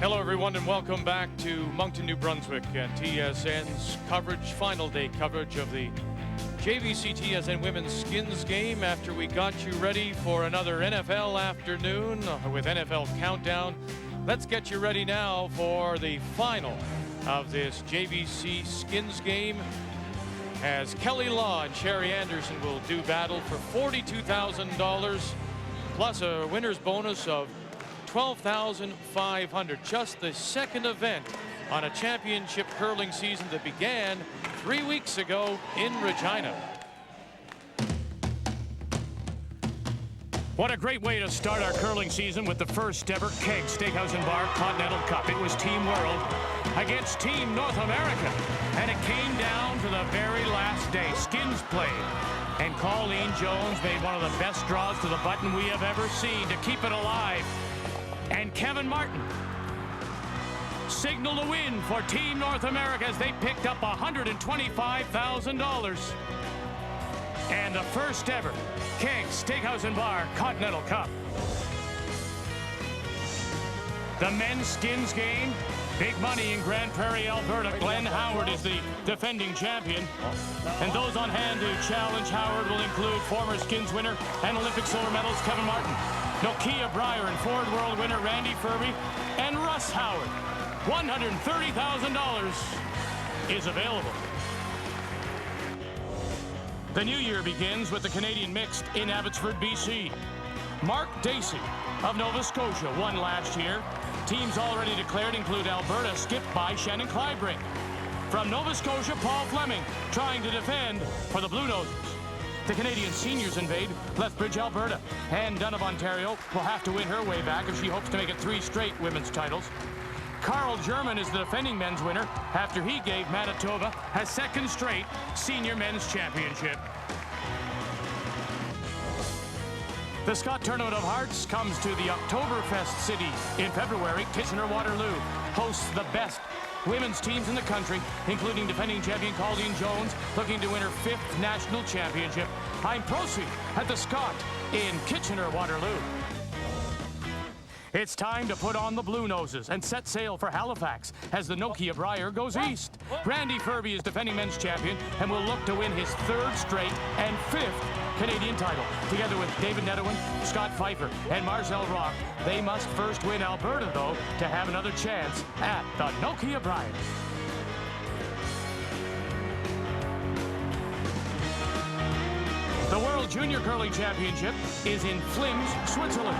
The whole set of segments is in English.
Hello, everyone, and welcome back to Moncton, New Brunswick, and TSN's coverage, final day coverage of the JVC TSN Women's Skins game after we got you ready for another NFL afternoon with NFL Countdown. Let's get you ready now for the final of this JVC Skins game as Kelley Law and Sherry Anderson will do battle for $42,000 plus a winner's bonus of $12,500. Just the second event on a championship curling season that began 3 weeks ago in Regina. What a great way to start our curling season with the first ever Keg Steakhouse and Bar Continental Cup. It was Team World against Team North America, and it came down to the very last day. Skins played, and Colleen Jones made one of the best draws to the button we have ever seen to keep it alive. And Kevin Martin signaled a win for Team North America as they picked up $125,000. And the first ever Keg Steakhouse and Bar Continental Cup. The men's skins game, big money in Grand Prairie, Alberta. Glenn Howard is the defending champion. And those on hand to challenge Howard will include former skins winner and Olympic silver medalist Kevin Martin, Nokia Breyer and Ford World winner Randy Furby, and Russ Howard. $130,000 is available. The new year begins with the Canadian Mixed in Abbotsford, BC. Mark Dacey of Nova Scotia won last year. Teams already declared include Alberta, skipped by Shannon Clybrink. From Nova Scotia, Paul Fleming trying to defend for the Blue Noses. The Canadian seniors invade Lethbridge, Alberta. Anne Dunn of Ontario will have to win her way back if she hopes to make it 3 straight women's titles. Carl German is the defending men's winner after he gave Manitoba a second straight senior men's championship. The Scott Tournament of Hearts comes to the Oktoberfest city in February. Kitchener-Waterloo hosts the best women's teams in the country, including defending champion Colleen Jones, looking to win her 5th national championship. I'm Procy at the Scott in Kitchener-Waterloo. It's time to put on the Blue Noses and set sail for Halifax as the Nokia Breyer goes east. Randy Furby is defending men's champion and will look to win his 3rd straight and 5th Canadian title. Together with David Nedowin, Scott Pfeiffer, and Marcel Rock, they must first win Alberta, though, to have another chance at the Nokia Breyer. The World Junior Curling Championship is in Flims, Switzerland.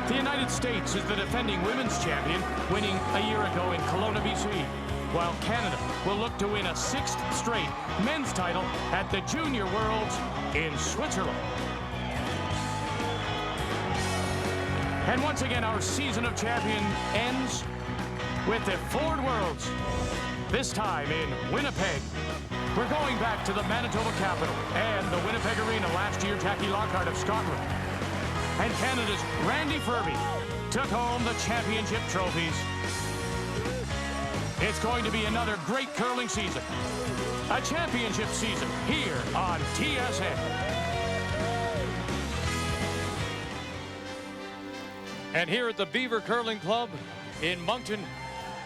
The United States is the defending women's champion, winning a year ago in Kelowna, BC, while Canada will look to win a 6th straight men's title at the Junior Worlds in Switzerland. And once again, our season of champion ends with the Ford Worlds, this time in Winnipeg. We're going back to the Manitoba capital and the Winnipeg Arena. Last year, Jackie Lockhart of Scotland and Canada's Randy Furby took home the championship trophies. It's going to be another great curling season. A championship season here on TSN. And here at the Beaver Curling Club in Moncton,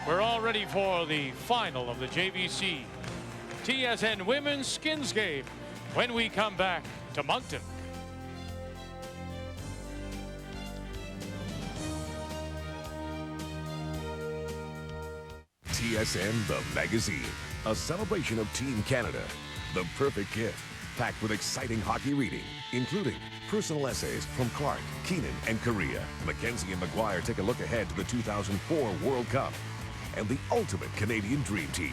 we're all ready for the final of the JVC TSN Women's Skins game when we come back to Moncton. TSN The Magazine, a celebration of Team Canada. The perfect gift, packed with exciting hockey reading, including personal essays from Clark, Keenan, and Korea. Mackenzie and McGuire take a look ahead to the 2004 World Cup and the ultimate Canadian Dream Team.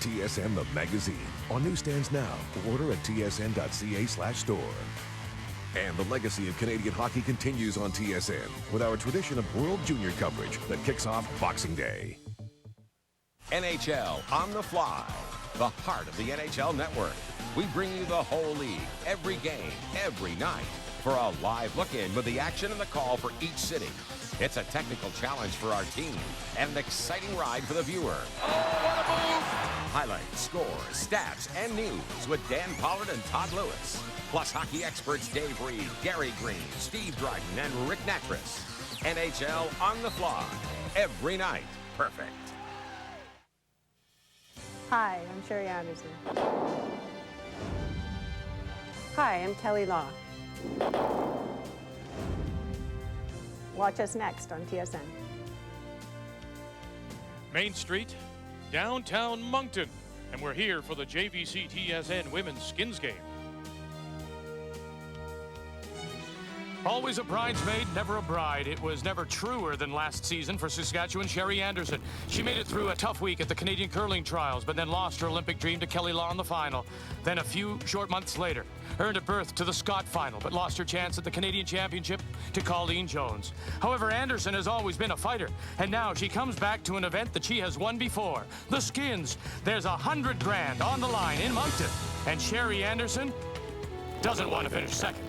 TSN The Magazine, on newsstands now. Order at tsn.ca/store. And the legacy of Canadian hockey continues on TSN with our tradition of World Junior coverage that kicks off Boxing Day. NHL on the fly, the heart of the NHL network. We bring you the whole league, every game, every night, for a live look-in with the action and the call for each city. It's a technical challenge for our team and an exciting ride for the viewer. Oh, what a move! Highlights, scores, stats, and news with Dan Pollard and Todd Lewis. Plus hockey experts Dave Reed, Gary Green, Steve Dryden, and Rick Natras. NHL on the fly. every night. Perfect. Hi, I'm Sherry Anderson. Hi, I'm Kelley Law. Watch us next on TSN. Main Street, downtown Moncton. And we're here for the JVC TSN Women's Skins Game. Always a bridesmaid, never a bride. It was never truer than last season for Saskatchewan Sherry Anderson. She made it through a tough week at the Canadian curling trials, but then lost her Olympic dream to Kelley Law in the final. Then a few short months later, earned a berth to the Scott final, but lost her chance at the Canadian Championship to Colleen Jones. However, Anderson has always been a fighter, and now she comes back to an event that she has won before, the Skins. There's $100 grand on the line in Moncton, and Sherry Anderson doesn't want to finish second.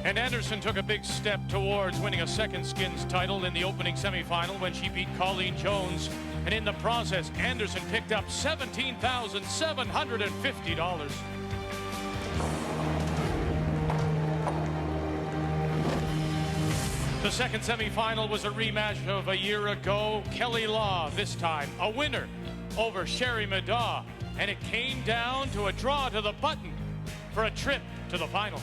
And Anderson took a big step towards winning a second Skins title in the opening semifinal when she beat Colleen Jones. And in the process, Anderson picked up $17,750. The second semifinal was a rematch of a year ago. Kelley Law, this time a winner over Sherry Madaw. And it came down to a draw to the button for a trip to the final.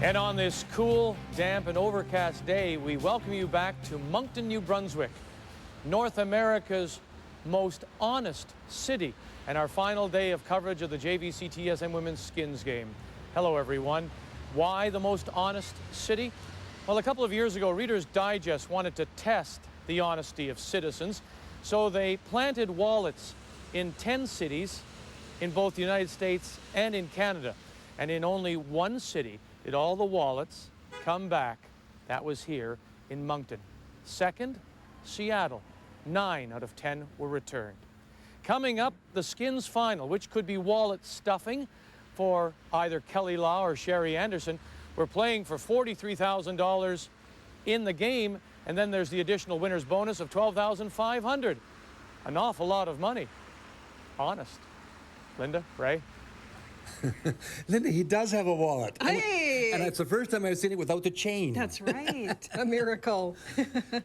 And on this cool, damp, and overcast day, we welcome you back to Moncton, New Brunswick, North America's most honest city, and our final day of coverage of the JVC TSN Women's Skins Game. Hello, everyone. Why the most honest city? Well, a couple of years ago, Reader's Digest wanted to test the honesty of citizens, so they planted wallets in 10 cities in both the United States and in Canada. And in only one city did all the wallets come back. That was here in Moncton. Second, Seattle. 9 out of 10 were returned. Coming up, the Skins final, which could be wallet stuffing for either Kelley Law or Sherry Anderson. We're playing for $43,000 in the game, and then there's the additional winner's bonus of $12,500. An awful lot of money. Honest. Linda, Ray? Linda, he does have a wallet. Hey! And it's the first time I've seen it without the chain. That's right. A miracle.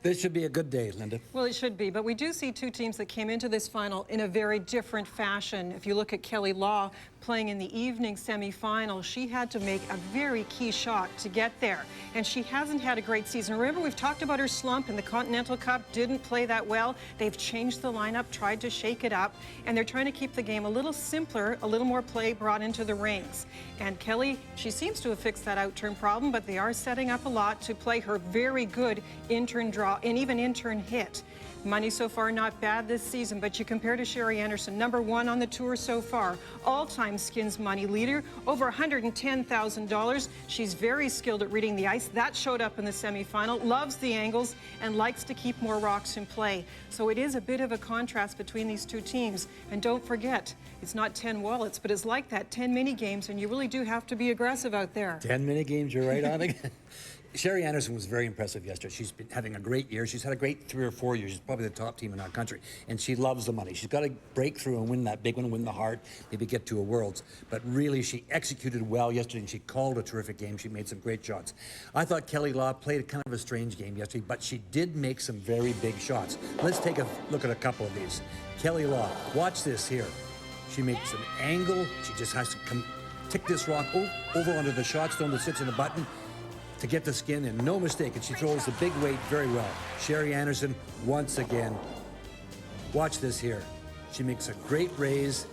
This should be a good day, Linda. Well, it should be. But we do see two teams that came into this final in a very different fashion. If you look at Kelley Law playing in the evening semifinal, she had to make a very key shot to get there. And she hasn't had a great season. Remember, we've talked about her slump in the Continental Cup, didn't play that well. They've changed the lineup, tried to shake it up, and they're trying to keep the game a little simpler, a little more play brought into the rings. And Kelley, she seems to have fixed that out-turn problem, but they are setting up a lot to play her very good in-turn draw and even in-turn hit. Money so far not bad this season, but you compare to Sherry Anderson, #1 on the tour so far, all-time Skins money leader, over $110,000. She's very skilled at reading the ice. That showed up in the semifinal, loves the angles, and likes to keep more rocks in play. So it is a bit of a contrast between these two teams. And don't forget, it's not 10 wallets, but it's like that, 10 mini games, and you really do have to be aggressive out there. 10 mini games, you're right on again. Sherry Anderson was very impressive yesterday. She's been having a great year. She's had a great 3 or 4 years. She's probably the top team in our country. And she loves the money. She's got to break through and win that big one, win the heart, maybe get to a Worlds. But really, she executed well yesterday, and she called a terrific game. She made some great shots. I thought Kelley Law played kind of a strange game yesterday, but she did make some very big shots. Let's take a look at a couple of these. Kelley Law, watch this here. She makes an angle. She just has to tick this rock over onto the shot stone that sits in the button to get the skin, and no mistake, and she throws the big weight very well. Sherry Anderson, once again, watch this here. She makes a great raise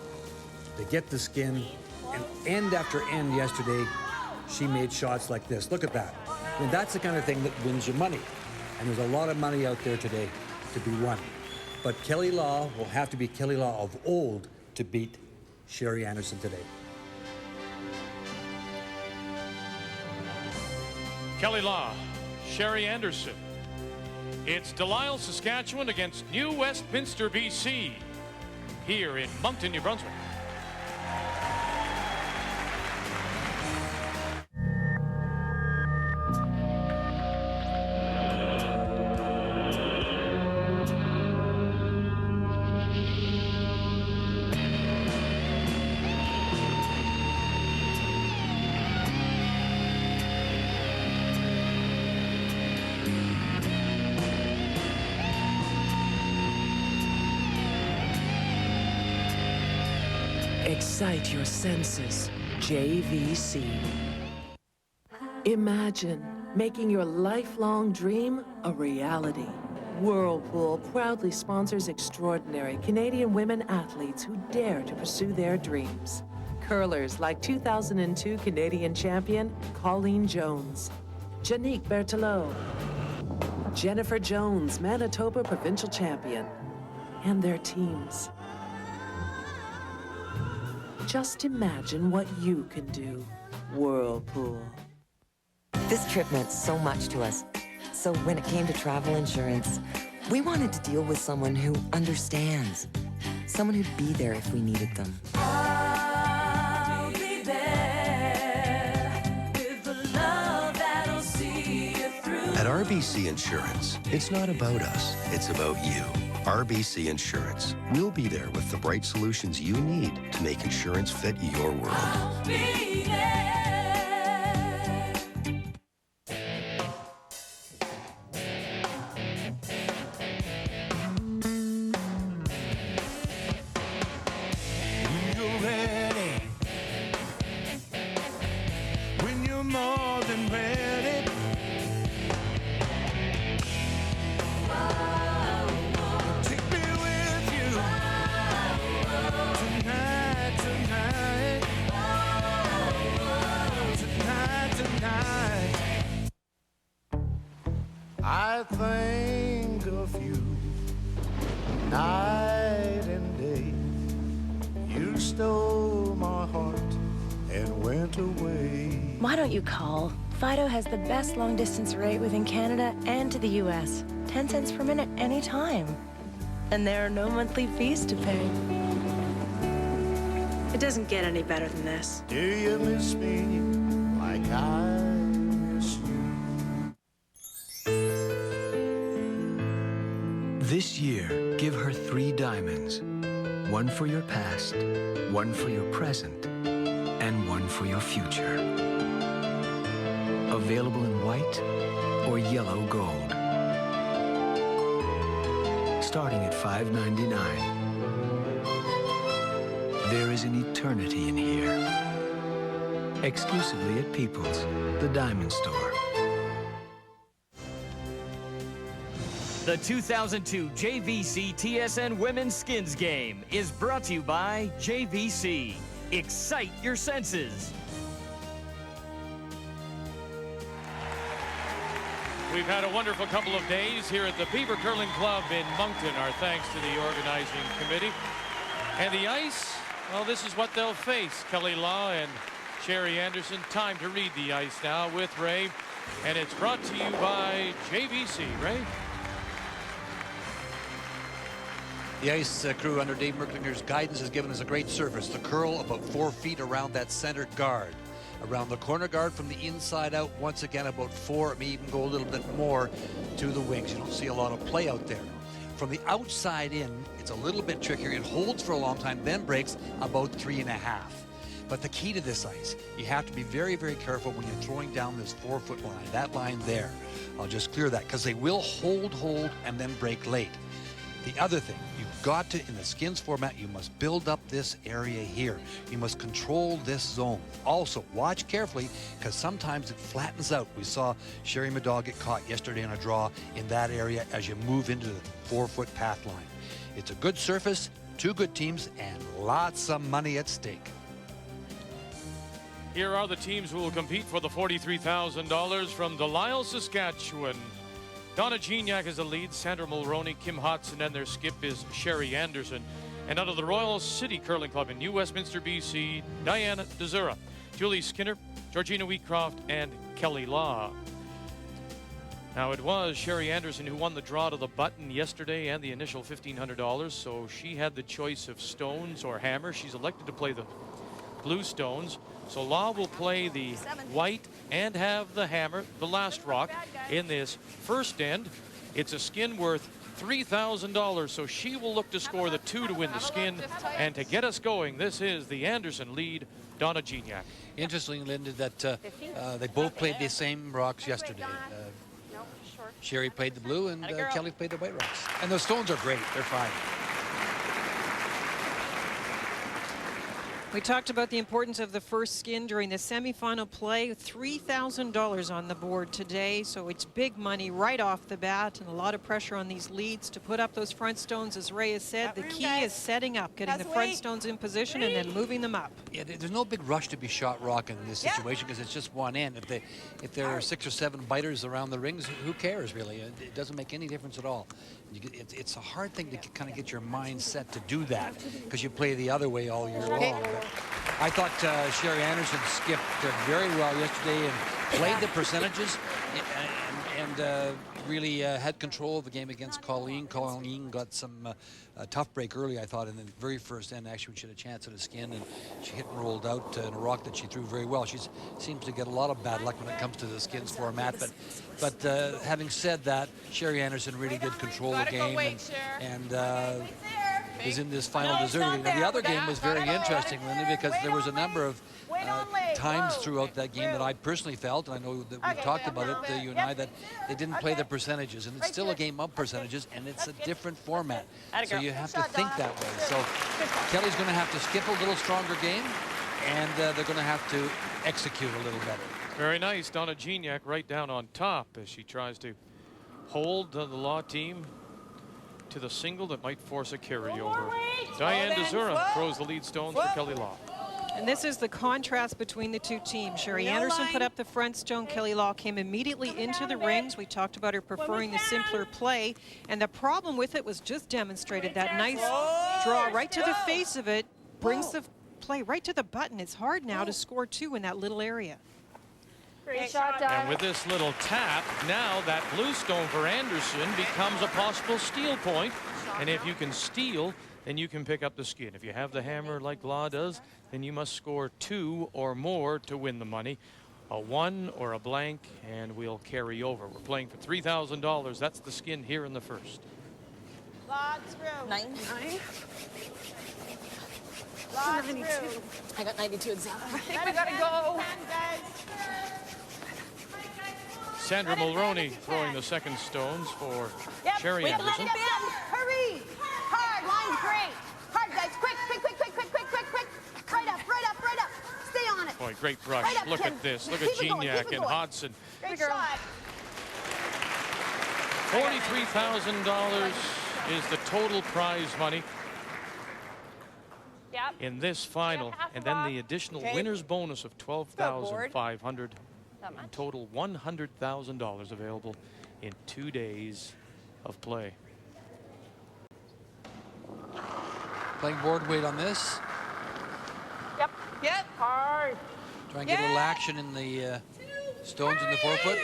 to get the skin, and end after end yesterday, she made shots like this. Look at that. I mean, that's the kind of thing that wins you money, and there's a lot of money out there today to be won. But Kelley Law will have to be Kelley Law of old to beat Sherry Anderson today. Kelley Law, Sherry Anderson. It's Delisle, Saskatchewan against New Westminster, BC, here in Moncton, New Brunswick. Excite your senses. JVC. Imagine making your lifelong dream a reality. Whirlpool proudly sponsors extraordinary Canadian women athletes who dare to pursue their dreams. Curlers like 2002 Canadian champion Colleen Jones, Janique Berthelot, Jennifer Jones, Manitoba provincial champion, and their teams. Just imagine what you can do. Whirlpool. This trip meant so much to us. So when it came to travel insurance, we wanted to deal with someone who understands. Someone who'd be there if we needed them. I'll be there with the love that'll see you through. At RBC Insurance, it's not about us, it's about you. RBC Insurance. We'll be there with the bright solutions you need to make insurance fit your world. I'll be there. When you're ready, when you're more than ready. I think of you night and day. You stole my heart and went away. Why don't you call? Fido has the best long-distance rate within Canada and to the U.S. 10 cents per minute anytime. And there are no monthly fees to pay. It doesn't get any better than this. Do you miss me like I miss you? This year, give her 3 diamonds. One for your past, one for your present, and one for your future. Available in white or yellow gold. Starting at $5.99. There is an eternity in here. Exclusively at People's, the diamond store. The 2002 JVC TSN Women's Skins Game is brought to you by JVC. Excite your senses. We've had a wonderful couple of days here at the Beaver Curling Club in Moncton. Our thanks to the organizing committee. And the ice, well, this is what they'll face. Kelley Law and Sherry Anderson. Time to read the ice now with Ray. And it's brought to you by JVC. Ray? The ice crew under Dave Merklinger's guidance has given us a great surface. The curl about 4 feet around that centered guard. Around the corner guard from the inside out, once again about 4, it may even go a little bit more to the wings. You don't see a lot of play out there. From the outside in, it's a little bit trickier. It holds for a long time, then breaks about 3.5. But the key to this ice, you have to be very, very careful when you're throwing down this 4-foot line, that line there. I'll just clear that, because they will hold, and then break late. The other thing, you've got to, in the skins format, you must build up this area here. You must control this zone. Also, watch carefully, because sometimes it flattens out. We saw Sherry Madog get caught yesterday in a draw in that area as you move into the 4-foot path line. It's a good surface, 2 good teams, and lots of money at stake. Here are the teams who will compete for the $43,000 from Delisle, Saskatchewan. Donna Gignac is the lead, Sandra Mulroney, Kim Hodson, and their skip is Sherry Anderson. And out of the Royal City Curling Club in New Westminster, BC, Diana DeZura, Julie Skinner, Georgina Wheatcroft, and Kelley Law. Now, it was Sherry Anderson who won the draw to the button yesterday and the initial $1,500, so she had the choice of stones or hammer. She's elected to play the blue stones. So Law will play the white and have the hammer, the last rock, in this first end. It's a skin worth $3,000, so she will look to score the 2 to win the skin. And to get us going, this is the Anderson lead, Donna Gignac. Interesting, Linda, that they both played the same rocks yesterday. Sherry played the blue and Kelley played the white rocks. And the stones are great. They're fine. We talked about the importance of the first skin during the semifinal play. $3,000 on the board today, so it's big money right off the bat, and a lot of pressure on these leads to put up those front stones. As Ray has said, the key is setting up, getting the front stones in position and then moving them up. Yeah, there's no big rush to be shot rock in this situation because it's just one end. If there are 6 or 7 biters around the rings, who cares really? It doesn't make any difference at all. It's a hard thing to kind of get your mind set to do that because you play the other way all year long. But I thought Sherry Anderson skipped very well yesterday and played the percentages and really had control of the game against Colleen. Colleen got some tough break early, I thought, in the very first end. Actually, she had a chance at a skin, and she hit and rolled out in a rock that she threw very well. She seems to get a lot of bad luck when it comes to the skins format. But having said that, Sherry Anderson really did control the game and is in this final deserving. Now, the other game was very interesting, Linda, because there was a number of times throughout that game that I personally felt, and I know that we talked about it, you and I, that they didn't play the percentages, and it's still a game of percentages, and it's a different format. So you have to think that way. So Kelley's going to have to skip a little stronger game, and they're going to have to execute a little better. Very nice. Donna Gignac right down on top as she tries to hold the Law team to the single that might force a carryover. Diane DeZura throws the lead stones for Kelley Law. And this is the contrast between the two teams. Sherry Anderson put up the front stone. Kelley Law came immediately into the rings. We talked about her preferring the simpler play. And the problem with it was just demonstrated. That nice draw right to the face of it brings the play right to the button. It's hard now to score 2 in that little area. Great shot, Don. And with this little tap, now that blue stone for Anderson becomes a possible steal point. And if you can steal, then you can pick up the skin. If you have the hammer like Law does, then you must score 2 or more to win the money. A 1 or a blank, and we'll carry over. We're playing for $3,000. That's the skin here in the first. Law through. 9. Law through. I got 92 exactly. I think we gotta go. Sandra Mulroney throwing the second stones for Sherry Anderson. Hurry! Hard, line's great. Hard, guys, quick. Right up. Stay on it. Boy, great brush. Right up, Look Kim. at this. Look at Keep it going, Gignac keep it and going. Hodson. Great shot. $43,000 is the total prize money in this final, and then the additional winner's bonus of $12,500. In total, $100,000 available in 2 days of play. Playing board weight on this. Yep. Hard. Try and get a little action in the stones in the forefoot.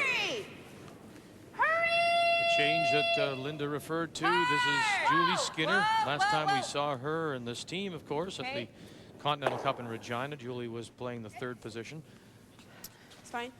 The change that Linda referred to, this is Julie Skinner. Last time we saw her and this team, of course, at the Continental Cup in Regina. Julie was playing the 3rd position. It's fine.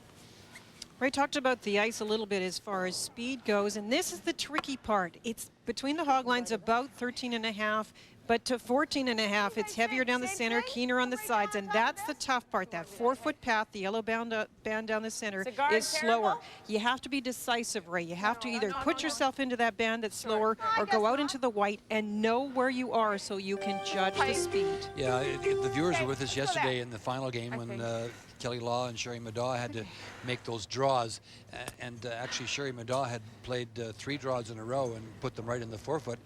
Ray talked about the ice a little bit as far as speed goes, and this is the tricky part. It's between the hog lines about 13.5, but to 14.5, it's heavier down the center, keener on the sides, and that's the tough part. That 4-foot path, the yellow band down the center, is slower. You have to be decisive, Ray. You have to either put yourself into that band that's slower or go out into the white and know where you are so you can judge the speed. Yeah, the viewers were with us yesterday in the final game when Kelley Law and Sherry Madaw had to make those draws. And actually, Sherry Madaw had played 3 draws in a row and put them right in the forefoot.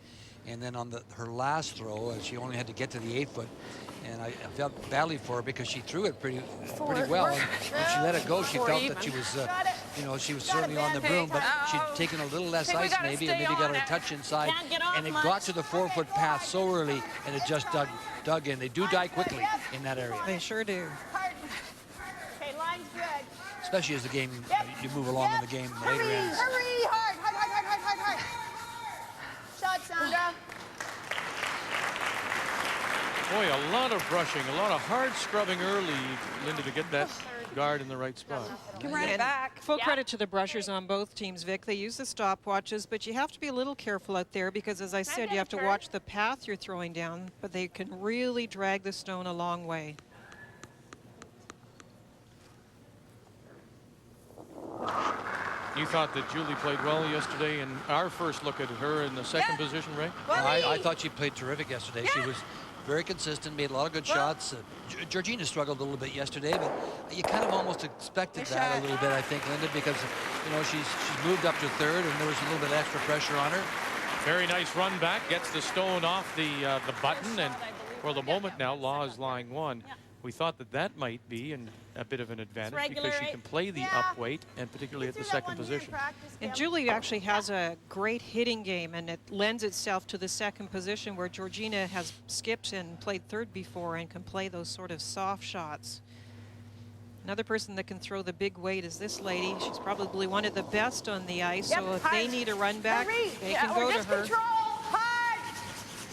And then on her last throw, she only had to get to the 8-foot. And I felt badly for her because she threw it pretty well. And when she let it go, she felt that she was, she was certainly on the broom, but she'd taken a little less ice maybe, and maybe got her a touch inside. And it got to the 4-foot path so early, and it just dug in. They do die quickly in that area. They sure do. Okay, line's good. Especially as the game, you move along in the game later ends. Hurry, hard. Shot, Sandra. Boy, a lot of brushing, a lot of hard scrubbing early, Linda, to get that guard in the right spot. Can run it back. Full credit to the brushers on both teams, Vic. They use the stopwatches, but you have to be a little careful out there because, as I said, you have to watch the path you're throwing down, but they can really drag the stone a long way. You thought that Julie played well yesterday in our first look at her in the second position, Ray? I thought she played terrific yesterday. She was very consistent, made a lot of good shots. Georgina struggled a little bit yesterday, but you kind of almost expected that a little bit, I think, Linda, because, you know, she's moved up to third, and there was a little bit extra pressure on her. Very nice run back, gets the stone off the button, and for the moment now, Law is lying one. We thought that might be a bit of an advantage because she can play the up weight, and particularly at the second position. And Julie actually has a great hitting game, and it lends itself to the second position where Georgina has skipped and played third before and can play those sort of soft shots. Another person that can throw the big weight is this lady. She's probably one of the best on the ice, so if they need a run back, they can go to her.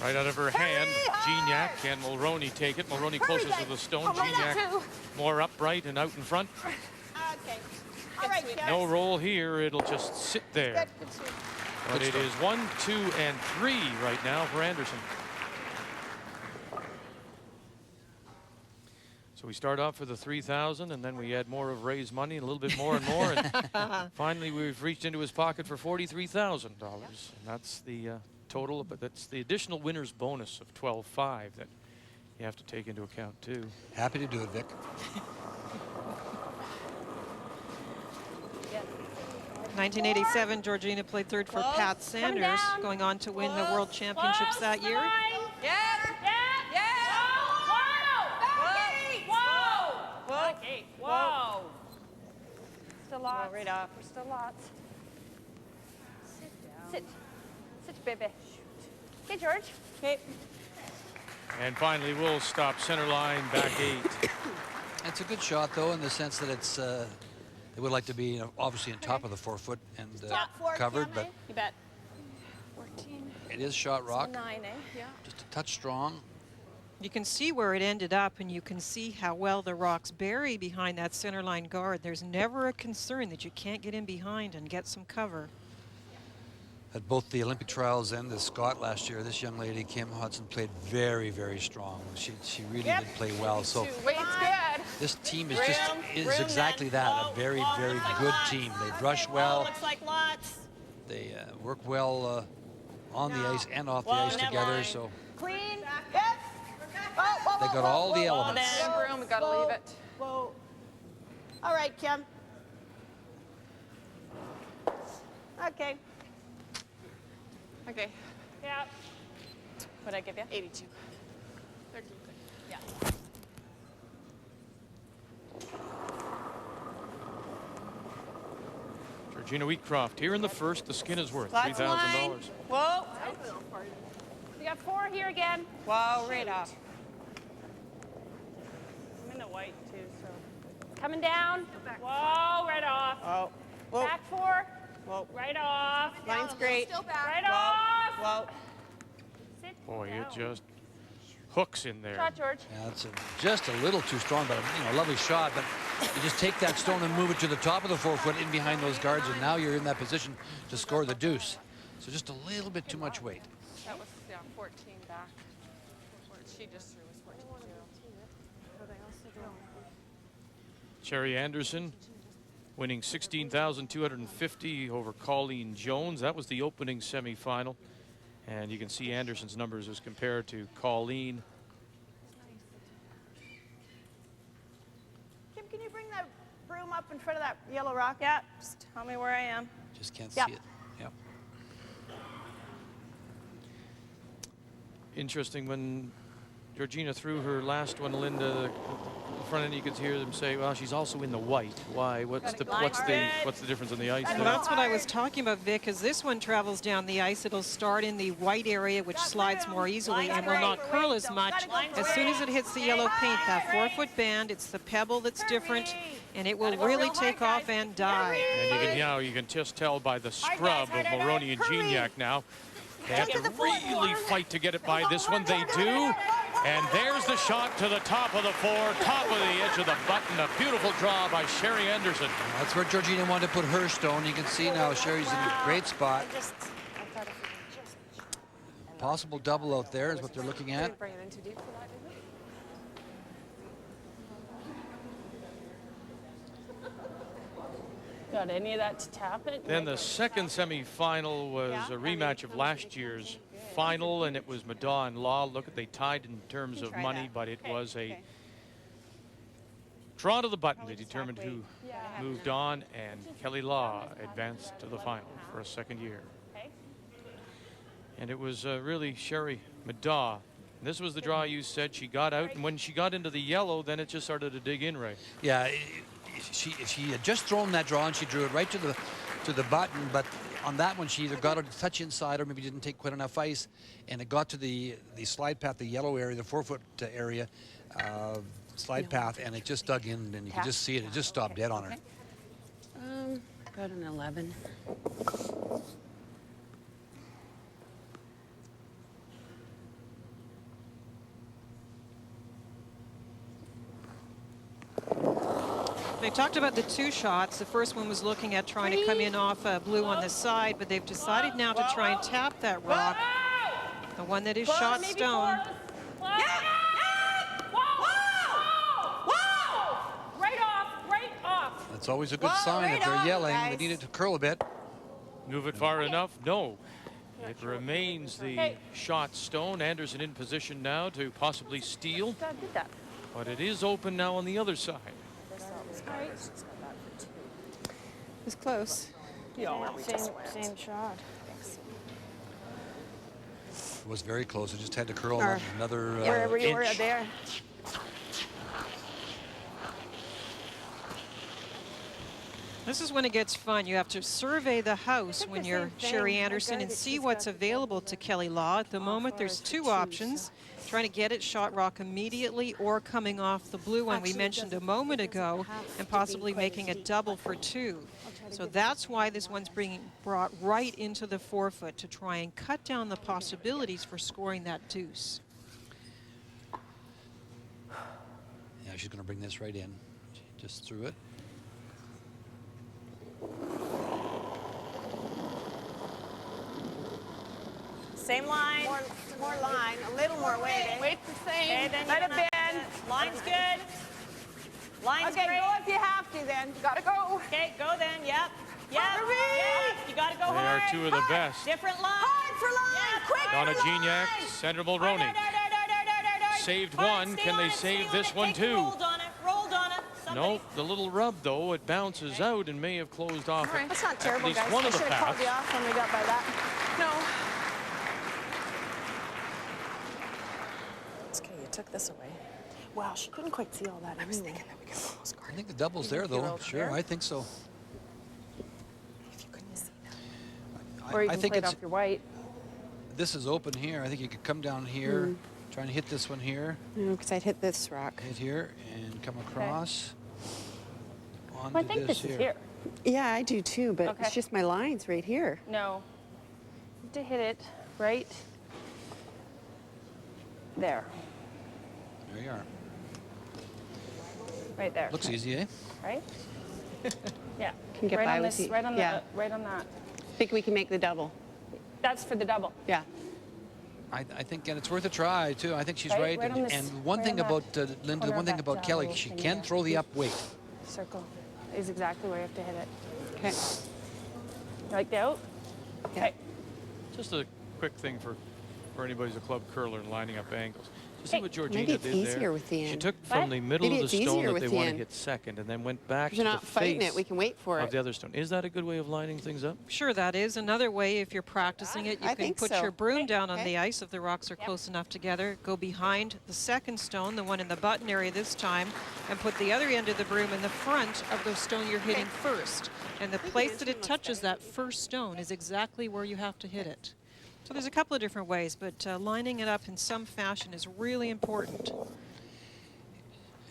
Right out of her hand, Gignac and Mulroney take it. Mulroney closest to the stone. Gignac more upright and out in front. Okay. All right, No roll here. It'll just sit there. But it is 1, 2, and 3 right now for Anderson. So we start off for the 3,000, and then we add more of Ray's money, and a little bit more and more, and finally we've reached into his pocket for $43,000, and that's the total. But that's the additional winner's bonus of $12,500 that you have to take into account too. Happy to do it, Vic. 1987, Georgina played third for Pat Sanders, going on to win the World Championships that year. Whoa. Still lots. Right up. We're still lots. Sit down. Sit, baby. Okay, George. Okay. And finally, we'll stop center line, back 8. It's a good shot, though, in the sense that it's they would like to be, you know, obviously on top of the 4 foot and covered, but you bet. 14. It is shot rock. 9, eh? Yeah. Just a touch strong. You can see where it ended up, and you can see how well the rocks bury behind that center line guard. There's never a concern that you can't get in behind and get some cover. At both the Olympic trials and the Scott last year, this young lady, Kim Hudson, played very, very strong. She really did play well. So Weight's good. this team is exactly that, a very, very good team. They rush well. Looks like lots. They work well on the ice and off the ice together. So Clean. Yes. they got all the elements. Room, we gotta leave it. Whoa. All right, Kim. Okay. Okay. Yeah. What'd I give you? 82. 13. Yeah. Georgina Wheatcroft here in the first. The skin is worth Lots of line. $3,000. Whoa. We got 4 here again. Whoa, right off. I'm in the white too, so. Coming down. Whoa, right off. Oh. Whoa. Back 4. Whoa. Right off. Line's great. Still back. Right off. Whoa. Sit Boy, down. it just hooks in there. Shot, George. Yeah, it's just a little too strong, but a lovely shot. But you just take that stone and move it to the top of the 4 foot in behind those guards, and now you're in that position to score the deuce. So just a little bit too much weight. That was 14 back. She just threw was 14-0. Cherry Anderson winning $16,250 over Colleen Jones. That was the opening semifinal. And you can see Anderson's numbers as compared to Colleen. Kim, can you bring the broom up in front of that yellow rock? Yeah, just tell me where I am. Just can't see it. Yep. Interesting, when Georgina threw her last one, Linda, the front end, you could hear them say, well, she's also in the white. Why? What's the difference in the ice there? Well, that's what I was talking about, Vic, as this one travels down the ice, it'll start in the white area, which slides more easily and will not curl as much. As soon as it hits the yellow paint, that 4 foot band, it's the pebble that's different, and it will really take off and die. And you can just tell by the scrub of Mulroney and Gignac now. They have to really fight to get it by this one. They do. And there's the shot to the top of the 4, top of the edge of the button. A beautiful draw by Sherry Anderson. That's where Georgina wanted to put her stone. You can see now Sherry's in a great spot. Possible double out there is what they're looking at. Got any of that to tap it? Then the second semifinal was a rematch of last year's final, and it was Madonna and Law. Look, they tied in terms of money, but it was a draw to the button. They determined who moved on, and Kelley Law advanced to the final for a second year. And it was really Sherry Madonna. This was the draw you said. She got out, and when she got into the yellow, then it just started to dig in, right? Yeah, she had just thrown that draw, and she drew it right to the button, but on that one, she either got it a touch inside or maybe didn't take quite enough ice, and it got to the slide path, the yellow area, the 4-foot area, slide path, and it just dug in, and you could just see it. It just stopped dead on her. About an 11. They talked about the 2 shots. The first one was looking at trying to come in off blue on the side, but they've decided now to try and tap that rock. The one that is shot stone. Right off. That's always a good sign if they're yelling. They need it to curl a bit. Move it far enough? No. It remains the shot stone. Anderson in position now to possibly steal. But it is open now on the other side. It was close. Same shot. It was very close. It just had to curl another Wherever you were inch. there. This is when it gets fun. You have to survey the house when you're Sherry Anderson and see what's available to Kelley Law. At the moment, there's 2 options. Trying to get it shot rock immediately or coming off the blue one we mentioned a moment ago and possibly making a double for 2. So that's why this one's being brought right into the 4-foot to try and cut down the possibilities for scoring that deuce. Yeah, she's going to bring this right in. She just threw it. Same line. More line, a little more weight. Weight's the same. Okay, then Let it bend. Line's good. Line's okay, great. go if you have to then. You gotta go. Okay, go then. Yep. Yep. You gotta go They hard. are 2 of the best. Different line. Hard for line. Quick Donna for Gignac, line. Sandra Mulroney. Saved one. Can they save this one too? Rolled on it. Rolled on it. Nope. The little rub, though, it bounces out and may have closed off. That's not terrible, at least guys. one I of the should have called paths. you off when we got by that. No. It's okay, you took this away. Wow, she couldn't quite see all that. I was thinking that we could postcard. I think the double's there, though. Sure, I think so. If you couldn't see that. Or you I can think play it off your white. This is open here. I think you could come down here, try and hit this one here. No, because I'd hit this rock. Hit here and come across. Onto Well, I think this is here. Yeah, I do too, but it's just my lines right here. No. To hit it right there. There you are. Right there. Looks easy, eh? Right? Yeah. Can get right by on with this. it. Right on Yeah. right on that. Think we can make the double. That's for the double. Yeah. I think, and it's worth a try too. I think she's Right- right. right on this- and one right thing on about that Linda, the corner one of thing that about Kelley, little she thing can there. throw the up weight. Circle is exactly where you have to hit it. Okay. You like the out? Okay. Just a quick thing for anybody who's a club curler and lining up angles. You see what Georgina maybe it's did there? easier with the She end. took from What? the middle Maybe of it's the stone easier that with they the want to end. hit second, and then went back If to you're the not fighting face it, we can wait for of it. the other stone. Is that a good way of lining things up? Sure, that is. Another way, if you're practicing it, you I can think put so. your broom down on Okay. the ice if the rocks are close enough together, go behind the second stone, the one in the button area this time, and put the other end of the broom in the front of the stone you're hitting first. And the place that it touches that first stone is exactly where you have to hit it. So there's a couple of different ways, but lining it up in some fashion is really important.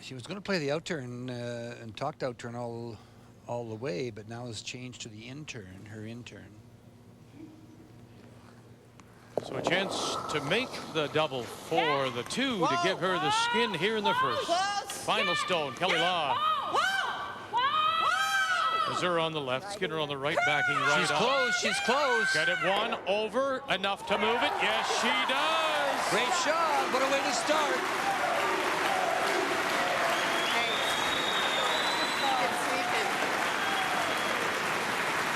She was going to play the out turn and talked out turn all the way, but now has changed to the in turn, her in turn. So a chance to make the double for the 2 to give her the skin here in the first. Final stone, Kelley Law. Missouri on the left, Skinner on the right, backing right She's up. close, she's close. Got it one over, enough to move it. Yes, she does. Great shot, what a way to start.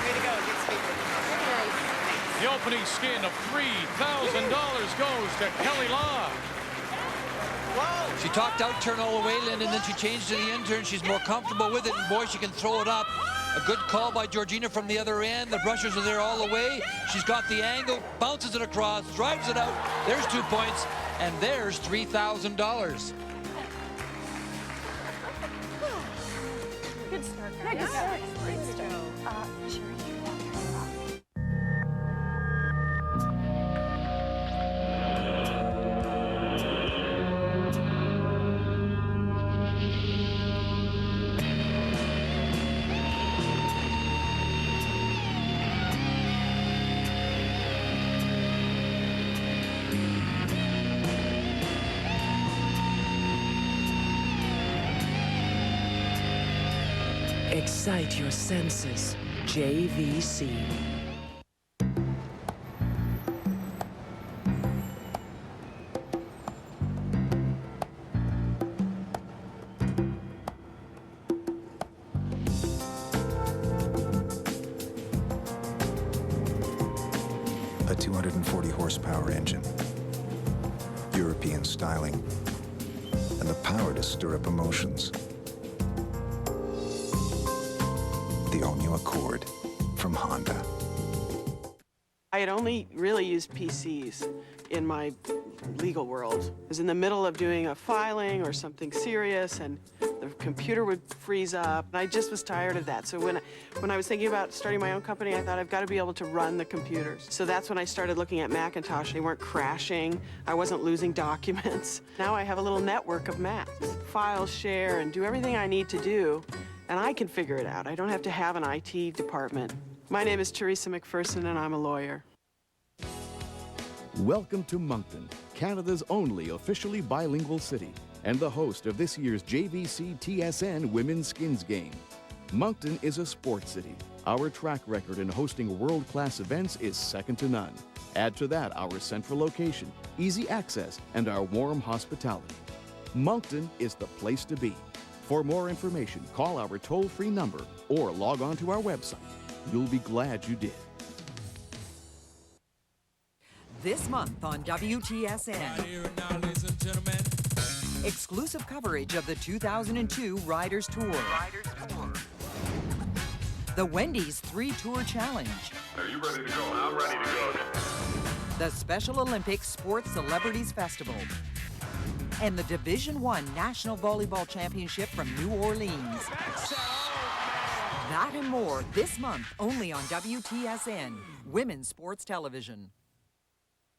Way to go, good sweeping. Very nice. The opening skin of $3,000 goes to Kelley Law. She talked out turn all the way, Lynn, and then she changed to the in turn. She's more comfortable with it, and boy, she can throw it up. A good call by Georgina from the other end. The brushers are there all the way. She's got the angle, bounces it across, drives it out. There's 2 points, and there's $3,000. Good start, guys. Good start. Good start. Sherry, you walk her off. Excite your senses. JVC. A 240 horsepower engine, European styling, and the power to stir up emotions. The all-new Accord from Honda. I had only really used PCs in my legal world. I was in the middle of doing a filing or something serious, and the computer would freeze up. I just was tired of that. So when I was thinking about starting my own company, I thought I've got to be able to run the computers. So that's when I started looking at Macintosh. They weren't crashing. I wasn't losing documents. Now I have a little network of Macs. File share and do everything I need to do, and I can figure it out. I don't have to have an IT department. My name is Teresa McPherson, and I'm a lawyer. Welcome to Moncton, Canada's only officially bilingual city, and the host of this year's JVC TSN Women's Skins Game. Moncton is a sports city. Our track record in hosting world-class events is second to none. Add to that our central location, easy access, and our warm hospitality. Moncton is the place to be. For more information, call our toll-free number or log on to our website. You'll be glad you did. This month on WTSN, exclusive coverage of the 2002 Riders Tour. The Wendy's 3-Tour Challenge. Are you ready to go? I'm ready to go. The Special Olympics Sports Celebrities Festival. And the Division I National Volleyball Championship from New Orleans. That and more this month only on WTSN, Women's Sports Television.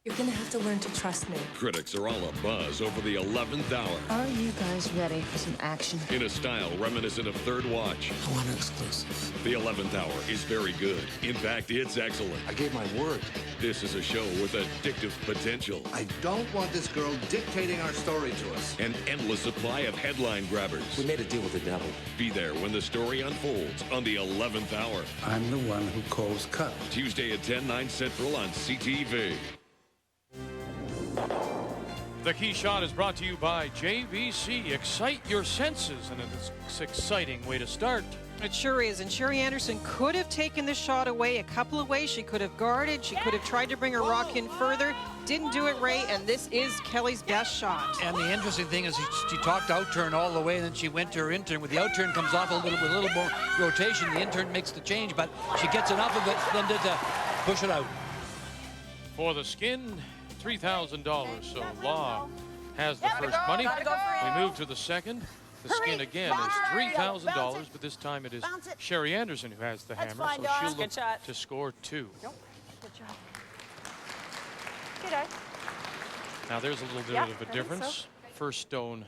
You're gonna have to learn to trust me. Critics are all abuzz over the 11th hour. Are you guys ready for some action? In a style reminiscent of Third Watch. I want an exclusive. The 11th hour is very good. In fact, it's excellent. I gave my word. This is a show with addictive potential. I don't want this girl dictating our story to us. An endless supply of headline grabbers. We made a deal with the devil. Be there when the story unfolds on the 11th hour. I'm the one who calls cut. Tuesday at 10, 9 Central on CTV. The key shot is brought to you by JVC. Excite your senses, and it's an exciting way to start. It sure is, and Sherry Anderson could have taken the shot away a couple of ways. She could have guarded, she could have tried to bring her rock in further. Didn't do it, Ray, and this is Kelley's best shot. And the interesting thing is she talked out turn all the way, and then she went to her in turn. When the out turn comes off with a little more rotation, the in turn makes the change, but she gets enough of it then to push it out. For the skin, $3,000. So Law has the first money. We move to the second. The skin again is $3,000, but this time it is Sherry Anderson who has the hammer, so she'll look to score 2. Nope. Good job. Good eye. Now there's a little bit of a difference. First stone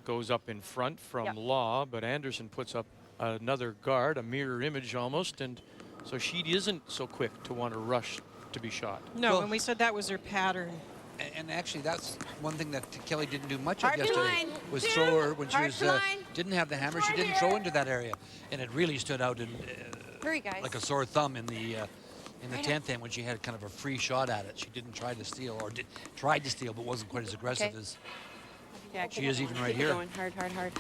goes up in front from Law, but Anderson puts up another guard, a mirror image almost, and so she isn't so quick to want to rush to be shot. No, and we said that was her pattern. And actually, that's one thing that Kelley didn't do much of yesterday, was throw her when she was didn't have the hammer. She didn't throw into that area, and it really stood out in like a sore thumb in the 10th end when she had kind of a free shot at it. She didn't try to steal, or tried to steal, but wasn't quite as aggressive as she is even right here. Going hard, hard, hard.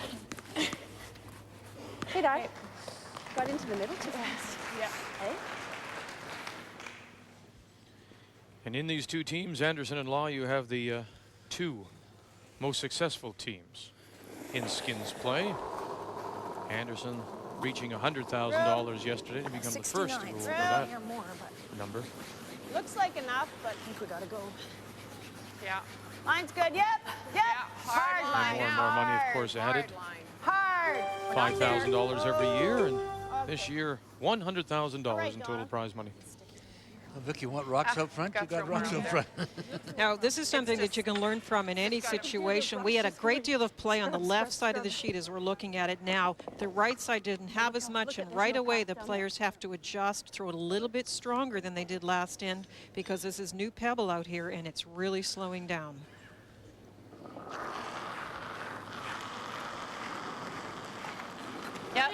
Hey, Di. Got into the middle too fast. Yeah. Hey? And in these two teams, Anderson and Law, you have the two most successful teams in skins play. Anderson reaching $100,000 yesterday to become the first to go over that number. Looks like enough, but I think we gotta go. Yeah. Line's good. Yep. Yep. Hard line. And more money, of course, added. Hard. $5,000 every year, and this year $100,000 in total prize money. Well, Vic, you want rocks up front? You got rocks up front. Now, this is something that you can learn from in any situation. We had a great deal of play on the left side of the sheet as we're looking at it now. The right side didn't have as much, and right away the players have to adjust, throw it a little bit stronger than they did last end, because this is new pebble out here and it's really slowing down. Yep.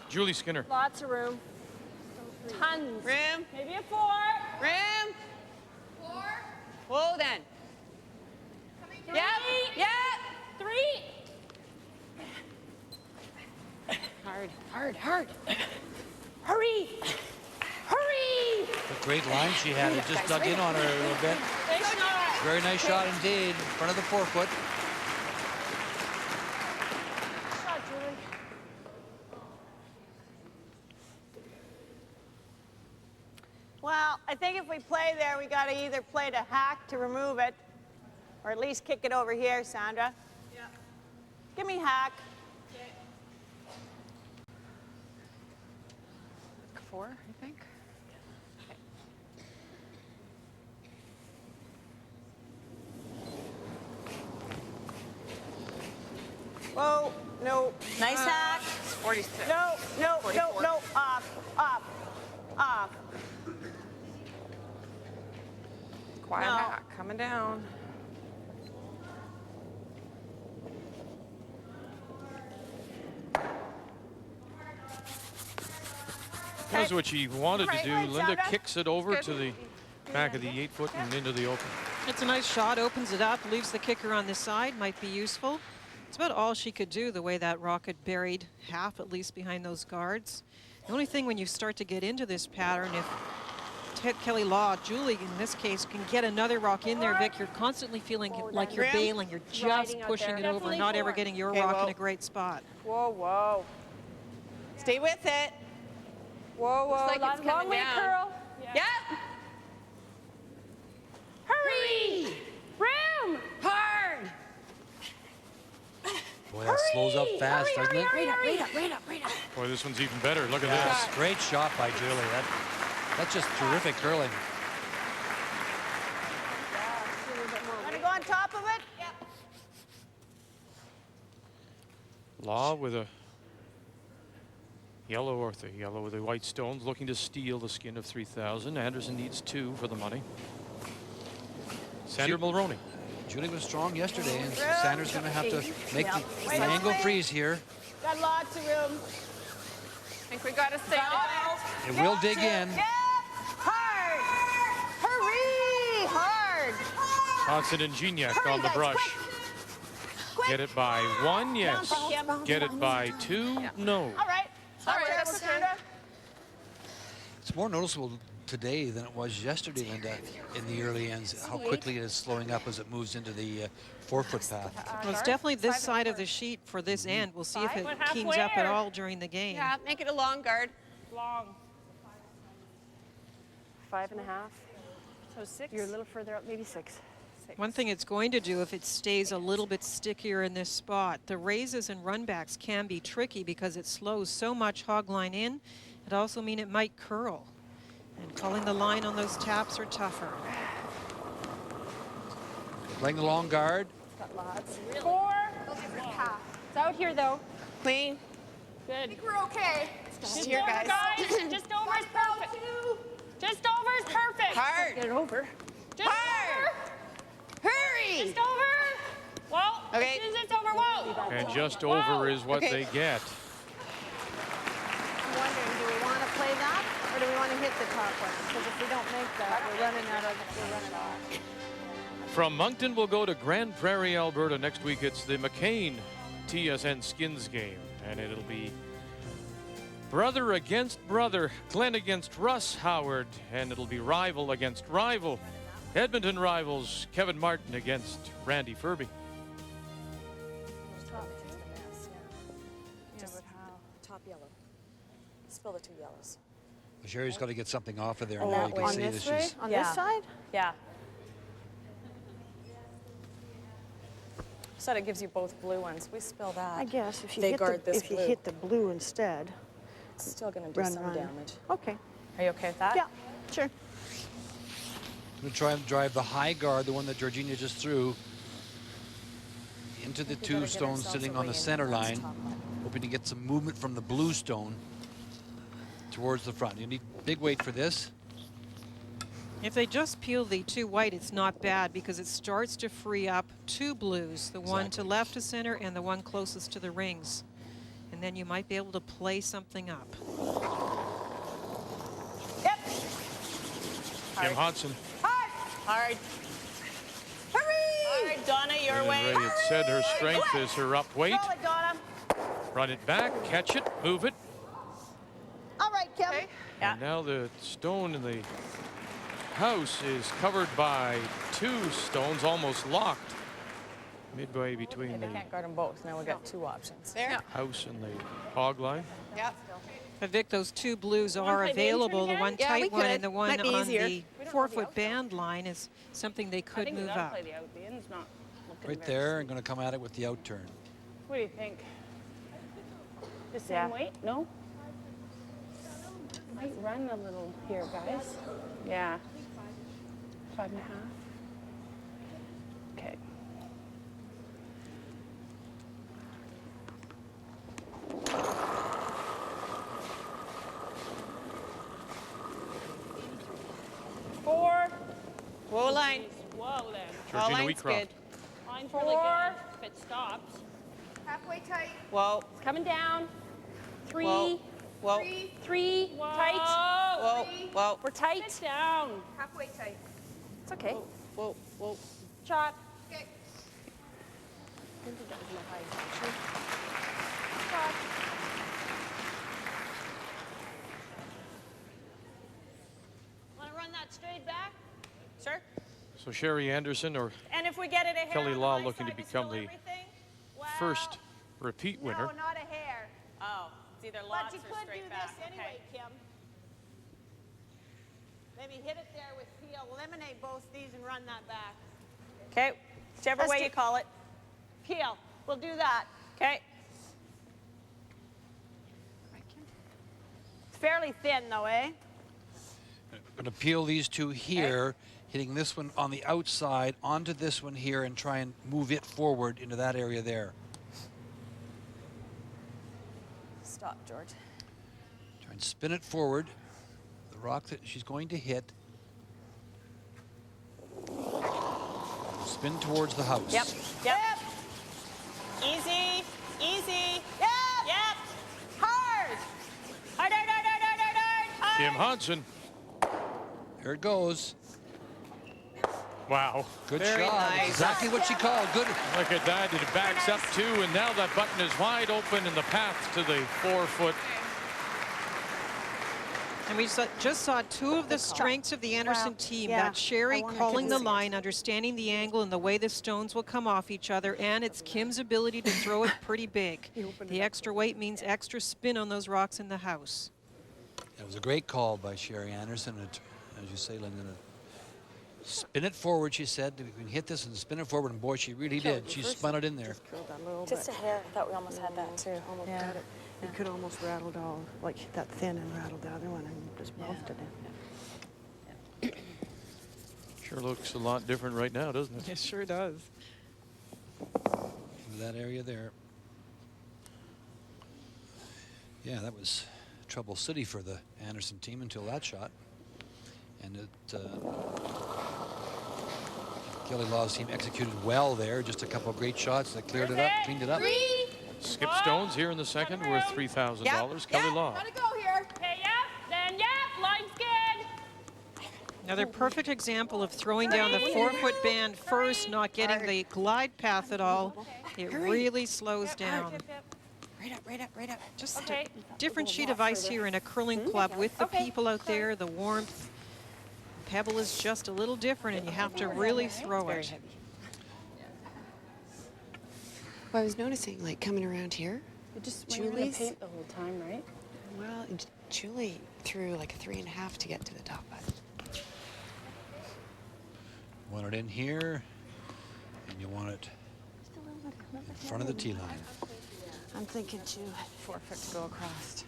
Julie Skinner. Lots of room. Tons. Room. Maybe a 4. Room. 4. Whoa, then. Yep. Yep. 3. Hard. Hard. Hard. Hurry. Hurry. A great line she had. It just dug in on her a little bit. Very nice shot indeed. In front of the 4-foot. Well, I think if we play there, we got to either play to hack to remove it, or at least kick it over here, Sandra. Yeah. Give me hack. Okay. 4, I think. Okay. Whoa, no. Nice hack. 46. No, no, 44. no, no. Off, off, off. Quiet hack, coming down. That's what she wanted to do. Linda Sandra. kicks it over to the back of the 8-foot and into the open. It's a nice shot, opens it up, leaves the kicker on the side, might be useful. It's about all she could do, the way that rocket buried half at least behind those guards. The only thing when you start to get into this pattern, if Kelley Law, Julie in this case, can get another rock in there, Vic, you're constantly feeling like you're bailing, you're just pushing it over, not ever getting your rock in a great spot. Whoa, whoa. Stay with it. Whoa, whoa. Looks like it's coming long way down. curl. Yep. Hurry. Room. Hard. Boy, that slows up fast, doesn't it? Right up, right up, right up, right up. Boy, this one's even better. Look at Yes, this. great shot by Julie. That's just terrific curling. Want to go on top of it? Yep. Law with a yellow or the yellow with the white stones, looking to steal the skin of 3,000. Anderson needs 2 for the money. Sandra Mulroney. Julie was strong yesterday, and Sandra's going to have to make the angle freeze here. Got lots of room. I think we got to stay on It will dig in. Yep. Hard. Hurry. Hard. Hodson and Gignac on the brush. Get it by 1, yes. Get it by 2, no. All right. All right, that's okay. It's more noticeable today than it was yesterday, Linda, in the early ends, how quickly it is slowing up as it moves into the 4-foot path. Well, it's definitely this side of the sheet for this end. We'll see if it keens up at all during the game. Yeah, make it a long guard. Long. 5.5. So 6. You're a little further up, maybe 6. One thing it's going to do, if it stays a little bit stickier in this spot, the raises and runbacks can be tricky because it slows so much hog line in. It also means it might curl. And calling the line on those taps are tougher. Playing the long guard. Got lots. 4. It's out here though. Clean. Good. I think we're okay. Just here, guys. Just over is perfect. Just over is perfect. Hard. Get it over. Just Hard. over. Hurry. Just over. Well, okay. As soon as it's over, whoa. And just over is what they get. I'm wondering, do we want to play that, or do we want to hit the top one? Because if we don't make that, we're running off. From Moncton, we'll go to Grand Prairie, Alberta. Next week, it's the McCain TSN Skins game, and it'll be brother against brother, Glenn against Russ Howard, and it'll be rival against rival. Edmonton rivals Kevin Martin against Randy Furby. Just top yellow. Spill the 2 yellows. Well, Sherry's got to get something off of there. Oh, Now you can on see this that way? she's. On this side? Yeah. So it gives you both blue ones. We spill that. I guess if you, they hit, guard the, this if you blue. hit the blue instead. It's still going to do some damage. Okay. Are you okay with that? Yeah, sure. I'm going to try and drive the high guard, the one that Georgina just threw, into the 2 stones sitting on the center line, hoping to get some movement from the blue stone towards the front. You need big weight for this. If they just peel the 2 white, it's not bad because it starts to free up 2 blues, the one to left of center and the one closest to the rings. And then you might be able to play something up. Yep. Kim Hodson. Hard. Hurry! Hard, Donna, your way. Ray had said her strength is her up weight. Roll it, Donna. Run it back, catch it, move it. All right, Kim. Okay. And now the stone in the house is covered by 2 stones, almost locked. Midway between They the can't guard them both. Now we've got 2 options. There. house and the hog line. Yep. But Vic, those 2 blues Wanna are play available. Beaver The one again? tight we one could. and the one Might be on easier. the 4-foot band line is something they could move up. Play the out. The end's not looking Right very there, and going to come at it with the out turn. What do you think? The same weight? No? Might run a little here, guys. Yeah. 5.5. Okay. Four. Whoa, line. Whoa, then. Georgina line's Wheatcroft. good. Line's really good if it stops. Halfway tight. Whoa. It's coming down. 3. Whoa. Whoa. 3. Tight. Whoa. Whoa. We're tight. Sit down. Halfway tight. It's okay. Whoa. Whoa. Shot. Okay. Shot. Want to run that straight back? Sure. So Sherry Anderson or And if we get it a hair Kelley on Law the looking to side, we become spill the everything? Wow. first repeat winner. No, not a hair. Oh, it's either But lots you or could do straight this back. anyway, Kim. Maybe hit it there with peel. Eliminate both these and run that back. Okay, whichever Let's way do- you call it. Peel. We'll do that. Okay. It's fairly thin, though, eh? Going to peel these 2 here, hitting this one on the outside onto this one here and try and move it forward into that area there. Stop, George. Try and spin it forward. The rock that she's going to hit. Spin towards the house. Yep. Yep. Easy. Easy. Yep. Yep. Hard. Hard, hard, hard, hard, hard, hard, hard. Kim Hodson. There it goes. Wow. Good Very shot. nice. Exactly what she called. Good. Look at that. It backs up 2, and now that button is wide open in the path to the 4-foot. And we just saw 2 of the strengths of the Anderson team. yeah, That Sherry I wanted calling to the see it. line, understanding the angle and the way the stones will come off each other, and it's Kim's ability to throw it pretty big. The extra weight means extra spin on those rocks in the house. It was a great call by Sherry Anderson. As you say, Lyndon, spin it forward, she said. We can hit this and spin it forward, and boy, she really did. She spun it in there. Just a hair. I thought we almost had that, too. Almost got it. You could almost rattled all, like that thin and rattled the other one and just both it. Sure looks a lot different right now, doesn't it? It sure does. That area there. Yeah, that was trouble city for the Anderson team until that shot. And it, Kelley Law's team executed well there. Just a couple of great shots that cleared it up, cleaned it up. Skip stones here in the second worth $3,000. Kelley Law. Gotta go here. Okay, yep. Then, yep. Line's good. Another perfect example of throwing down the 4-foot band first, not getting the glide path at all. It really slows down. Right up, right up, right up. Just Okay. a different sheet of ice here in a curling club with the people out there, the warmth, pebble is just a little different, and you have to really throw it. Well, I was noticing, like, coming around here, Julie's paint the whole time, right? Well, Julie threw like a 3.5 to get to the top button. Want it in here, and you want it in front of the tee line. I'm thinking 4 foot to go across.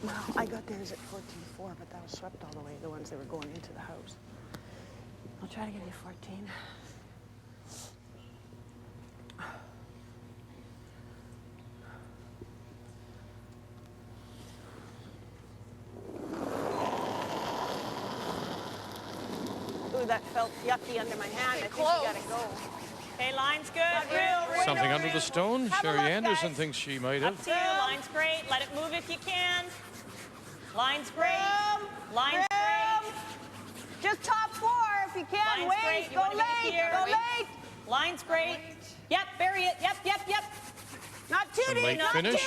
Well, I got theirs at 14.4, but that was swept all the way, the ones that were going into the house. I'll try to give you 14. Ooh, that felt yucky under my hand. I think you gotta go. Okay, line's good. Something under the stone. Sherry Anderson thinks she might have. Up to you. Line's great. Let it move if you can. Line's great. Line's great. Just top 4 if you can. Line's great. Go late. Go late. Line's great. Yep, bury it. Yep. Not too deep. Late finish.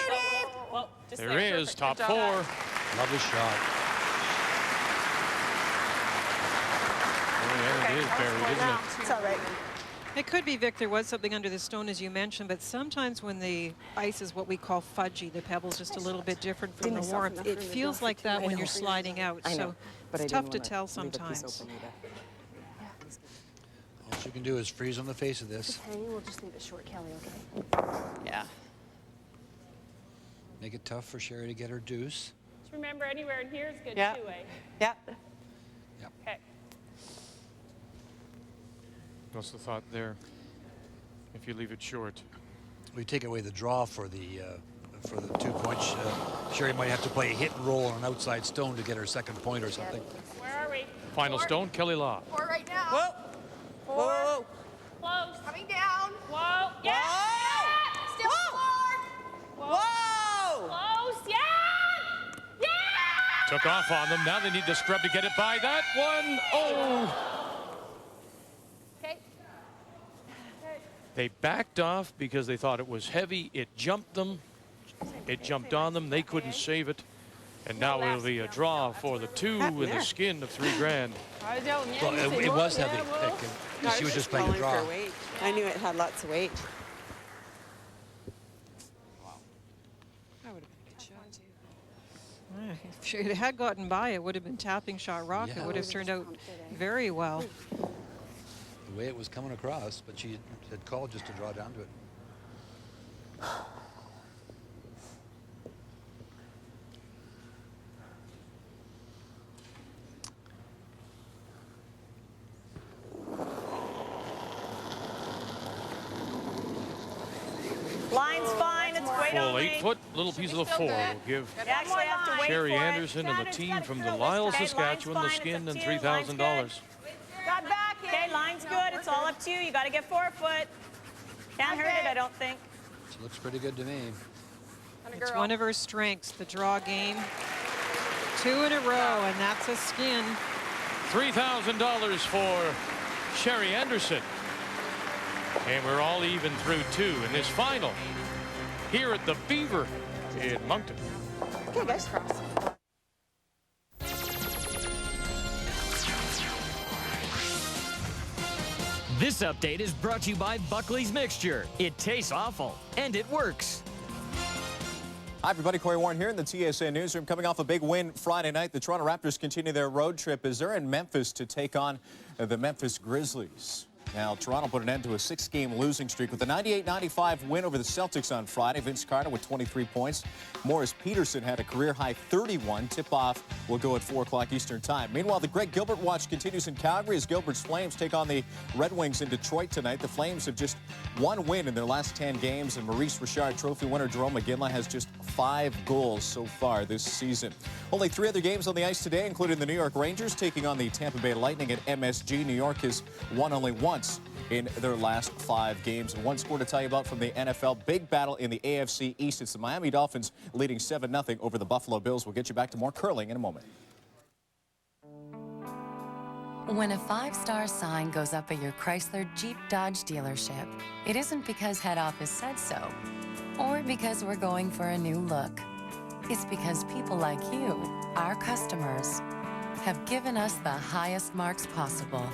Whoa, just There is top 4. Lovely shot. Yeah, it is buried, isn't it? It's all right. It could be, Vic, there was something under the stone, as you mentioned, but sometimes when the ice is what we call fudgy, the pebble's just a little bit different from the warmth. It feels like that when you're sliding out, so it's tough to tell sometimes. All you can do is freeze on the face of this. Okay, we'll just leave it short, Kelly, okay? Yeah. Make it tough for Sherry to get her deuce. Just remember, anywhere in here is good Yeah. too, eh? Yeah. Okay. What's the thought there? If you leave it short. We take away the draw for the 2 points. Sherry might have to play a hit and roll on an outside stone to get her second point or something. Where are we? Final stone, Kelley Law. 4 right now. Whoa. 4. Whoa. Close. Coming down. Whoa. Yeah. Whoa. Still 4. Whoa. Close. Yeah. Yeah. Took off on them. Now they need to scrub to get it by that one. Oh. They backed off because they thought it was heavy. It jumped them. It jumped on them. They couldn't save it. And now it'll be a draw for the 2 with a skin of $3 grand. Well, it was heavy. She was just playing a draw. I knew it had lots of weight. If it had gotten by, it would have been tapping shot rock. Yeah. It would have turned out very well. The way it was coming across, but she had called just to draw down to it. Line's fine. It's weight Full only. 8 foot, little piece of the 4 will give You actually have to wait Sherry for it. Anderson and the team from Delisle, Saskatchewan, the skin and $3,000. Got back. Okay, line's good. It's all up to you. You got to get 4 foot. Can't hurt it, I don't think. She looks pretty good to me. It's one of her strengths, the draw game. 2 in a row, and that's a skin. $3,000 for Sherry Anderson. And we're all even through 2 in this final here at the Beaver in Moncton. Okay, guys. This update is brought to you by Buckley's Mixture. It tastes awful, and it works. Hi, everybody. Corey Warren here in the TSN newsroom. Coming off a big win Friday night, the Toronto Raptors continue their road trip as they're in Memphis to take on the Memphis Grizzlies. Now, Toronto put an end to a 6-game losing streak with a 98-95 win over the Celtics on Friday. Vince Carter with 23 points. Morris Peterson had a career-high 31. Tip-off will go at 4 o'clock Eastern Time. Meanwhile, the Greg Gilbert watch continues in Calgary as Gilbert's Flames take on the Red Wings in Detroit tonight. The Flames have just 1 win in their last 10 games, and Maurice Richard Trophy winner Jerome McGinley has just 5 goals so far this season. Only 3 other games on the ice today, including the New York Rangers taking on the Tampa Bay Lightning at MSG. New York has won only once in their last 5 games. And one score to tell you about from the NFL. Big battle in the AFC East. It's the Miami Dolphins leading 7-0 over the Buffalo Bills. We'll get you back to more curling in a moment. When a 5-star sign goes up at your Chrysler Jeep Dodge dealership, it isn't because head office said so, or because we're going for a new look. It's because people like you, our customers, have given us the highest marks possible.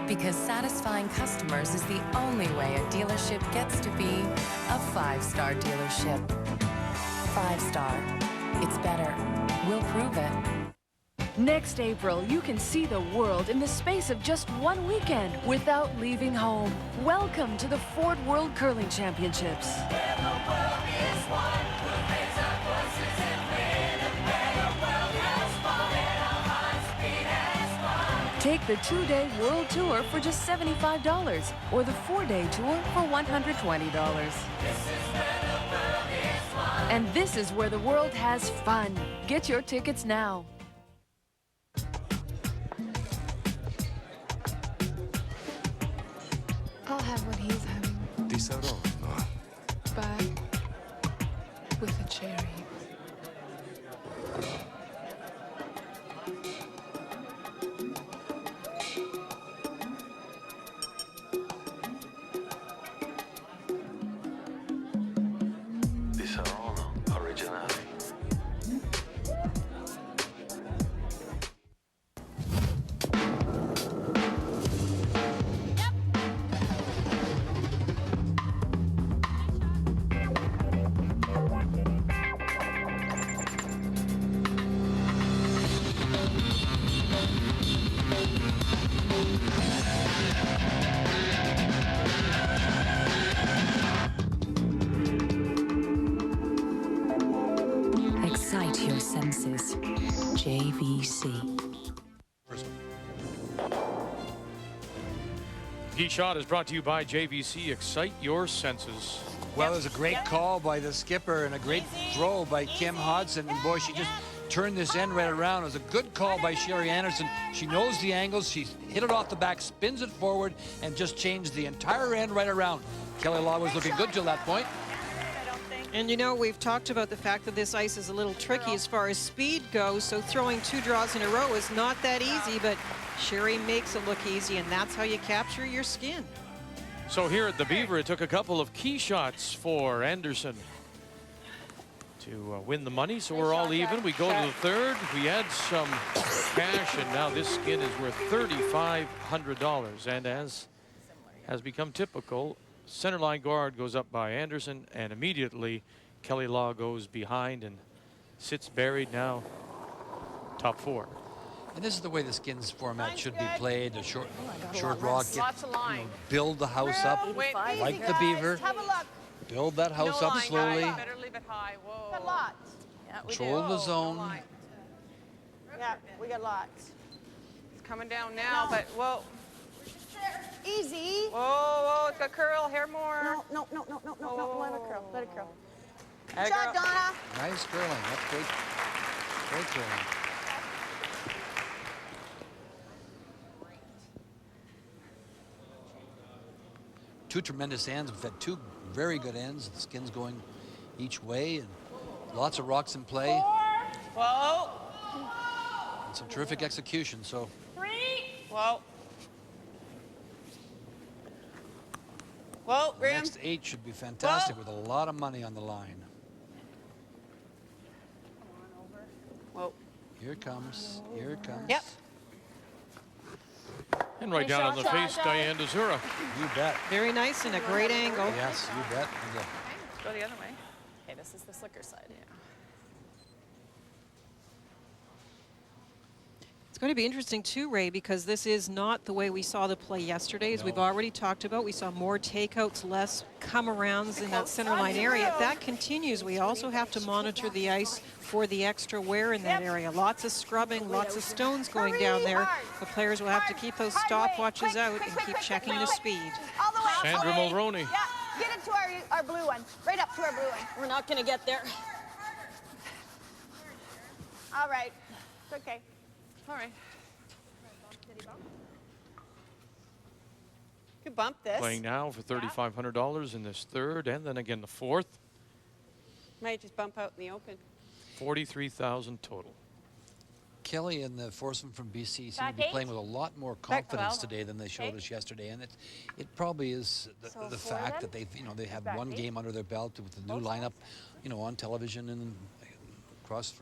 Because satisfying customers is the only way a dealership gets to be a 5-star dealership. 5-star. It's better. We'll prove it. Next April, you can see the world in the space of just one weekend without leaving home. Welcome to the Ford World Curling Championships. Take the 2-day World Tour for just $75 or the 4-day tour for $120. And this is where the world has fun. Get your tickets now. I'll have what he's having. Di sarò, no? But with a cherry. Di sarò, no? Originali. Excite your senses. JVC. Key shot is brought to you by JVC. Excite your senses. Well, there's a great call by the skipper and a great throw by Kim Hodson. And boy, she just turned this end right around. It was a good call by Sherry Anderson. She knows the angles. She hit it off the back, spins it forward, and just changed the entire end right around. Kelley Law was looking good till that point. And you know, we've talked about the fact that this ice is a little tricky as far as speed goes, so throwing 2 draws in a row is not that easy, but Sherry makes it look easy, and that's how you capture your skin. So here at the Beaver, it took a couple of key shots for Anderson to win the money, so we're all even. We go to the third. We add some cash, and now this skin is worth $3,500. And as has become typical, centerline guard goes up by Anderson, and immediately Kelley Law goes behind and sits buried now, top 4. And this is the way the skins format should be played. A short rock, build the house up like the Beaver. Build that house up slowly. Better leave it high. Whoa. Got lots. Control the zone. Yeah, we got lots. It's coming down now, but whoa. Easy. Whoa, whoa, it's got curl, hair more. No. Let it curl. Let it curl. Good Good job, Donna. Nice curling. That's great. Great curling. Two tremendous ends. We've had 2 very good ends. The skin's going each way, and lots of rocks in play. 4. Whoa. And some terrific execution. So 3. Whoa. Whoa, the Graham. next 8 should be fantastic with a lot of money on the line. Whoa. Here it comes. Here it comes. Yep. And right down on the face, Diane Desura. You bet. Very nice and a great angle. Yes, you bet. Let's go the other way. Okay, this is the slicker side. Yeah. It's going to be interesting too, Ray, because this is not the way we saw the play yesterday. As we've already talked about, we saw more takeouts, less come-arounds in that centerline area. If that continues, we also have to monitor the ice for the extra wear in that area. Lots of scrubbing, lots of stones going down there. The players will have to keep those stopwatches out and keep checking the speed. Sandra Mulroney. Yeah, get it to our blue one. Right up to our blue one. We're not going to get there. All right. It's okay. All right. Could bump this. Playing now for $3,500 in this third, and then again the fourth. Might just bump out in the open. 43,000 total. Kelley and the foursome from BC seem to be playing with a lot more confidence today than they showed us yesterday, and it probably is the fact that they've they had one game under their belt with the new lineup, on television and across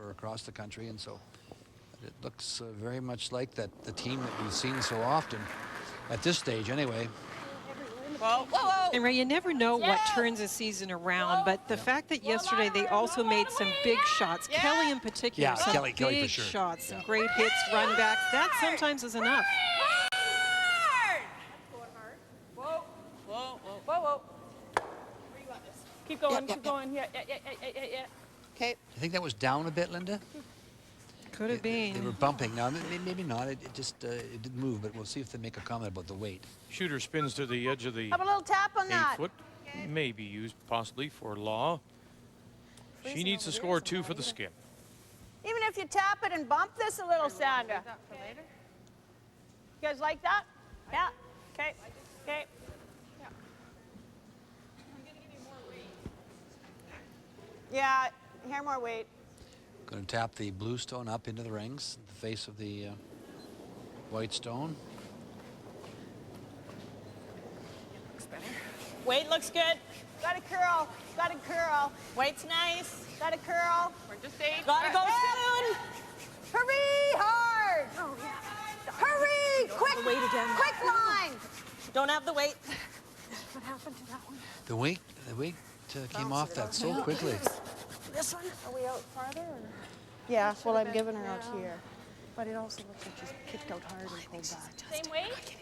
the country, and so It looks very much like the team that we've seen so often, at this stage anyway. Whoa, whoa, whoa. And Ray, you never know what turns a season around, but the fact that yesterday they also made some big shots, Kelley in particular, some Kelley big for sure. shots, some great hits, run backs, that sometimes is enough. Whoa, whoa, whoa, whoa, whoa. Keep going, keep going. Yeah. Okay. I think that was down a bit, Linda. Could have been. They were bumping. Now, maybe not. It just it didn't move, but we'll see if they make a comment about the weight. Shooter spins to the edge of the Have a little tap on that. 8 foot. May be used possibly for Law. She needs to score 2 for the skin. Even if you tap it and bump this a little, Sandra. You guys like that? Yeah. Okay. Okay. Yeah, here more weight. Going to tap the blue stone up into the rings, the face of the white stone. Weight looks good. Got a curl. Got a curl. Weight's nice. Got a curl. We're just 8. Gotta go soon. Hurry hard. Oh, yeah. Hurry. Quick. Weight again. Quick line. Don't have the weight. What happened to that one? The weight came off that so quickly. This one? Are we out farther? Or? Yeah, well, I'm giving her out here. But it also looks like she's kicked out hard and pulled back. Same weight?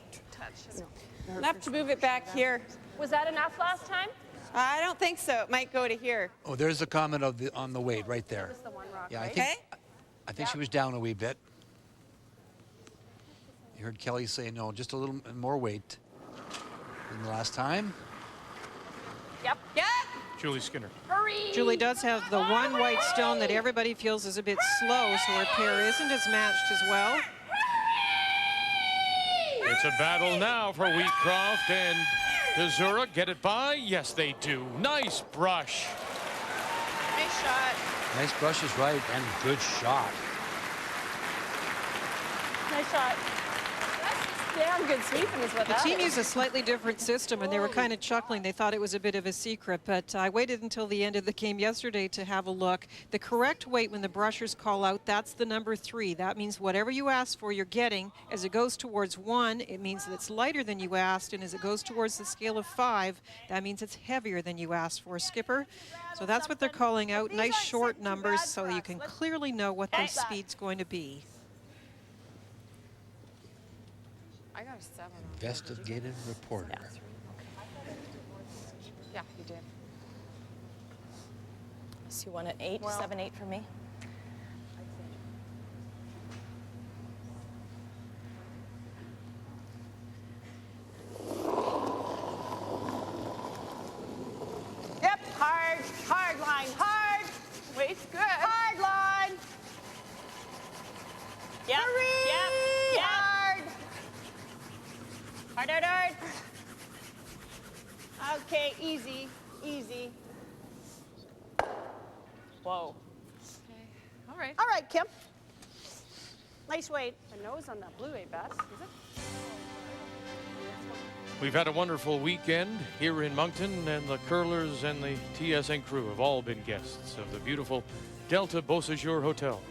No, enough to move it back here. Was that enough last time? I don't think so. It might go to here. Oh, there's the comment on the weight right there. That was the one rock, Yeah, right? I think she was down a wee bit. You heard Kelley say no, just a little more weight than the last time. Yep. Yep. Julie Skinner. Hurry. Julie does have the one white stone that everybody feels is a bit slow, so her pair isn't as matched as well. It's a battle now for Wheatcroft and Dezura. Get it by? Yes, they do. Nice brush. Nice shot. Nice brush is right, and good shot. Nice shot. Damn good sweeping is what The that team is. used a slightly different system, and they were kind of chuckling. They thought it was a bit of a secret, but I waited until the end of the game yesterday to have a look. The correct weight when the brushers call out, that's the number 3. That means whatever you ask for, you're getting. As it goes towards 1, it means that it's lighter than you asked, and as it goes towards the scale of 5, that means it's heavier than you asked for, Skipper. So that's what they're calling out. Nice short numbers so you can clearly know what the speed's going to be. I got a 7. Investigative reporter. Yeah, you did. So you want an 8, 7, 8 for me? Yep, hard line, hard. Weight's good. Hard line. Yep. Hurry. Yep. Hard. Hard, hard, hard. Okay, easy, easy. Whoa. Okay. All right. All right, Kim. Nice weight. The nose on that blue ain't bad, is it? We've had a wonderful weekend here in Moncton, and the curlers and the TSN crew have all been guests of the beautiful Delta Beau Séjour Hotel.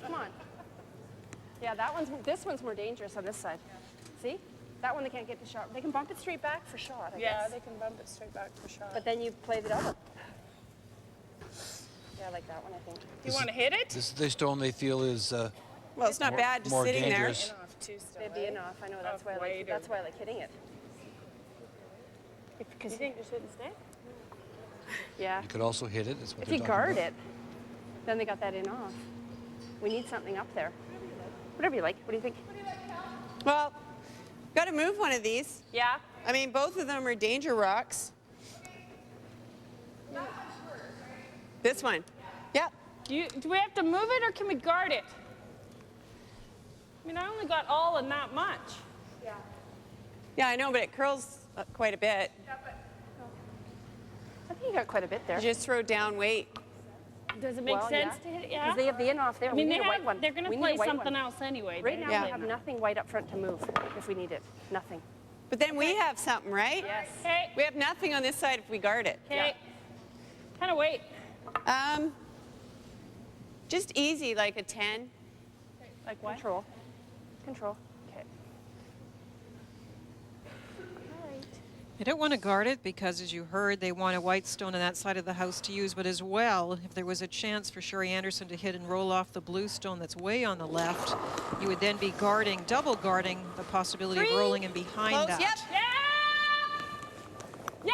Come on. Yeah, this one's more dangerous on this side. See? That one they can't get the shot. They can bump it straight back for shot, I guess. they can bump it straight back for shot. But then you play the other. Yeah, I like that one, I think. Do you want to hit it? This is the stone they feel is Well, it's not bad just more sitting dangerous. They'd be enough. I know that's why I like hitting it. Because you think you shouldn't stay? Yeah. You could also hit it. That's what If they're you talking guard about. it, then they got that in off. We need something up there. Whatever you like. What do you think? Well, got to move one of these. Yeah. I mean, both of them are danger rocks. This one. Yep. Do we have to move it or can we guard it? I mean, I only got all in that much. Yeah. Yeah, I know, but it curls quite a bit. I think you got quite a bit there. You just throw down weight. Does it make sense to hit it? Yeah. Because they have the in off there. I mean, we need they a white have- one. they're gonna We need play a white something one. else anyway. Right now Yeah. we have nothing white up front to move if we need it. Nothing. But then we have something, right? Yes. Okay. We have nothing on this side if we guard it. Okay. Kind of wait. Just easy, like a 10. Like what? Control. Control. Okay. They don't want to guard it because, as you heard, they want a white stone on that side of the house to use. But as well, if there was a chance for Sherry Anderson to hit and roll off the blue stone that's way on the left, you would then be guarding, double guarding the possibility of rolling in behind Close. that. Yep. Yeah!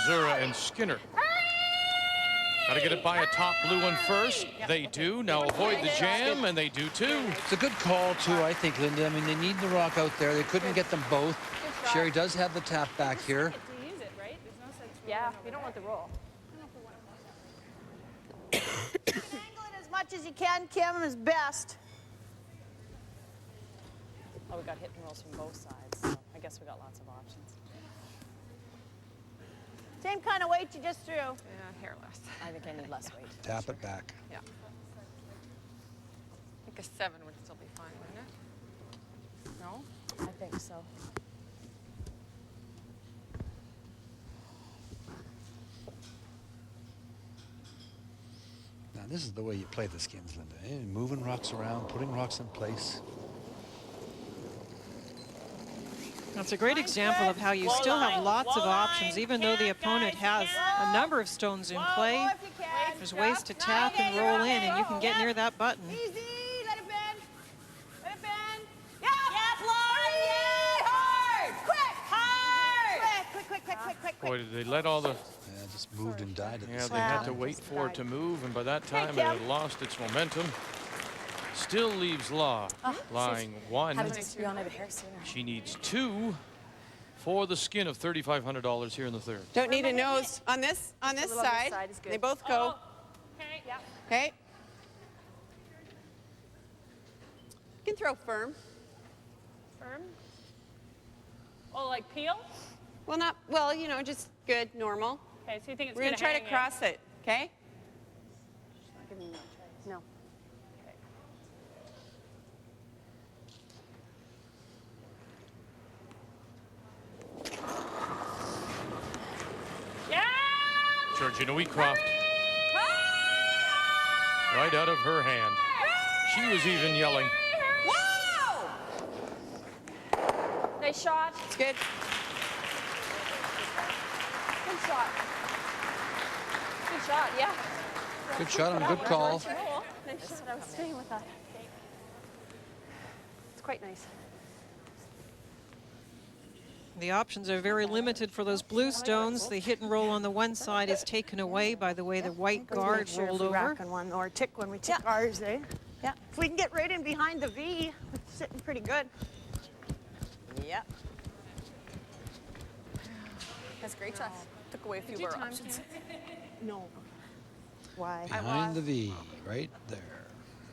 Zura and Skinner. Got to get it by a top blue one first. They do. Now avoid the jam, and they do too. It's a good call, too, I think, Linda. I mean, they need the rock out there. They couldn't get them both. Sherry does have the tap back here. To use it, right? There's no sense. Yeah, you don't want the roll. Angle it as much as you can, Kim, is best. Oh, we got hit and rolls from both sides, so I guess we got lots of options. Same kind of weight you just threw. Yeah, hair less. I think I need less weight. Tap it back. Yeah. I think a 7 would still be fine, wouldn't it? No? I think so. Now, this is the way you play the skins, Linda. Eh? Moving rocks around, putting rocks in place. That's a great example of how you still have lots of options, even though the opponent has a number of stones in play. There's ways to tap and roll in, and you can get near that button. Easy, let it bend. Let it bend. Yeah, hard. Quick, hard. Quick. Boy, did they let all the... Yeah, just moved and died at the Yeah, same they had time. to wait for it to move, and by that time it had lost its momentum. Still leaves Law lying 1. She needs 2 for the skin of $3,500 here in the third. Don't need a nose on this side. They both go. Okay. Yeah. Okay. You can throw firm. Firm. Oh, like peel? Well, not well. You know, just good, normal. Okay, so you think it's We're gonna try to cross it. Okay. No. Yeah! Georgina Wheatcroft. Right out of her hand. She was even yelling. Whoa! Nice shot. It's good. Good shot. Good shot, yeah. Good shot and a good call. Nice shot. I was staying with that. It's quite nice. The options are very limited for those blue stones. The hit and roll on the one side is taken away by the way the white guard rolled over. Rack on one or tick when we tick ours, eh? Yeah. If we can get right in behind the V, it's sitting pretty good. Yep. That's great shot. Took away a few of our options. No. Why? Behind the V, right there.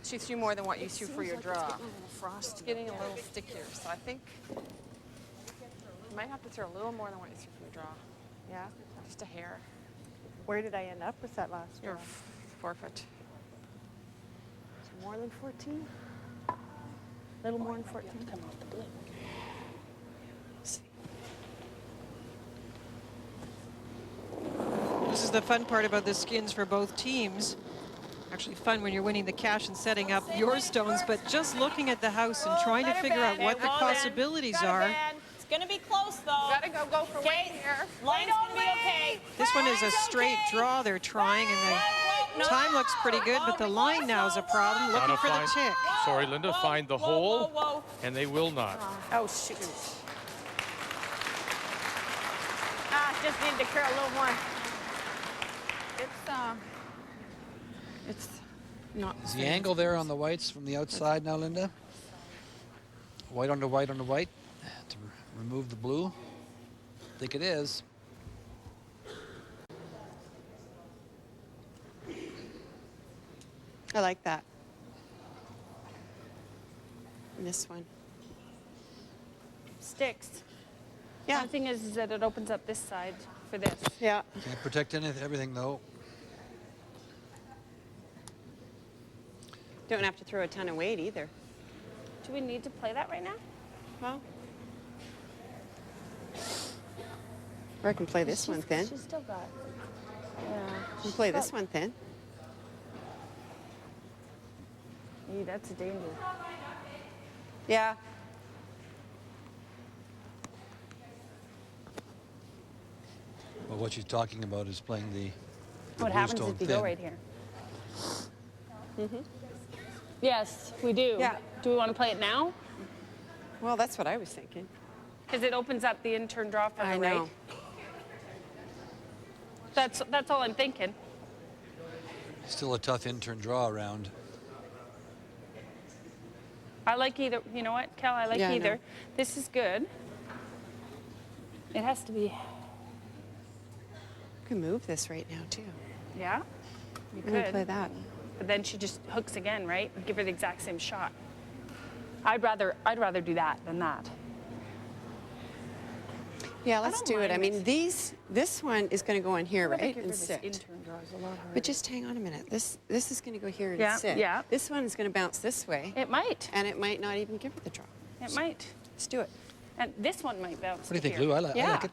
She threw more than what you threw for your draw. Frost. It's getting a little stickier, so I think you might have to throw a little more than what you threw for your draw. Yeah. Just a hair. Where did I end up with that last Your draw? forfeit. More than 14? A little more than 14. Come off the blue. This is the fun part about the skins for both teams. Actually fun when you're winning the cash and setting up your stones, but just looking at the house and trying to figure out what the possibilities are. It's gonna be close though. Gotta go for weight here. Line's gonna be okay. This one is a straight draw they're trying, and the time looks pretty good, but the line now is a problem. Looking for the tick. Sorry, Linda, find the hole, and they will not. Oh, shoot. Just need to curl a little more. It's not. Is the angle there on the whites from the outside now, Linda? White under white under white to remove the blue? I think it is. I like that. And this one. Sticks. Yeah. The thing is that it opens up this side for this. Yeah. Can't protect everything though. Don't have to throw a ton of weight either. Do we need to play that right now? Well, or I can play this one thin. She's still got. Yeah. You can play this one thin. Yeah, that's a danger. Yeah. Well, what she's talking about is playing the What happens if you go right here? Yes, we do. Yeah. Do we want to play it now? Well, that's what I was thinking. Because it opens up the in-turn draw for her, I know. right? That's all I'm thinking. Still a tough in-turn draw around. I like either. You know what, Kel? I like either. This is good. It has to be. You can move this right now too. Yeah. You I'm gonna could play that. But then she just hooks again, right? Give her the exact same shot. I'd rather do that than that. Yeah, let's do it. I mean, this one is going to go in here, right, and and sit. In-turn draw is a lot harder. But just hang on a minute. This is going to go here and Yeah, sit. yeah. This one is going to bounce this way. It might. And it might not even give her the draw. It might. Let's do it. And this one might bounce. What do you think, here. Lou? I like it.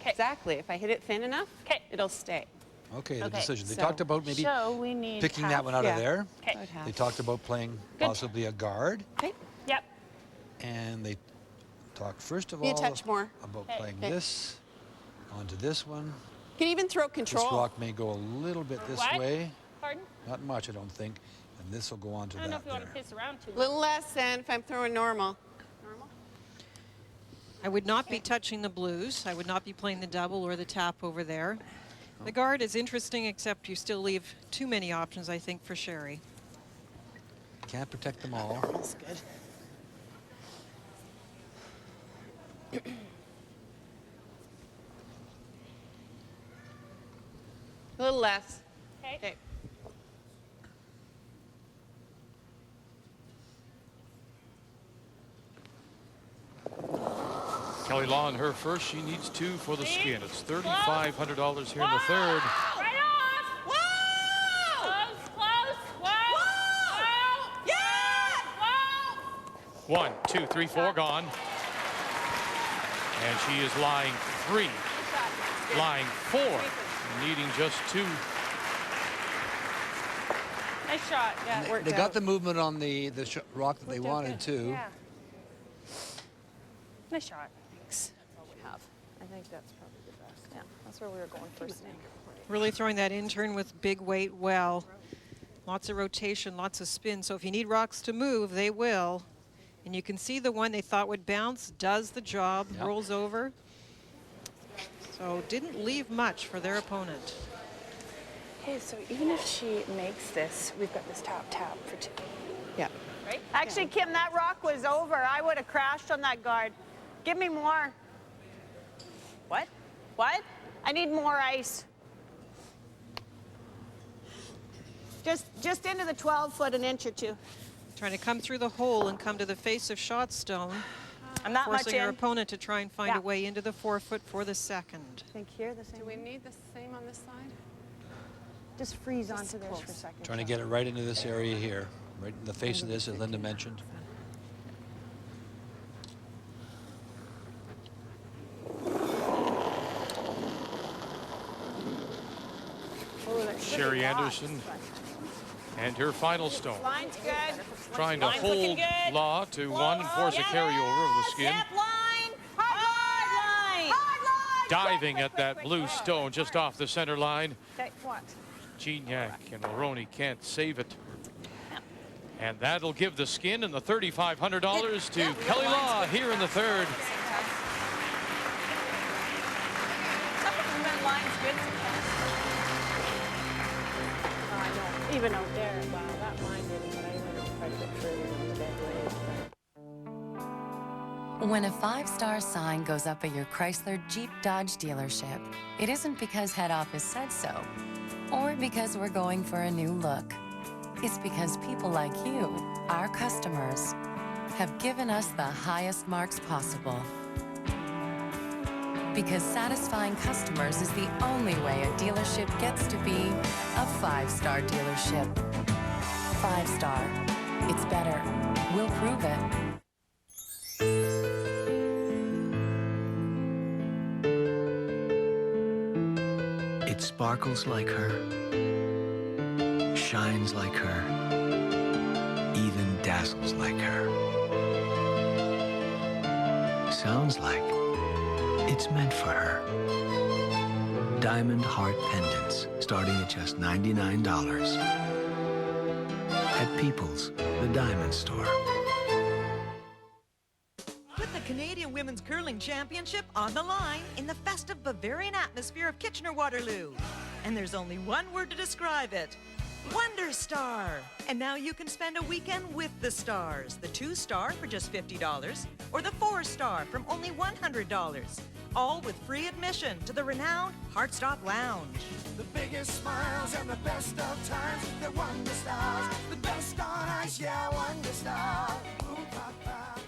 Exactly. If I hit it thin enough, it'll stay. Okay, the Okay, decision. They so- talked about maybe So we need picking that one out of there. Okay. They talked about playing Good. possibly a guard. Okay. Yep. And they talked first of You all touch more. about Okay. playing Okay. this onto this one. You can even throw control. This rock may go a little bit this What? way. Pardon? Not much, I don't think. And this will go onto I don't know that if you want to there. piss around too A much. little less than if I'm throwing normal. I would not be touching the blues. I would not be playing the double or the tap over there. The guard is interesting, except you still leave too many options, I think, for Sherry. Can't protect them all. That's good. A little less. Okay. Kelley Law in her first. She needs 2 for the skin. It's $3,500 here in the third. Right off! Whoa! Close, close! Whoa! Whoa! Yeah! Whoa! 1, 2, 3, 4 gone. And she is lying 3, lying 4, needing just 2. Nice shot. Yeah, it worked They out. got the movement on the rock that they Worked out wanted good. to. Yeah. Nice shot. That's all we have. I think that's probably the best. Yeah, that's where we were going first thing. Really throwing that in-turn with big weight well. Lots of rotation, lots of spin. So if you need rocks to move, they will. And you can see the one they thought would bounce does the job, Yep. rolls over. So didn't leave much for their opponent. Okay, so even if she makes this, we've got this tap for 2. Yeah. Right? Actually, Kim, that rock was over. I would have crashed on that guard. Give me more. What? What? I need more ice. Just into the 12-foot, an inch or 2. Trying to come through the hole and come to the face of shot stone. I'm not much forcing your in. opponent to try and find a way into the 4-foot for the second. I think here the same. Do we need the same on this side? Just freeze onto this for a second. Trying to get it right into this area here, right in the face of this, as Linda mentioned. Sherry Anderson and her final stone. Line's good. Trying to Line's looking hold good. Law to 1 and force a carryover of the skin. Step line. Hard line. Hard line. Diving at that blue stone just off the center line. Okay, what? Gignac and Mulroney can't save it. And that'll give the skin and the $3,500 to Kelley Law here in the third. Line's good. I know. Even out there, wow, that line didn't, but I went quite a bit further than the dead wave. When a 5-star sign goes up at your Chrysler Jeep Dodge dealership, it isn't because head office said so, or because we're going for a new look. It's because people like you, our customers, have given us the highest marks possible. Because satisfying customers is the only way a dealership gets to be a 5-star dealership. 5-star. It's better. We'll prove it. sparkles like her, shines like her, even dazzles like her. Sounds like it's meant for her. Diamond heart pendants, starting at just $99. At People's, the Diamond Store. Put the Canadian Women's Curling Championship on the line in the festive Bavarian atmosphere of Kitchener-Waterloo. And there's only one word to describe it: Wonder Star. And now you can spend a weekend with the stars. The 2-star for just $50, or the 4-star from only $100. All with free admission to the renowned Heartstop Lounge. The biggest smiles and the best of times, the Wonder Stars, the best on ice, yeah, Wonder Star. Ooh, papa.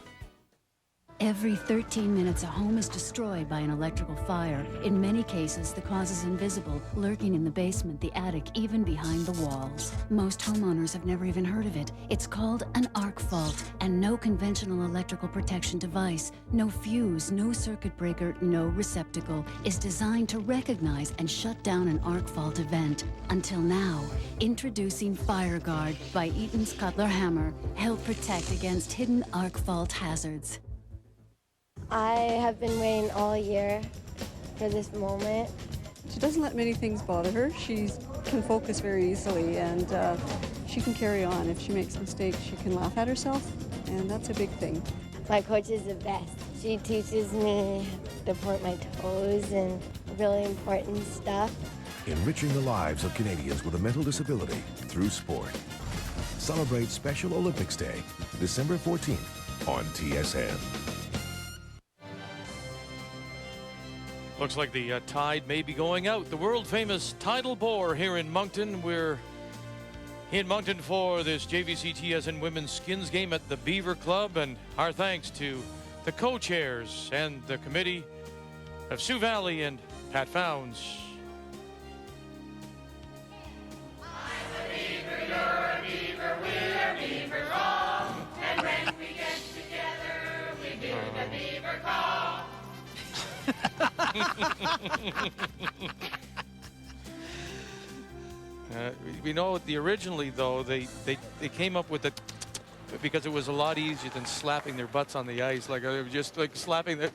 Every 13 minutes, a home is destroyed by an electrical fire. In many cases, the cause is invisible, lurking in the basement, the attic, even behind the walls. Most homeowners have never even heard of it. It's called an arc fault, and no conventional electrical protection device, no fuse, no circuit breaker, no receptacle, is designed to recognize and shut down an arc fault event. Until now, introducing FireGuard by Eaton's Cutler Hammer. Help protect against hidden arc fault hazards. I have been waiting all year for this moment. She doesn't let many things bother her. She can focus very easily, and she can carry on. If she makes mistakes, she can laugh at herself, and that's a big thing. My coach is the best. She teaches me to point my toes and really important stuff. Enriching the lives of Canadians with a mental disability through sport. Celebrate Special Olympics Day, December 14th on TSN. Looks like the tide may be going out. The world-famous tidal bore here in Moncton. We're in Moncton for this JVC TSN Women's Skins game at the Beaver Club, and our thanks to the co-chairs and the committee of Sioux Valley and Pat Founds. We know originally though they came up with it because it was a lot easier than slapping their butts on the ice, like they were just like slapping their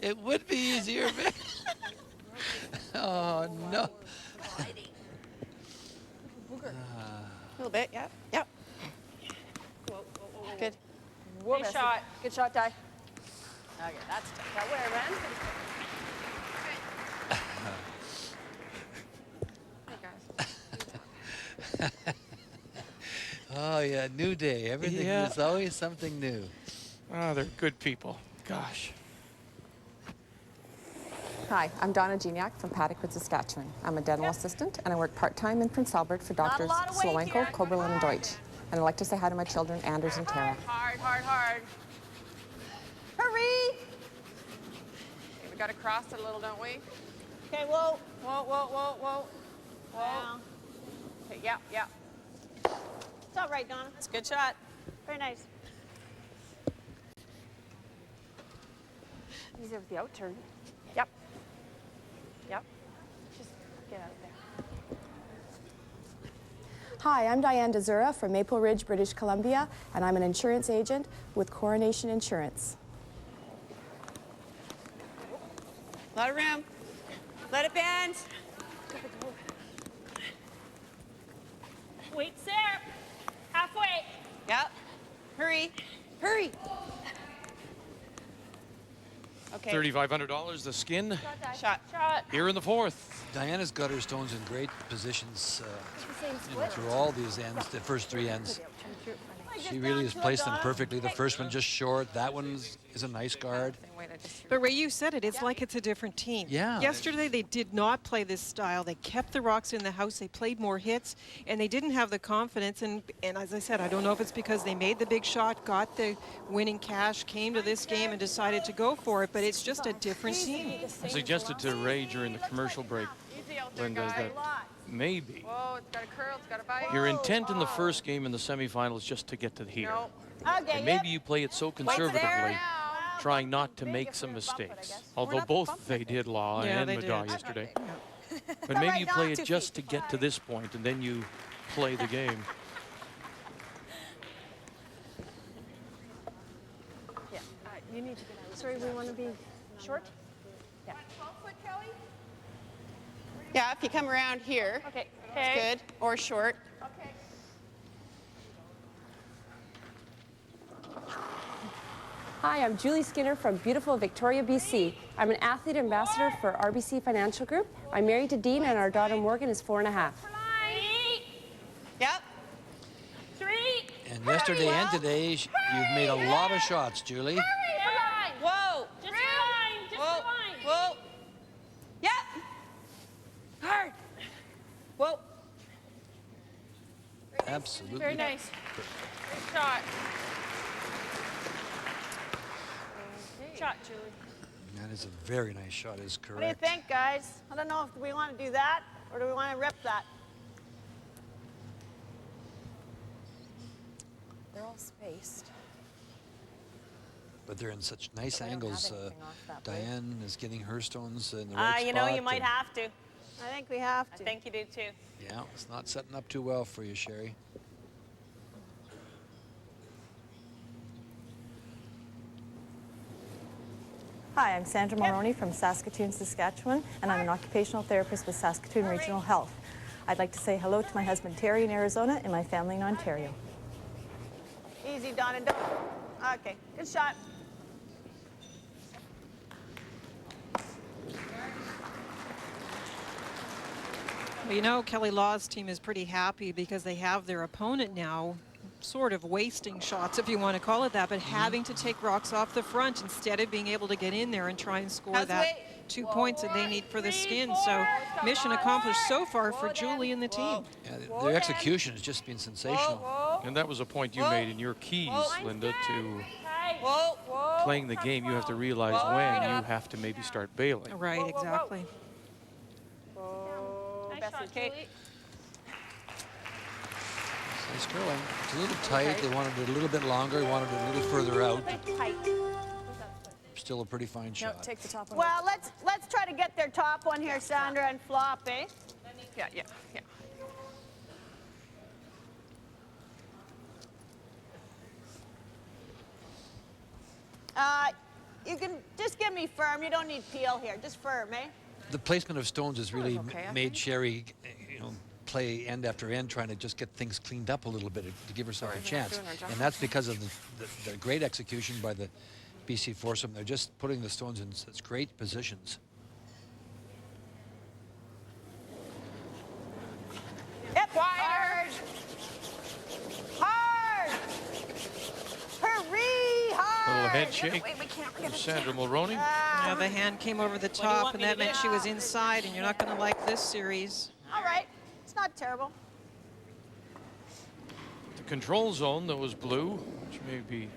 It would be easier, but oh no. A little bit, yep, yep. Good. Good shot. Good shot, Di. Okay, that's tough. That way, man. Oh yeah, new day. Everything is always something new. Oh, they're good people. Gosh. Hi, I'm Donna Geniak from Paddockward, Saskatchewan. I'm a dental assistant, and I work part-time in Prince Albert for doctors Slowenko, Koberlin, and Deutsch. And I'd like to say hi to my children, Anders and Tara. Hard, hard, hard. Hurry! Okay, we got to cross it a little, don't we? Okay, whoa. Whoa, whoa, whoa, whoa. Whoa. Wow. Okay, yeah, yeah. It's all right, Donna. It's a good shot. Very nice. Easier with the out turn. Yep. Yep. Just get out there. Hi, I'm Diane Dezura from Maple Ridge, British Columbia, and I'm an insurance agent with Coronation Insurance. A lot of room. Let it bend. Wait, sir. Halfway. Yep. Hurry. Hurry. Okay. $3,500 the skin. Shot. Shot. Here in the fourth. Diana's got her stones in great positions through all these ends, the first three ends. She really has placed them perfectly. The first one just short. That one is a nice guard. But Ray, you said it. It's like it's a different team. Yeah. Yesterday, they did not play this style. They kept the rocks in the house. They played more hits, and they didn't have the confidence. And as I said, I don't know if it's because they made the big shot, got the winning cash, came to this game and decided to go for it. But it's just a different team. I suggested to Ray during the commercial break, Linda, that maybe Whoa, it's got a curl, it's got a bite. your intent in the first game in the semifinal is just to get to here. No. Okay, And maybe you play it so conservatively, trying not to make some mistakes. Although both they did, Law and McGaw yesterday. But maybe you play it just to get to this point, and then you play the game. Yeah. You need to get out. Sorry, we want to be short? Yeah. 12-foot, Kelley? Yeah, if you come around here. Okay. It's good. Or short. Okay. Hi, I'm Julie Skinner from beautiful Victoria, BC. I'm an athlete ambassador for RBC Financial Group. I'm married to Dean and our daughter Morgan is 4.5. Yep. 3. And yesterday and today, you've made a lot of shots, Julie. Whoa. Just the line. Just the line. Whoa. Yep. Hard. Whoa. Absolutely. Very nice. Good shot. Shot, Julie. That is a very nice shot, is correct. What do you think, guys? I don't know if we want to do that or do we want to rip that? They're all spaced. But they're in such nice angles. Diane is getting her stones in the right spot. You know, you might have to. I think we have to. I think you do too. Yeah, it's not setting up too well for you, Sherry. Hi, I'm Sandra Mulroney from Saskatoon, Saskatchewan, and I'm an occupational therapist with Saskatoon Regional Health. I'd like to say hello to my husband Terry in Arizona and my family in Ontario. Easy, Donna. Okay, good shot. Well, you know, Kelley Law's team is pretty happy because they have their opponent now sort of wasting shots, if you want to call it that, but having to take rocks off the front instead of being able to get in there and try and score that 2 points that they need for the skin. So mission accomplished so far for Julie and the team. Yeah, their execution has just been sensational. And that was a point you made in your keys, Linda, to playing the game. You have to realize when you have to maybe start bailing. Right, exactly. Nice shot, Julie. Nice curling. It's a little tight. They wanted it a little bit longer. They wanted it a little further out. Still a pretty fine shot. No, take the top one. Well, let's try to get their top one here, Sandra, and flop, eh? Yeah. You can just give me firm. You don't need peel here. Just firm, eh? The placement of stones has really made Sherry, play end after end, trying to just get things cleaned up a little bit to give herself a chance. And that's because of the great execution by the BC foursome. They're just putting the stones in such great positions. Yep, hard. Hard. Hurry, hard. A little head shake from Sandra Mulroney. Now the hand came over the top, and that meant she was inside, and you're not going to like this series. All right. It's not terrible. The control zone, that was blue, which may be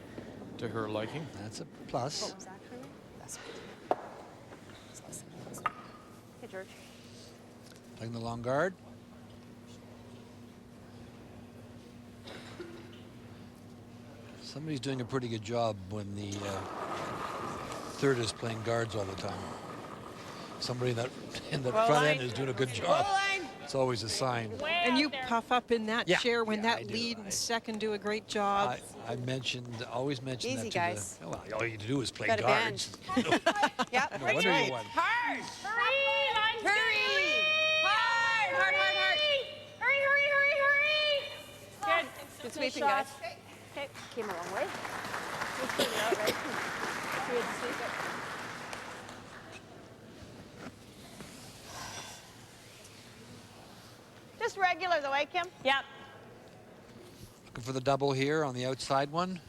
to her liking. That's a plus. What was that, Curly? That's Hey, George. Playing the long guard. Somebody's doing a pretty good job when the third is playing guards all the time. Somebody that in the front end is doing a good job. It's always a sign. And you puff up in that chair when that lead and second do a great job. I always mention Easy, that to guys. the, well, all you do is play Gotta guards. Yep. No wonder you won. Hard. Hurry, Hurry. Hard. Hurry. Good sweeping, guys. Okay. Came a long way. Just regular though, eh, Kim? Yep. Looking for the double here on the outside one.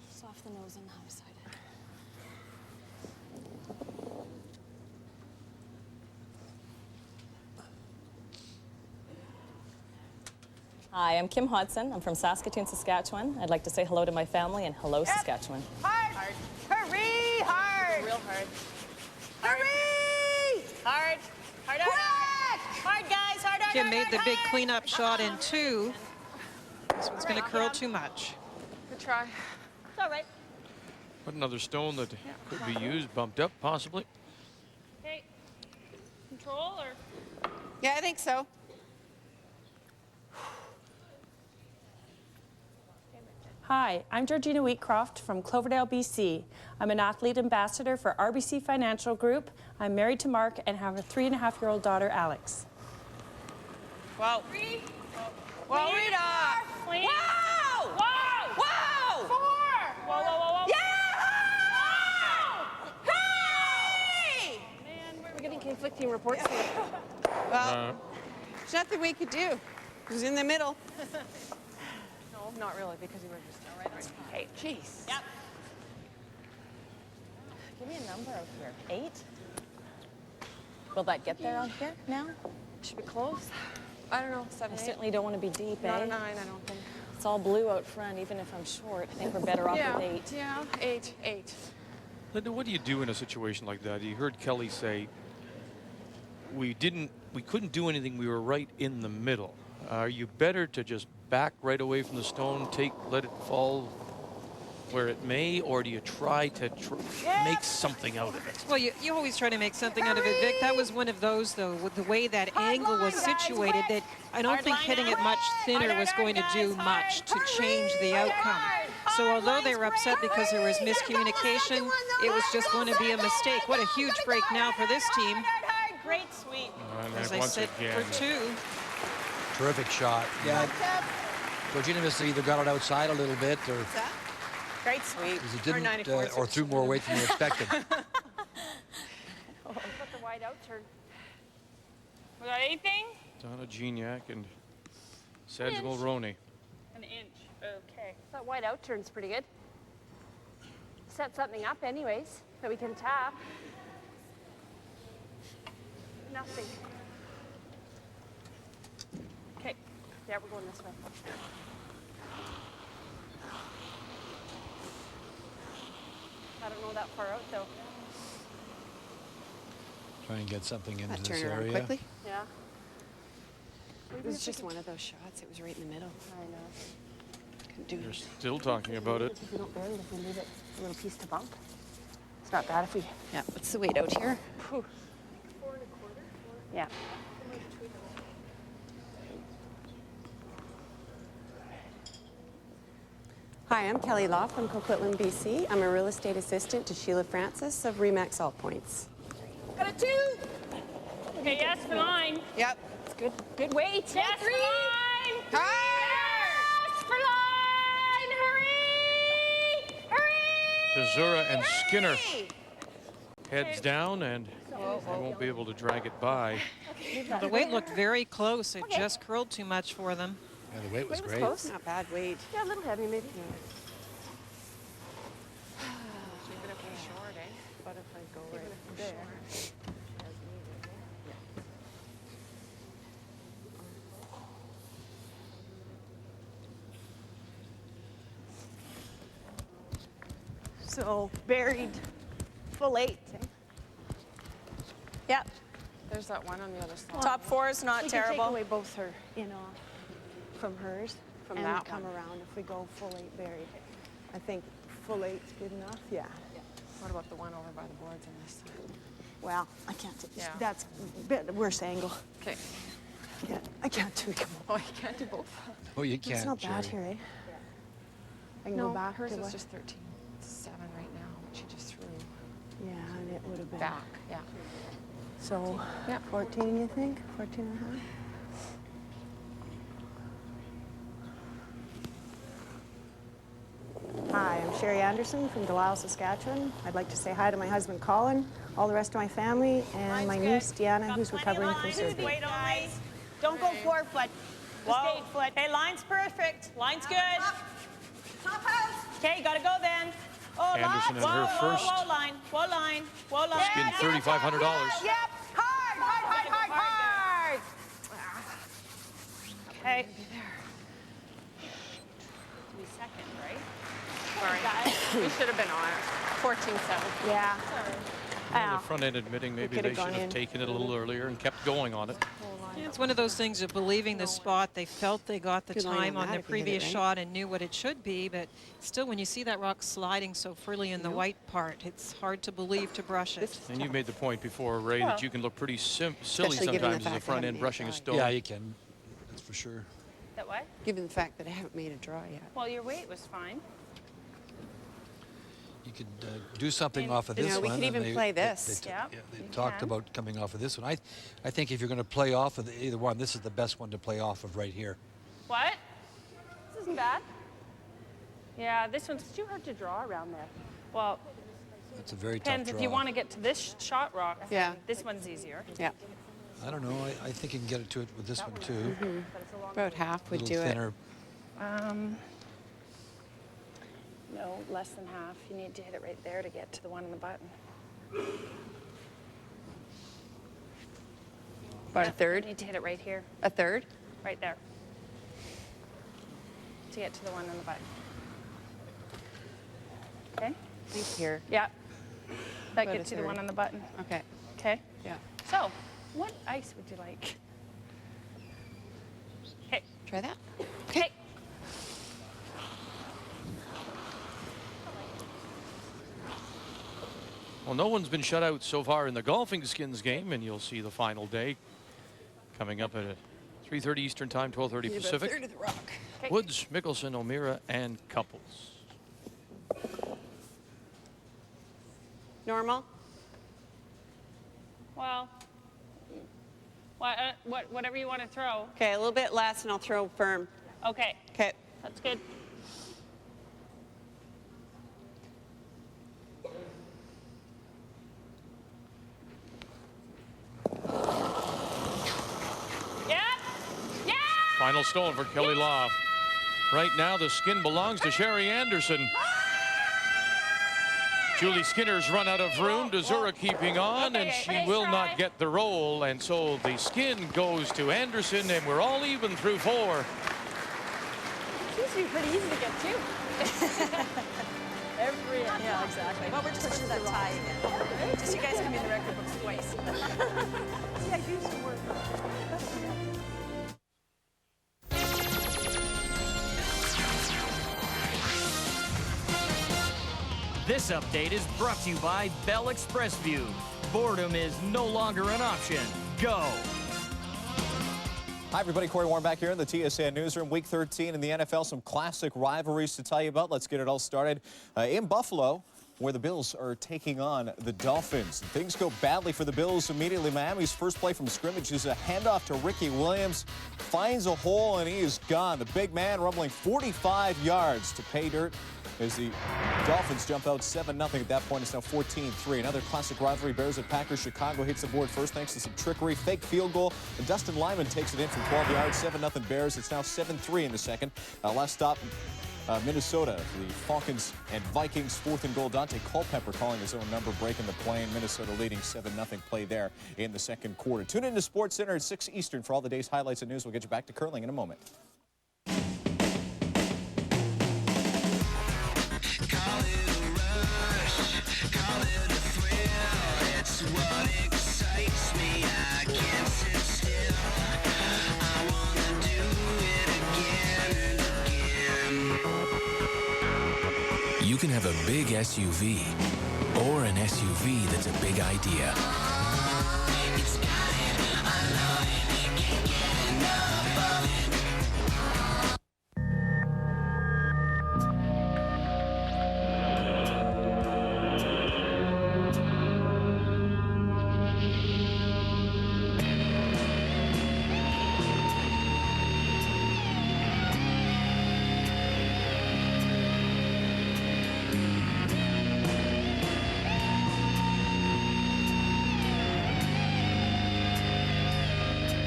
Just off the nose on the outside. Hi, I'm Kim Hodson. I'm from Saskatoon, Saskatchewan. I'd like to say hello to my family and hello, Saskatchewan. Hard. Hurry, hard. Real hard. Hurry. Hard. Hard, Quick. hard, guys, hard. Kim made the big cleanup shot in 2. This one's going to curl too much. Good try. It's all right. But another stone that could be used, bumped up possibly. Okay. Control or? Yeah, I think so. Hi, I'm Georgina Wheatcroft from Cloverdale, BC. I'm an athlete ambassador for RBC Financial Group. I'm married to Mark and have a 3.5-year-old daughter, Alex. Wow. Well, Rita. Clean. Wow! Whoa! Wow! 4! Whoa, whoa, whoa, whoa. Yeah! Hey! Man, we're getting conflicting reports here. Well, there's nothing we could do. It was in the middle. No, not really, because you were just all right. Hey, jeez. Yep. Give me a number out here. 8? Will that get there on here now? Should be close. I don't know, 7, I 8. certainly don't want to be deep, Not eh? a 9, I don't think. It's all blue out front, even if I'm short. I think we're better off with 8. Yeah, 8. Linda, what do you do in a situation like that? You heard Kelley say, we couldn't do anything, we were right in the middle. Are you better to just back right away from the stone, let it fall where it may, or do you try to make something out of it? Well, you always try to make something out of it, Vic. That was one of those, though, with the way that angle was situated, that I don't think hitting it much thinner was going to do much to change the outcome. So although they were upset because there was miscommunication, it was just going to be a mistake. What a huge break now for this team. Great sweep. As I said, for 2. Terrific shot. Yeah. Georgina must have either got it outside a little bit or Great sweep. it didn't, or threw more weight than you expected. Put the wide out turn. Was that anything? Donna Gignac and Sedge Mulroney. An inch. Okay. That wide out turn's pretty good. Set something up anyways that we can tap. Nothing. Okay. Yeah, we're going this way. I don't know that far out though. Try and get something into this Turn around area. quickly. Yeah. It was just one of those shots. It was right in the middle. I know. Couldn't do You're it. still talking about it. If we don't bury it, if we leave it a little piece to bump. It's not bad if we. Yeah. What's the weight out here? Whew. 4 1/4. Yeah. Hi, I'm Kelley Law from Coquitlam, BC. I'm a real estate assistant to Sheila Francis of Remax All Points. Got a 2. Okay, yes for line. Yep. It's good. Good weight. Yes for line. Yes for line. Hurry! Hurry! Tezura and Skinner heads down, and they won't be able to drag it by. The weight looked very close. It just curled too much for them. Yeah, the weight was great. Close. Not bad weight. Yeah, a little heavy maybe. Even if we're short, eh? But if I go right there. So buried, full 8. Yep. There's that one on the other side. Top 4 is not We terrible. can take away both her in-off from hers From and that come one. around if we go full 8 buried. I think full 8's good enough. Yeah. What about the one over by the boards on this side? Well, I can't. Yeah. That's a bit worse angle. Okay. I can't do them. Oh, you can't do both. Oh, you can't. It's not bad here, eh? I can No, go back hers to is what? just 13. It's 7 right now. She just threw Yeah, and it would have been. back. Yeah. So, 14, you think? 14 and a half? Hi, I'm Sherry Anderson from Delisle, Saskatchewan. I'd like to say hi to my husband, Colin, all the rest of my family, and my niece, Deanna, who's recovering from surgery. Wait only. Don't go 4 foot. Just 8 foot. Hey, line's perfect. Line's good. Top house. Okay, you gotta go then. Oh, Anderson and her whoa, first whoa, line. Whoa, line. Whoa, line. skin $3,500. Yep. Hard. Okay. We second, right? Sorry. We should have been on it. 14-7. Yeah. The front end admitting maybe they should have taken it a little earlier and kept going on it. Yeah, It's one of those things of believing the spot. They felt they got the Good line time on on that the if you hit it previous right. shot and knew what it should be, but still, when you see that rock sliding so freely in the white part, it's hard to believe to brush it. And you made the point before, Ray, Well, that you can look pretty silly Especially given the sometimes as a fact front I end haven't brushing a made a stone. Yeah, you can. That's for sure. That what? Given the fact that I haven't made a draw yet. Well, your weight was fine. You could do something And, off of you this know, we one. could and even play this. They Yeah, they you talked can. about coming off of this one. I think if you're going to play off of either one, this is the best one to play off of right here. What? This isn't bad. Yeah, this one's too hard to draw around there. Well, It's a very tough depends draw. if you want to get to this shot rock. Yeah. This one's easier. Yeah. I don't know. I think you can get it to it with this one too. About half would do Little thinner. it. No, less than half. You need to hit it right there to get to the one on the button. About a third? You need to hit it right here. A third? Right there. To get to the one on the button. Okay? Right here. Yeah. That About a gets you the third. one on the button. Okay. Okay? Yeah. So, what ice would you like? Okay. Try that. Okay. Well, no one's been shut out so far in the golfing skins game, and you'll see the final day coming up at 3:30 Eastern Time, 12:30 Need about a Pacific. third of the rock. Okay. Woods, Mickelson, O'Meara, and Couples. Normal? Well, whatever you want to throw. Okay, a little bit less and I'll throw firm. Okay. Okay. That's good. Yeah. Yeah. Final stone for Kelley Law. Right now, the skin belongs to Sherry Anderson. Julie Skinner's run out of room. Dezura keeping on, and she will not get the roll. And so the skin goes to Anderson, and we're all even through 4. It's usually pretty easy to get to. Yeah, exactly. Well, we're just pushing that tie again. Just you guys can be in the record books twice. See, I do some work. This update is brought to you by Bell Express View. Boredom is no longer an option. Go! Hi, everybody. Corey Warren back here in the TSN newsroom. Week 13 in the NFL. Some classic rivalries to tell you about. Let's get it all started in Buffalo, where the Bills are taking on the Dolphins. Things go badly for the Bills immediately. Miami's first play from scrimmage is a handoff to Ricky Williams. Finds a hole, and he is gone. The big man rumbling 45 yards to pay dirt as the Dolphins jump out 7-0 at that point. It's now 14-3. Another classic rivalry, Bears at Packers. Chicago hits the board first thanks to some trickery. Fake field goal. And Dustin Lyman takes it in from 12 yards. 7-0 Bears. It's now 7-3 in the second. Last stop, Minnesota. The Falcons and Vikings, 4th and goal. Dante Culpepper calling his own number, breaking the play. Minnesota leading 7-0 play there in the second quarter. Tune in to Sports Center at 6 Eastern for all the day's highlights and news. We'll get you back to curling in a moment. What excites me, I can't sit still. I wanna do it again and again. You can have a big SUV or an SUV that's a big idea. It's got it, I love it, can't get enough of it.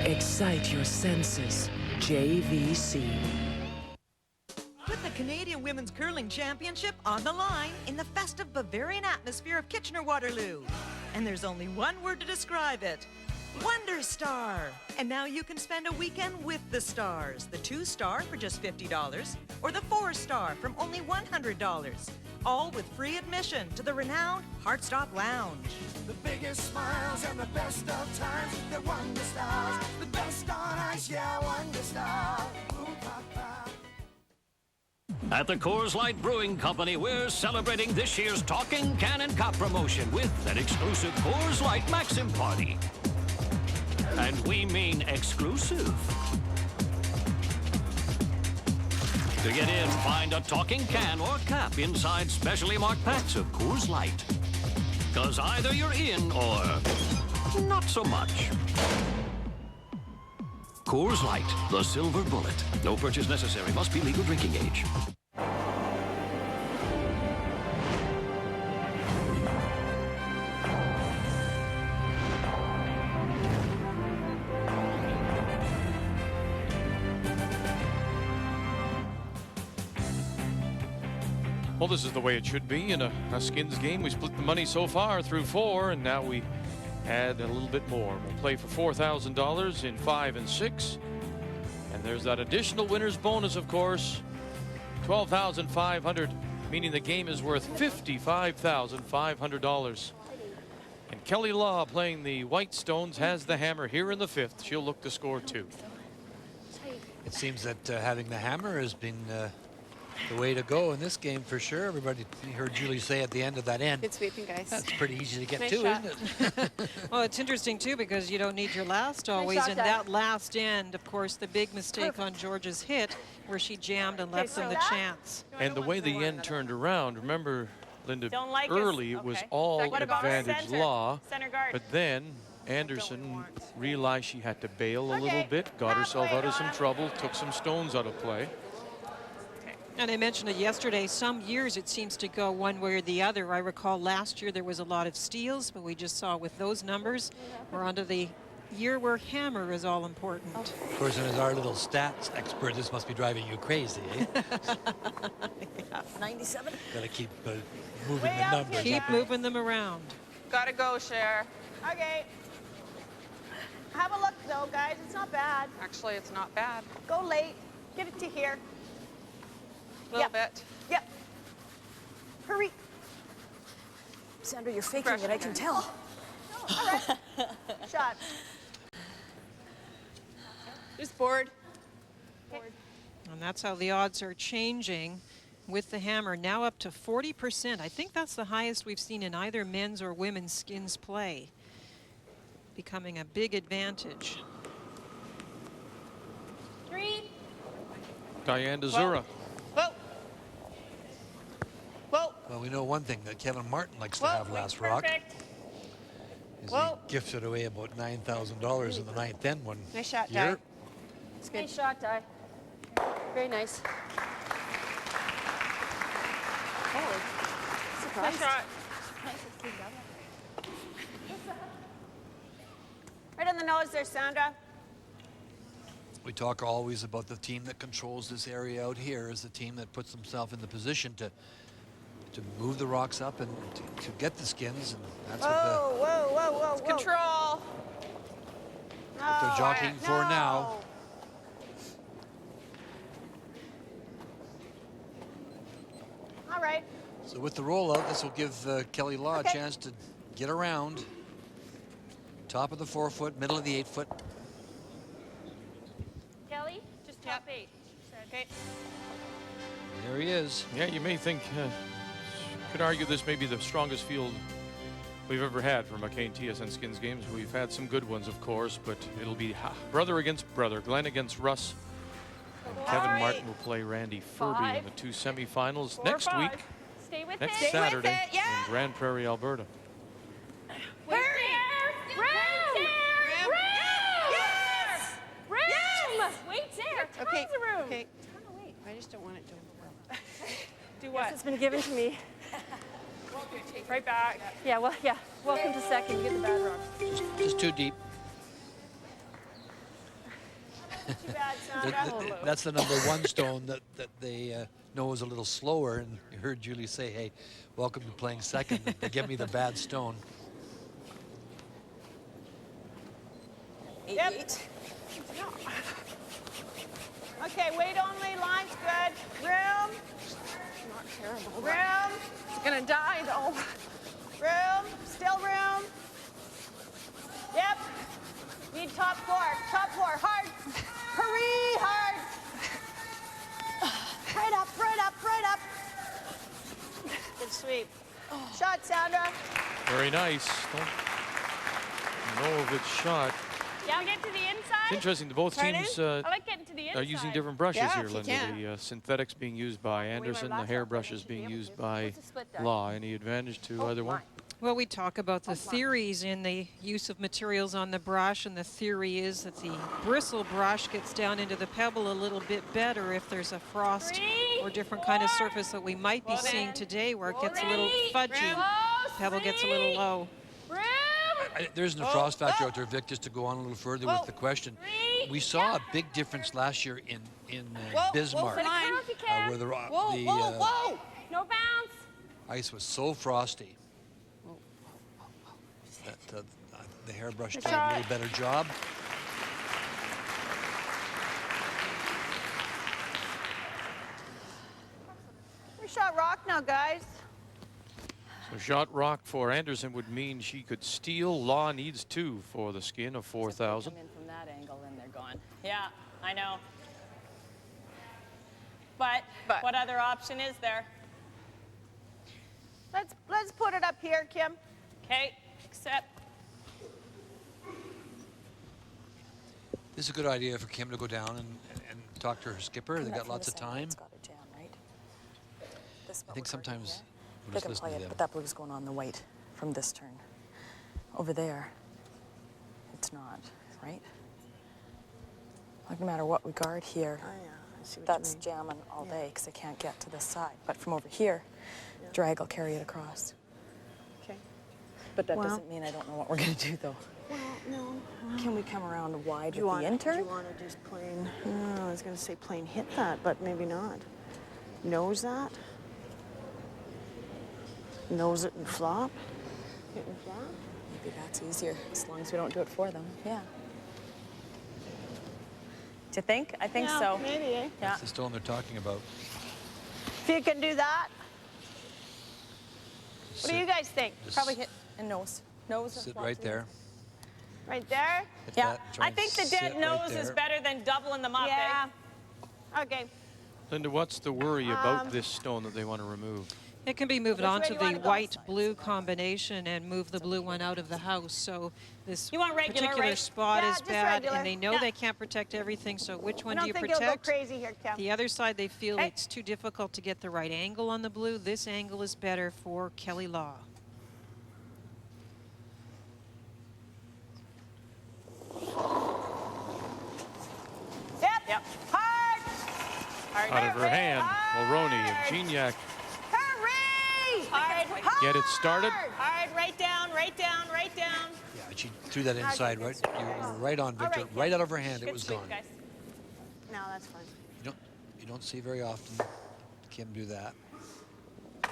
Excite your senses. JVC. Put the Canadian Women's Curling Championship on the line in the festive Bavarian atmosphere of Kitchener-Waterloo. And there's only one word to describe it. Wonder Star. And now you can spend a weekend with the stars. The 2-star for just $50 or the 4-star from only $100. All with free admission to the renowned Heartstop Lounge. The biggest smiles and the best of times, the wonder stars, the best on Ice, yeah, Wonder Star. Ooh, papa. At the Coors Light Brewing Company, we're celebrating this year's Talking Can and Cup promotion with an exclusive Coors Light Maxim Party. And we mean exclusive. To get in, find a talking can or cap inside specially marked packs of Coors Light. 'Cause either you're in or not so much. Coors Light, the silver bullet. No purchase necessary. Must be legal drinking age. Well, this is the way it should be in a skins game. We split the money so far through 4, and now we add a little bit more. We'll play for $4,000 in 5 and 6. And there's that additional winner's bonus, of course. $12,500, meaning the game is worth $55,500. And Kelley Law, playing the Whitestones, has the hammer here in the 5th. She'll look to score 2. It seems that having the hammer has been the way to go in this game for sure. Everybody heard Julie say at the end of that end. Good sweeping, guys. That's pretty easy to get Nice to, shot. isn't it? Well, it's interesting, too, because you don't need your last always. shot, And Dad. that last end, of course, the big mistake on George's hit where she jammed and left them the chance. And the way the end turned around, remember, Linda, Don't like us. early it was Okay. all What about advantage center? Law, Center guard. but then Anderson realized she had to bail a little bit, got herself out of some trouble, took some stones out of play. And I mentioned it yesterday, some years it seems to go one way or the other. I recall last year there was a lot of steals, but we just saw with those numbers, we're onto the year where hammer is all important. Of course, and as our little stats expert, this must be driving you crazy, eh? 97. Gotta keep moving the numbers. Keep moving them around. Gotta go, Cher. Okay. Have a look, though, guys. It's not bad. Actually, it's not bad. Go late. Get it to here. A little bit. Yep. Hurry. Sandra, you're faking it, I can tell. All right. Shot. Just bored. And that's how the odds are changing with the hammer, now up to 40%. I think that's the highest we've seen in either men's or women's skins play, becoming a big advantage. 3. Diane DeZura. Whoa. Whoa. Well, we know one thing that Kevin Martin likes to Whoa. have last rock. Perfect. Is Whoa. he gifted away about $9,000 in the 9th end one Nice shot, year. Di. It's good. Nice shot, Di. Very nice. Oh, Nice shot. Right on the nose there, Sandra. We talk always about the team that controls this area out here is the team that puts themselves in the position to move the rocks up and to get the skins, and that's Whoa, whoa, whoa, whoa, whoa. Control. what they're jockeying for now. All right. So with the rollout, this will give Kelley Law a chance to get around. Top of the 4-foot, middle of the 8-foot. Kelley, just top 8. Okay. There he is. Yeah, you may think, could argue this may be the strongest field we've ever had for McCain TSN Skins games. We've had some good ones, of course, but it'll be brother against brother. Glenn against Russ. And Kevin Martin will play Randy Furby in the 2 semifinals next week, Stay with next it. Saturday in Grand Prairie, Alberta. Hurry! Room! Yes! Room! Yes! Wait there. Okay. Tons of room. Okay. I just don't want it to overwhelm. Do what? It's been given to me. Right back. Yeah, well, yeah. Welcome to second. You get the bad rock. Just too deep. Too bad, Sandra. That's the number 1 stone that they know is a little slower, and you heard Julie say, hey, welcome to playing second. They give me the bad stone. 88. Yep. Okay, weight only. Line's good. Room. Not terrible. Room. It's gonna die though. Room. Still room. Yep. Need top 4. Top 4. Hard. sweep. Shot, Sandra. Very nice. Don't know if it's shot. Yeah, I'll get to the inside. It's interesting that both teams I like getting to the inside. are using different brushes Yeah, here, if you Linda. can. The synthetics being used by Anderson, the hair brushes being used by Law. Any advantage to either one? Well, we talk about the theories in the use of materials on the brush, and the theory is that the bristle brush gets down into the pebble a little bit better if there's a frost or different kind of surface that we might be seeing today where it gets a little fudgy. Pebble gets a little low. There isn't a frost factor out there, Vic, just to go on a little further with the question. We saw a big difference last year in Bismarck, where the No bounce. ice was so frosty that the hairbrush did a little better job. We shot rock now, guys. So shot rock for Anderson would mean she could steal. Law needs 2 for the skin of 4,000. Come in from that angle and they're gone. Yeah, I know. But what other option is there? Let's put it up here, Kim. Okay, accept. This is a good idea for Kim to go down and talk to her skipper. They got lots of time. It's got a jam, right? I think sometimes we'll They just can listen play to it, them. but that blue's going on the white from this turn. Over there, it's not, right? Like no matter what we guard here, that's jamming all day because I can't get to this side. But from over here, drag will carry it across. Okay. But that doesn't mean I don't know what we're going to do, though. Well, no. Can we come around wide Do you with the want intern? Do you want to just plain, I was going to say plain hit that, but maybe not. Nose that. Nose it and flop. Hit and flop. Maybe that's easier, as long as we don't do it for them. Yeah. Do you think? I think so. Maybe, eh? Yeah. That's the stone they're talking about. If you can do that. What do you guys think? Probably hit and nose. Nose and Sit flop right together. there. Right there? Hit Yeah. that, try I and think the sit dead right nose is there. better than doubling them up. Yeah. Eh? Okay. Linda, what's the worry about this stone that they want to remove? It can be moved Which way onto do you the wanna go? white-blue combination and move the blue one out of the house. So this You want regular, particular right? spot Yeah, is just bad, regular. and they know Yeah. they can't protect everything. So which one I do don't you think you'll go protect? crazy here, Kim. The other side, they feel Okay. it's too difficult to get the right angle on the blue. This angle is better for Kelley Law. Yep. Hard. Hard. Out of her hand, Mulroney and Gignac Hurry! Hard. get it started. Hard. Right down, right down, right down. Yeah, she threw that inside, right? You were right on, Victor. right, Right out of her hand, it Good was sweep, gone. guys. No, that's fine. You don't see very often Kim do that. You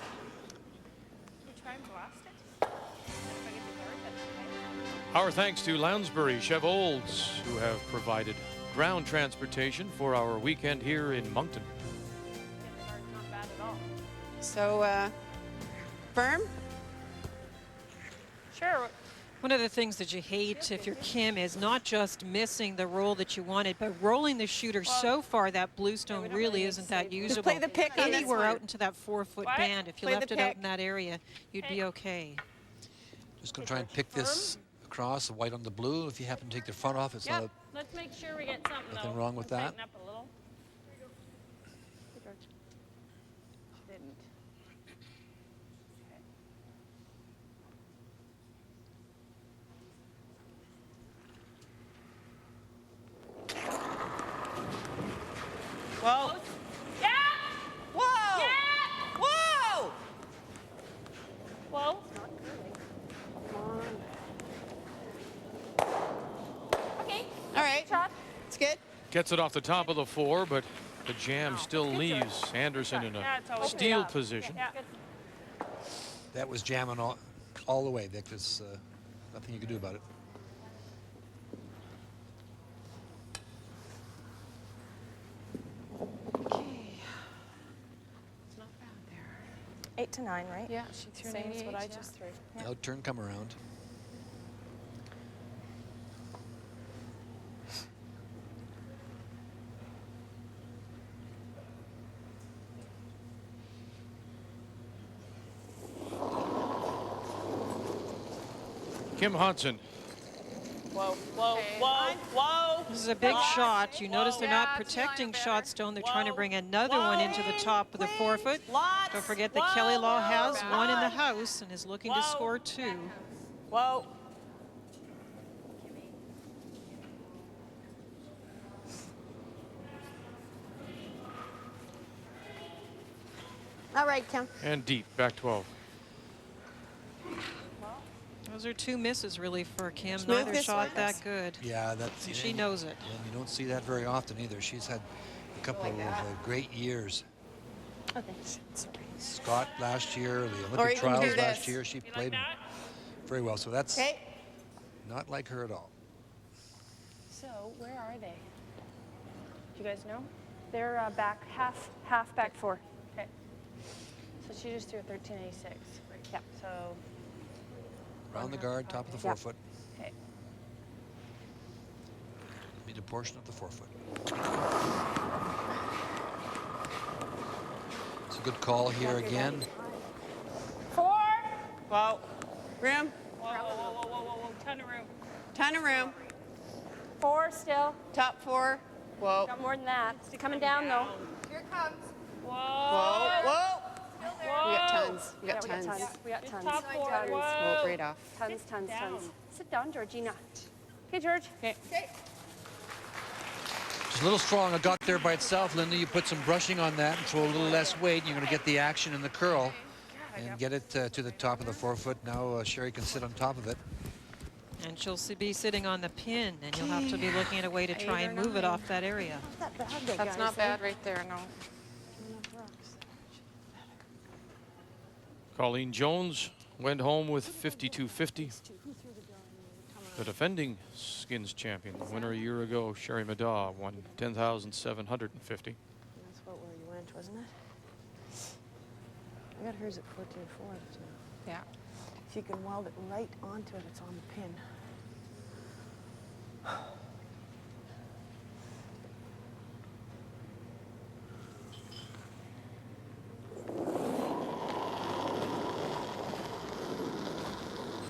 try and blast it? If I get the guard, that's okay. Our thanks to Lounsbury Chevroles, who have provided ground transportation for our weekend here in Moncton. Not bad at all. So, firm? Sure. One of the things that you hate if you're Kim is not just missing the roll that you wanted, but rolling the shooter so far that blue stone really isn't that usable. play the pick on this Anywhere one. out into that 4-foot What? band, if you Play the left it out pick. in that area, you'd be okay. Just going to try and pick this across, the white on the blue. If you happen to take the front off, it's Yep. not Let's make sure we get something. Nothing though. wrong with Tighten that. up a little. Didn't. Whoa. Yeah. Whoa. Yeah. Whoa. Whoa. Okay. All right. Shot. It's good. Gets it off the top of the 4, but the jam still leaves Anderson in Yeah, a it's always steal good. position. Yeah. that was jamming all the way, Vic. There's nothing you can do about it. Okay. It's not bad there. 8 to 9, right? Yeah, she threw an Same as what 88, I yeah. just threw. Yeah. Now turn, come around. Kim Hodson. Whoa, whoa, whoa, whoa. This is a big shot. You notice they're not protecting shot stone. They're trying to bring another one into the top of the forefoot. Don't forget that Kelley Law has one in the house and is looking to score 2. Whoa. All right, Kim. And deep, back 12. Those are 2 misses, really, for Kim. Smooth Neither shot that good. Yeah, that's. And she knows it. And you don't see that very often either. She's had a couple of great years. Okay. Sorry. Scott last year, the Olympic trials last year, she played very well. So that's not like her at all. So where are they? Do you guys know? They're back half back 4. Okay. So she just threw a 1386. Yeah. So. Round the guard, top of the forefoot. Okay. Meet a portion of the forefoot. It's a good call here again. 4. Whoa. Room. Whoa, whoa, whoa, whoa, whoa, whoa. Ton of room. Ton of room. 4 still. Top 4. Whoa. Got more than that. It's coming down though. Here it comes. Whoa. Whoa. Whoa. Whoa. We got tons. We got Yeah, tons. We got tons. Top 4. Tons. Whoa. Whoa, right off. Tons, Sit tons, down. tons. Sit down, Georgina. Okay, George. Okay. It's a little strong. It got there by itself, Linda. You put some brushing on that and throw a little less weight, and you're going to get the action in the curl and get it to the top of the forefoot. Now Sherry can sit on top of it. And she'll be sitting on the pin, and you'll have to be looking at a way to try and move it off that area. That's not bad right there, no. Colleen Jones went home with 52.50. The defending skins champion, the winner a year ago, Sherry Madaw, won 10,750. That's where you went, wasn't it? I got hers at 14.4. Yeah. If you can weld it right onto it, it's on the pin.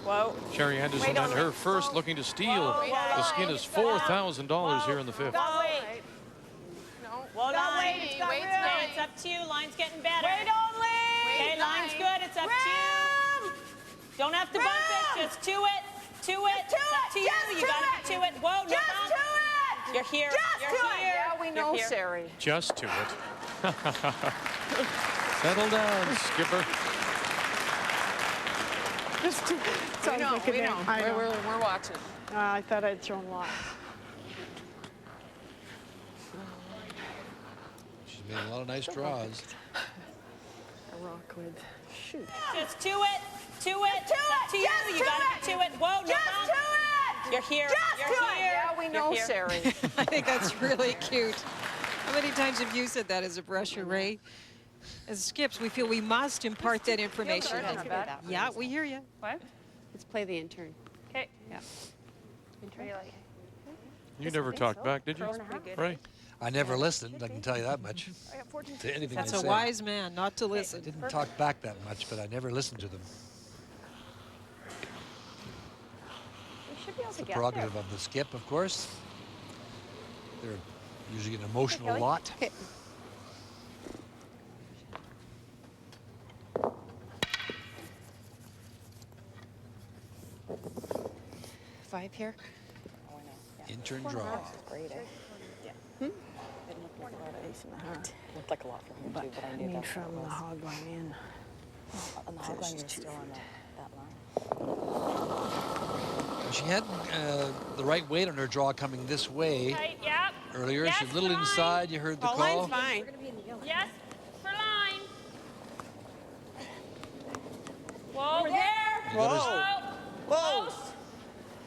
Whoa. Sherry Anderson and her first looking to steal. The skin is $4,000 here in the 5th. Got weight. No. Well, wait. Okay, it's up to you. Line's getting better. Wait only. Okay, line's good. It's up to you. Don't have to bump it. Just to it. To it. It's up to you. You got to it. Whoa, no Just bump. to it. You're here. You're here. Yeah, we know, Sherry. Just to it. Settle down, skipper. Just to, We know, we know. We're watching. I thought I'd thrown lots. She's made a lot of nice draws. A rock with shoot. Just to it. To it. It's up to you. You got to it. Whoa, no bump. You're here. You're here. Yeah, we know, Sherry. I think that's really cute. How many times have you said that as a brusher, Ray? As skips, we feel we must impart that information. Yeah, we hear you. What? Let's play the intern. Okay. Yeah. Intern. You like it? You never talked back, did you? Right. I never listened, I can tell you that much, to anything That's they a said. wise man not to I listen. didn't talk back that much, but I never listened to them. We should be able It's to the get prerogative of the skip, of course. They're usually an emotional Kelley. lot. Okay. Five here. Oh, I know. Yeah. Intern draw. Great, eh? Yeah. Didn't look like a lot of ace in the heart. Looked like a lot from him too, but I knew mean, that's what it from the was. hog line in. On the hog line, you're still on that line. She had the right weight on her draw coming this way Tight, yep. earlier. Yes, She's a little line. inside. You heard the Oh, call. line's fine. Yes, for line. Whoa, there. Whoa. Whoa. Close.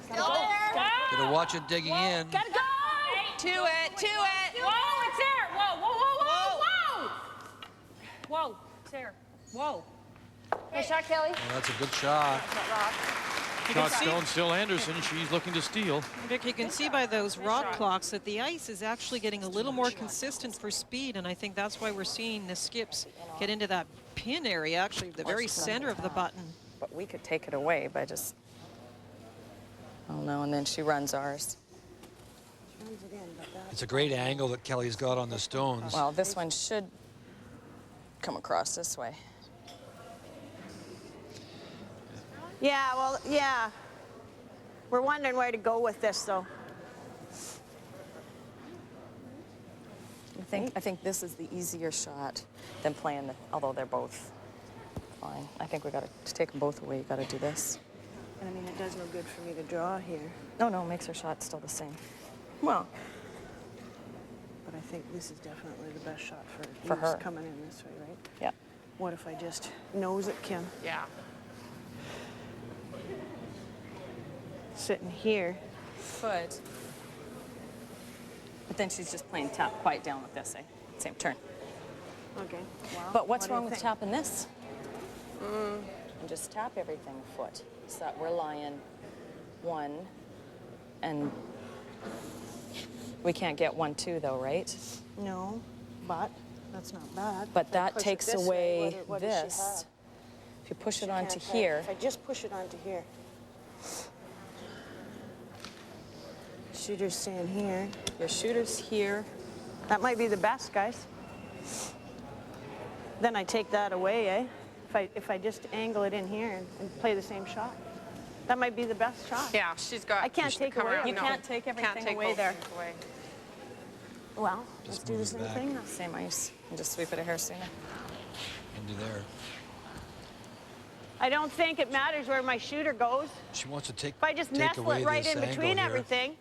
Still there. Gotta watch it digging in. Gotta go. To it. To it. Whoa, it's there. Whoa, whoa, whoa, whoa, whoa. Whoa, it's there. Whoa. Nice shot, Kelley. Well, that's a good shot. Shot stone still Anderson. She's looking to steal. Vic, you can see by those rock clocks that the ice is actually getting a little more consistent for speed, and I think that's why we're seeing the skips get into that pin area, actually the very center of the button. But we could take it away by just Oh no, and then she runs ours. It's a great angle that Kelley's got on the stones. Well, this one should come across this way. Yeah, well, yeah. We're wondering where to go with this, though. I think this is the easier shot than playing, although they're both fine. I think we got to take them both away. You got to do this. And I mean, it does no good for me to draw here. No, it makes her shot still the same. Well, but I think this is definitely the best shot for her coming in this way, right? Yeah. What if I just nose it, Kim? Yeah. Sitting here. Foot. But then she's just playing tap quite down with this, eh? Same turn. Okay. Well, but what's what do wrong you with think? tapping this? And just tap everything a foot so that we're lying one, and we can't get 1-2 though, right? No, but that's not bad. But If I that push it takes this way, away what does she this. have? If you push She it onto can't have- here. If I just push it onto here. Shooter's staying here. Your shooter's here. That might be the best, guys. Then I take that away, eh? If I just angle it in here and play the same shot. That might be the best shot. Yeah, she's got. I can't take away. You can't take everything away there. Well, let's do the same thing. Same ice. And just sweep it a hair sooner. Into there. I don't think it matters where my shooter goes. She wants to take If I just nestle away it right this in angle between here. everything,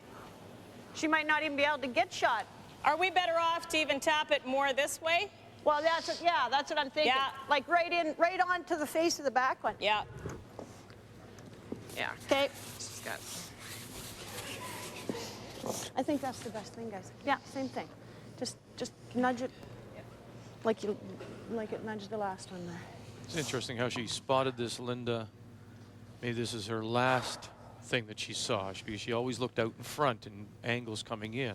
she might not even be able to get shot. Are we better off to even tap it more this way? Well, that's what I'm thinking. Yeah. Like right on to the face of the back one. Yeah. Yeah. Okay. She's got. I think that's the best thing, guys. Yeah, same thing. Just nudge it like it nudged the last one there. It's interesting how she spotted this, Linda. Maybe this is her last thing that she saw, because she always looked out in front and angles coming in.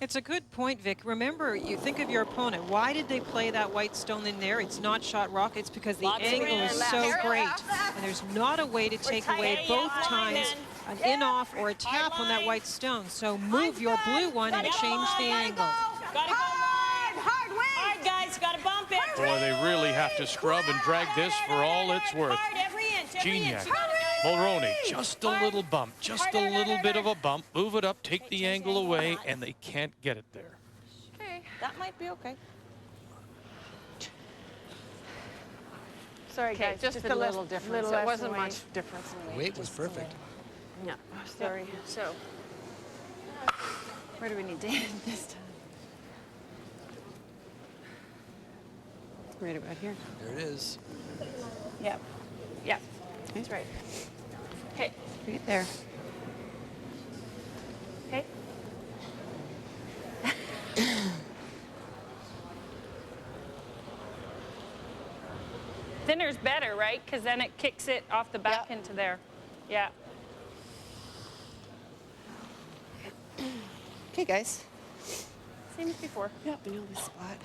It's a good point, Vic. Remember, you think of your opponent. Why did they play that white stone in there? It's not shot rock. It's because the angle is so great. And there's not a way to take away both times an in-off or a tap on that white stone. So move your blue one and change the angle. Gotta go hard, guys. Gotta bump it. Boy, they really have to scrub and drag this for all it's worth. Geniac, Mulroney, just a little bump, just a little bit of a bump. Move it up, take the angle away, and they can't get it there. Okay, that might be okay. Sorry, guys. Just a little difference. It wasn't much difference in weight. Weight was perfect. No, sorry. So, where do we need to end this time? Right about here. There it is. Yep. Yep. That's right. Okay. Right there. Okay. Thinner's better, right? Because then it kicks it off the back into there. Yeah. Okay, guys. Same as before. Yep, we know this spot.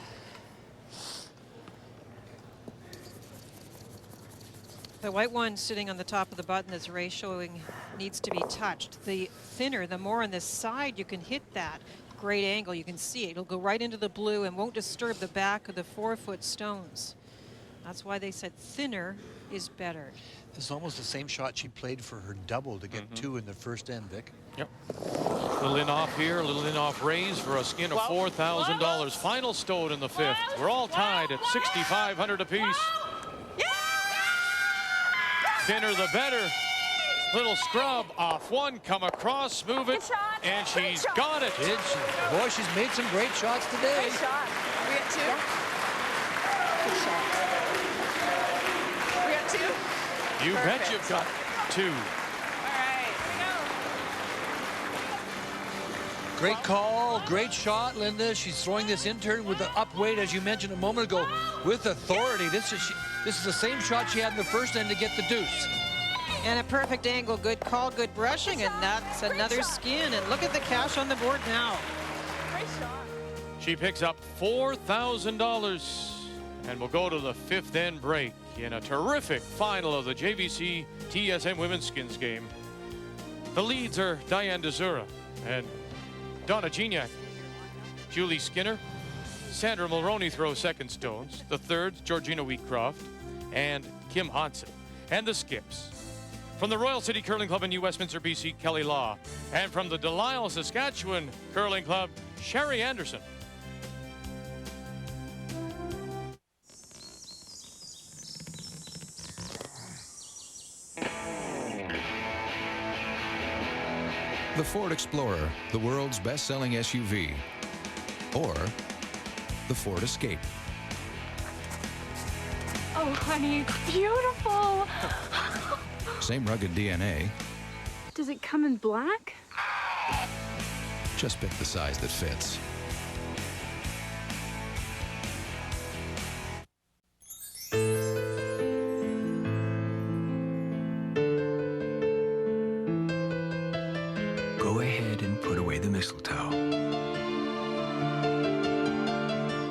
The white one sitting on the top of the button that's Ray showing needs to be touched. The thinner, the more on this side you can hit that. Great angle, you can see it. It'll go right into the blue and won't disturb the back of the 4-foot stones. That's why they said thinner is better. This is almost the same shot she played for her double to get 2 in the first end, Vic. Yep. A little in off here, a little in off raise for a skin of $4,000. Final stone in the 5th. We're all tied at $6,500 apiece. Thinner the better. Little scrub off one, come across, move it, and she's got it. Did she? Boy, she's made some great shots today. Great shot. We got 2. Good shot. We got 2. You bet you've got 2. All right, here we go. Great call, great shot, Linda. She's throwing this in turn with the up weight, as you mentioned a moment ago, with authority. This is the same shot she had in the first end to get the deuce. And a perfect angle, good call, good brushing, and that's another skin. And look at the cash on the board now. Great shot. She picks up $4,000 and will go to the 5th end break in a terrific final of the JVC TSN Women's Skins game. The leads are Diane DeZura and Donna Gignac. Julie Skinner, Sandra Mulroney throws second stones. The thirds, Georgina Wheatcroft and Kim Hansen. And the skips. From the Royal City Curling Club in New Westminster, BC, Kelley Law. And from the Delisle, Saskatchewan Curling Club, Sherry Anderson. The Ford Explorer, the world's best-selling SUV. Or the Ford Escape. Oh, honey, it's beautiful. Same rugged DNA, Does it come in black? just pick the size that fits. Go ahead and put away the mistletoe.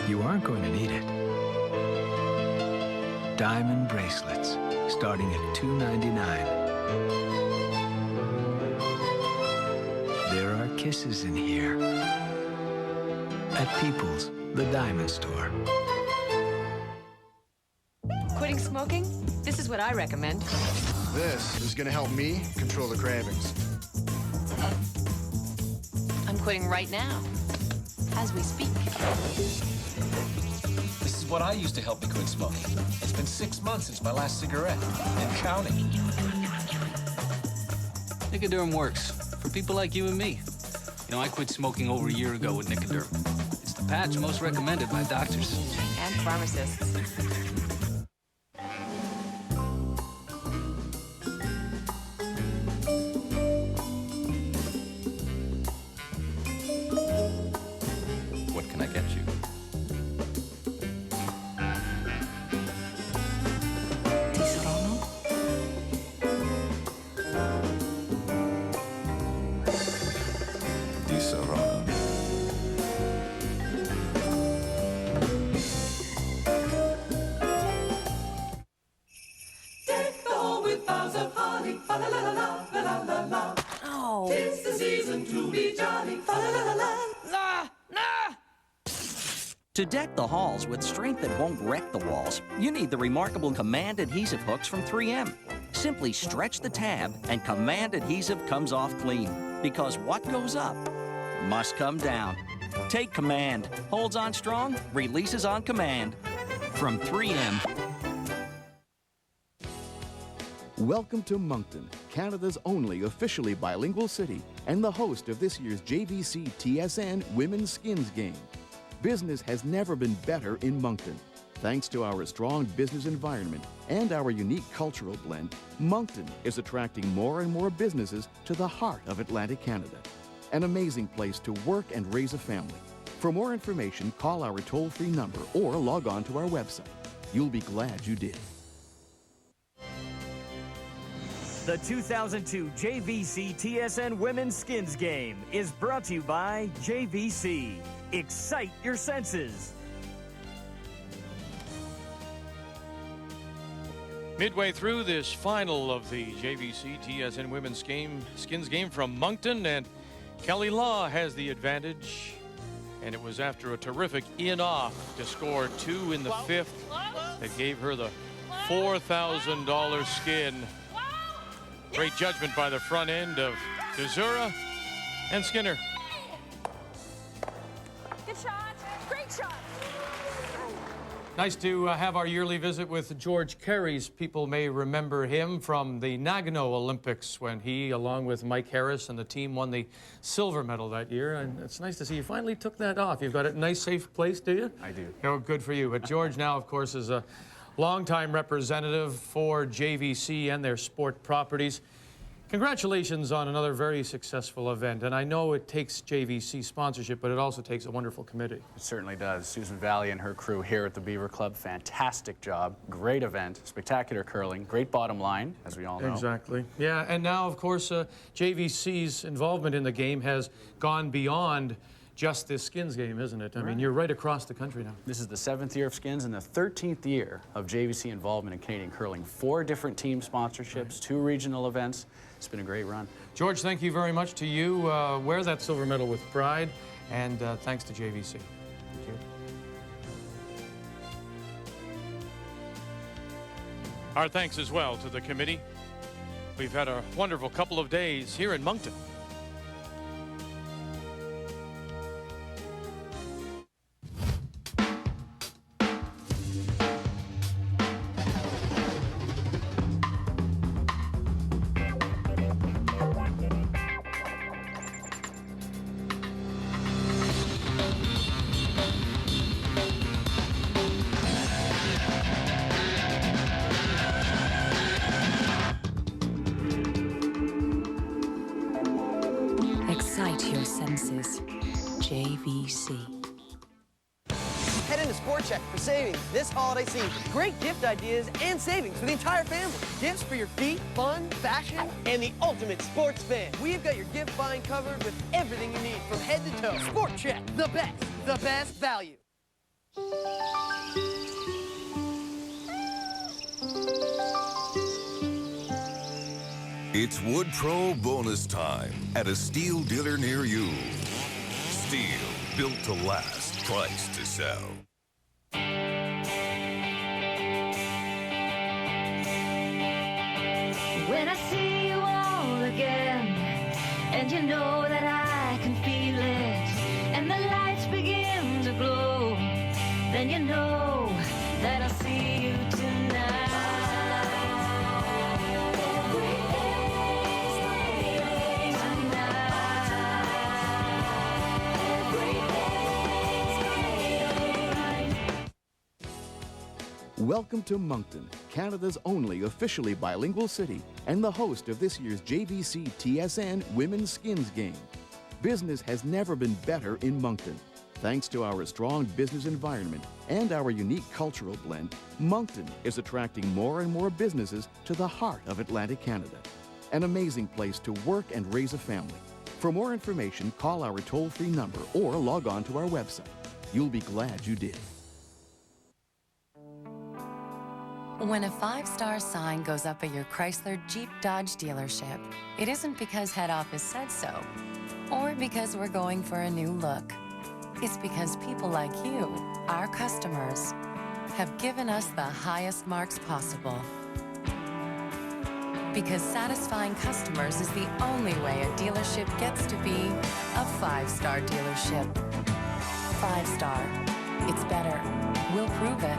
You aren't going to need it. Diamond bracelets, starting at $2.99. There are kisses in here. At People's, the diamond store. Quitting smoking? This is what I recommend. This is going to help me control the cravings. I'm quitting right now, as we speak. This is what I used to help me quit smoking. It's been 6 months since my last cigarette, and counting. Nicoderm works for people like you and me. You know, I quit smoking over a year ago with Nicoderm. It's the patch most recommended by doctors. And pharmacists. What can I get you? Deck the hall with boughs of holly, fa la la la la la la la. Oh. 'Tis the season to be jolly, fa la la la la la la. To deck the halls with strength that won't wreck the walls, you need the remarkable Command adhesive hooks from 3M. Simply stretch the tab and Command adhesive comes off clean. Because what goes up must come down. Take Command. Holds on strong, releases on command. From 3M. Welcome to Moncton, Canada's only officially bilingual city and the host of this year's JVC TSN Women's Skins Game. Business has never been better in Moncton. Thanks to our strong business environment and our unique cultural blend, Moncton is attracting more and more businesses to the heart of Atlantic Canada. An amazing place to work and raise a family. For more information, call our toll-free number or log on to our website. You'll be glad you did. The 2002 JVC TSN Women's Skins Game is brought to you by JVC. Excite your senses. Midway through this final of the JVC TSN Women's Skins Game from Moncton, and Kelley Law has the advantage. And it was after a terrific in-off to score 2 in the 5th that gave her the $4,000 skin. Great judgment by the front end of DeZura and Skinner. Good shot. Great shot. Nice to have our yearly visit with George Carey's. People may remember him from the Nagano Olympics when he, along with Mike Harris and the team, won the silver medal that year. And it's nice to see you finally took that off. You've got it in a nice, safe place, do you? I do. Oh, good for you. But George now, of course, is a longtime representative for JVC and their sport properties. Congratulations on another very successful event. And I know it takes JVC sponsorship, but it also takes a wonderful committee. It certainly does. Susan Valley and her crew here at the Beaver Club, fantastic job, great event, spectacular curling, great bottom line, as we all know. Exactly. Yeah, and now, of course, JVC's involvement in the game has gone beyond just this skins game, isn't it? I mean, you're right across the country now. This is the 7th year of skins and the 13th year of JVC involvement in Canadian curling. 4 different team sponsorships, 2 regional events. It's been a great run. George, thank you very much to you. Wear that silver medal with pride, and thanks to JVC. Thank you. Our thanks as well to the committee. We've had a wonderful couple of days here in Moncton. Excite your senses. JVC. Head into Sport Check for savings this holiday season. Great gift ideas and savings for the entire family. Gifts for your feet, fun, fashion, and the ultimate sports fan. We've got your gift buying covered with everything you need from head to toe. Sport Check, the best value. It's Wood Pro bonus time at a steel dealer near you. Steel, built to last, priced to sell. When I see you all again, and you know that I can feel it, and the lights begin to glow, then you know that I'll see you tonight. Welcome to Moncton, Canada's only officially bilingual city and the host of this year's JVC TSN Women's Skins Game. Business has never been better in Moncton. Thanks to our strong business environment and our unique cultural blend, Moncton is attracting more and more businesses to the heart of Atlantic Canada. An amazing place to work and raise a family. For more information, call our toll-free number or log on to our website. You'll be glad you did. When a 5-star sign goes up at your Chrysler Jeep Dodge dealership, it isn't because head office said so, or because we're going for a new look. It's because people like you, our customers, have given us the highest marks possible. Because satisfying customers is the only way a dealership gets to be a 5-star dealership. 5-star. It's better. We'll prove it.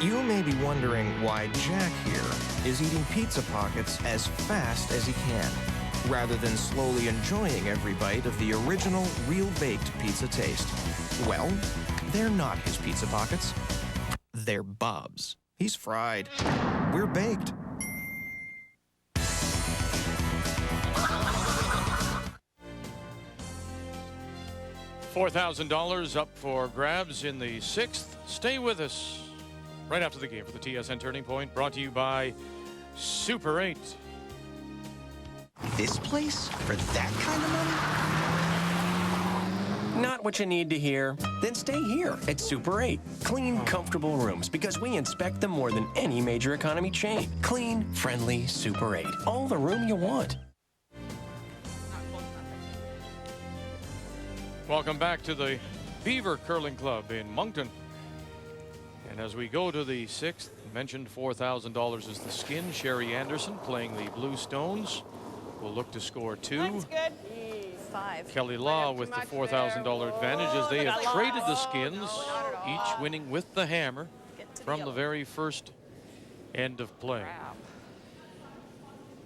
You may be wondering why Jack here is eating pizza pockets as fast as he can, rather than slowly enjoying every bite of the original, real-baked pizza taste. Well, they're not his pizza pockets. They're Bob's. He's fried. We're baked. $4,000 up for grabs in the 6th. Stay with us right after the game for the TSN Turning Point, brought to you by Super 8. This place? For that kind of money? Not what you need to hear. Then stay here at Super 8. Clean, comfortable rooms because we inspect them more than any major economy chain. Clean, friendly Super 8. All the room you want. Welcome back to the Beaver Curling Club in Moncton. And as we go to the 6th, mentioned $4,000 is the skin. Sherry Anderson playing the Blue Stones will look to score 2. That's good. 5. Kelly Law with the $4,000 advantage as they have traded the skins, each winning with the hammer from the very first end of play.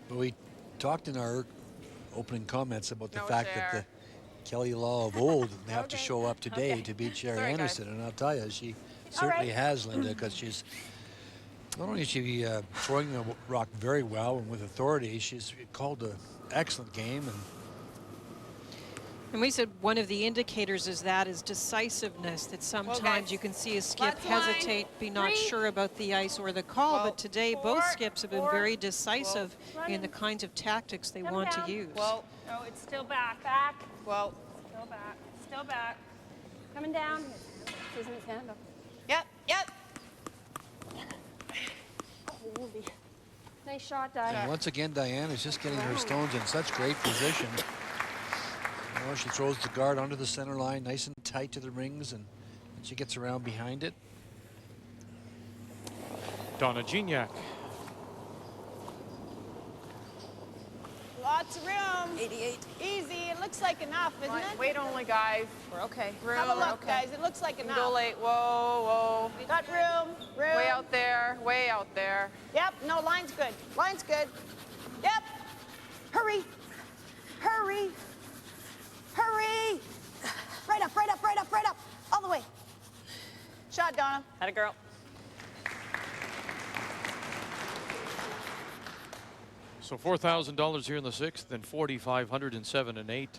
But we talked in our opening comments about the fact that the Kelly Law of old have to show up today to beat Sherry Anderson, and I'll tell you, she certainly has, Linda, because she's not only is she throwing the rock very well and with authority, she's called an excellent game. And And we said one of the indicators is decisiveness, that sometimes you can see a skip hesitate, be not sure about the ice or the call, but today both skips have been very decisive in the kinds of tactics they want to use. No, it's still back. Still back. Still back. Coming down. Isn't his handle? Yep. Holy. Nice shot, Di. And once again, Diane is just getting her stones in such great position. You know, she throws the guard onto the center line, nice and tight to the rings, and she gets around behind it. Donna Gignac. Lots of room. 88. Easy. It looks like enough, isn't it? Weight only, guys. We're okay. Room. Have a look, guys. It looks like enough. Go late. Whoa. Got room. Way out there. Way out there. Yep. No, line's good. Line's good. Yep. Hurry. Hurry. Hurry. Right up. All the way. Shot, Donna. Had a girl. So $4,000 here in the 6th, and $4,500 in 7 and 8,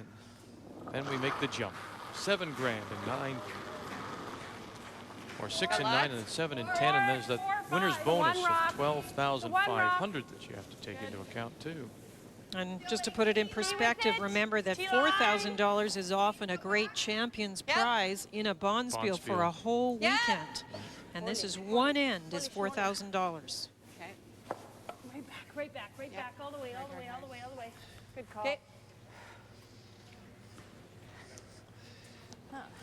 and then we make the jump. $7 grand and 9, or 6 and 9, and then 7 and 10, and there's that winner's bonus of $12,500 that you have to take into account too. And just to put it in perspective, remember that $4,000 is often a great champion's prize in a Bonspiel for a whole weekend. And this is one end is $4,000. Right back, all the way. Good call.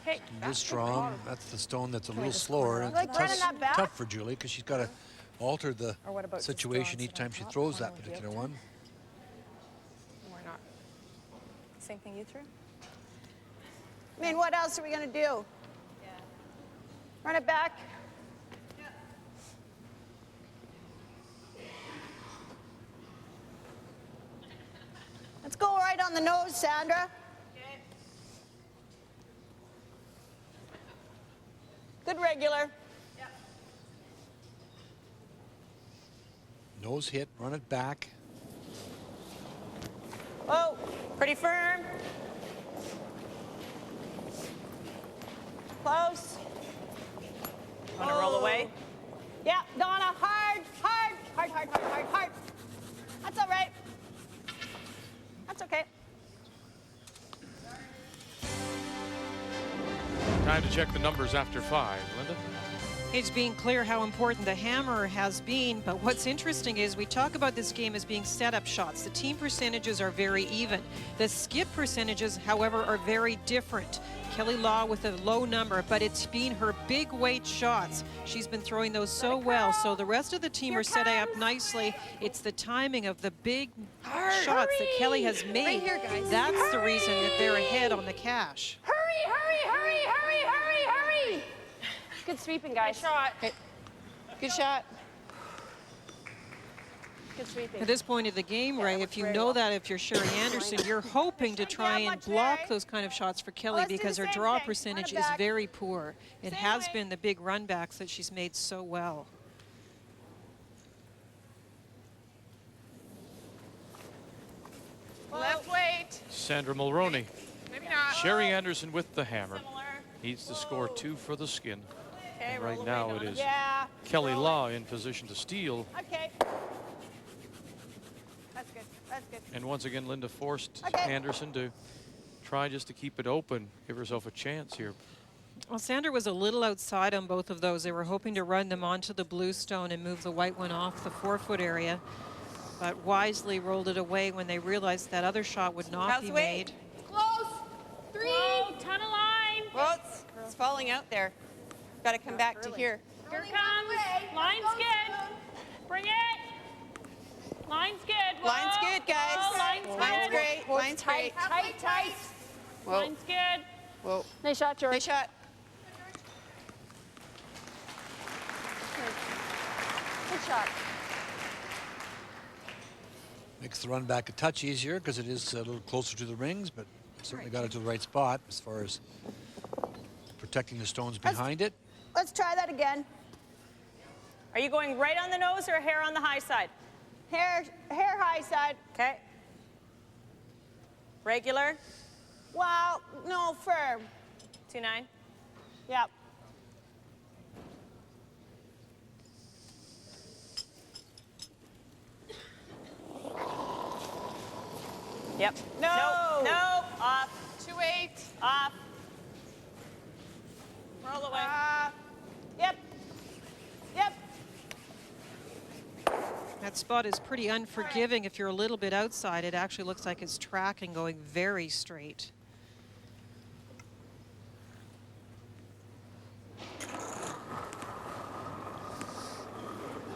Hey. This strong, that's the stone that's a little slower. And Like running that back? tough for Julie because she's got to alter the situation each time she throws that particular one. Why not? Same thing you threw? I mean, what else are we going to do? Run it back. Let's go right on the nose, Sandra. Good regular. Nose hit, run it back. Oh, pretty firm. Close. Want to roll away? Yeah, Donna, hard. That's all right. That's okay. Time to check the numbers after 5. Linda? It's being clear how important the hammer has been, but what's interesting is we talk about this game as being setup shots. The team percentages are very even. The skip percentages, however, are very different. Kelley Law with a low number, but it's been her big weight shots. She's been throwing those so well, so the rest of the team are setting up nicely. It's the timing of the big shots that Kelley has made. Right here, guys. That's the reason that they're ahead on the cash. Hurry. Good sweeping, guys. Good shot. Good sweeping. At this point of the game, Ray, if you know that if you're Sherry Anderson, you're hoping to try and block those kind of shots for Kelley because her draw percentage is very poor. It has been the big runbacks that she's made so well. Left weight. Sandra Mulroney. Maybe not. Sherry Anderson with the hammer. Needs to score 2 for the skin. And right now it is Kelley Law in position to steal. Okay. That's good. And once again, Linda forced Anderson to try just to keep it open, give herself a chance here. Well, Sandra was a little outside on both of those. They were hoping to run them onto the blue stone and move the white one off the 4-foot area, but wisely rolled it away when they realized that other shot would not be made. Close. 3. Whoa, ton of line. Well, it's falling out there. Got to come back to here. Here comes. Line's good. Bring it. Line's good. Whoa. Line's good, guys. Whoa, line's good. great. Line's great. Tight. Whoa. Line's good. Whoa. Nice shot, George. Nice shot. Good shot. Makes the run back a touch easier because it is a little closer to the rings, but certainly got it to the right spot as far as protecting the stones behind it. Let's try that again. Are you going right on the nose or hair on the high side? Hair high side. Okay. Regular. Well, no, firm. 2-9. Yep. Yep. No. Nope. Nope. Off. 2-8. Off. Roll away. Yep. Yep. That spot is pretty unforgiving. If you're a little bit outside, it actually looks like it's tracking, going very straight.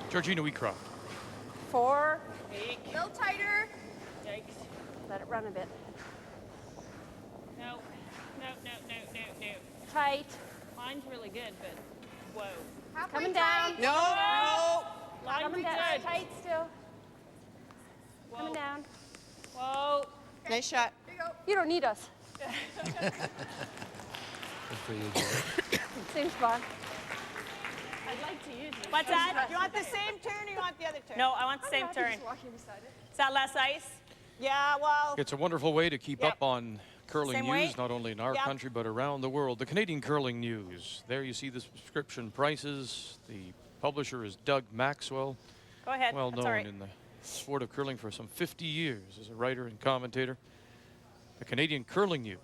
Georgina Wheatcroft. 4. A little tighter. Yikes. Let it run a bit. No. No, no, no, no, no. Tight. Mine's really good, but whoa. Halfway Coming tight. down. No. Whoa. No. Line's Coming good. down. Tight still. Whoa. Coming down. Whoa. Nice shot. There you go. You don't need us. Good for you, Joe. Same spot. I'd like to use it. What's that? You want the same turn or you want the other turn? No, I want the same turn. Walking beside it. Is that less ice? Yeah, well. It's a wonderful way to keep up on curling Same news, weight? not only in our country, but around the world. The Canadian Curling News. There you see the subscription prices. The publisher is Doug Maxwell. Go ahead. Well That's known all right. in the sport of curling for some 50 years as a writer and commentator. The Canadian Curling News.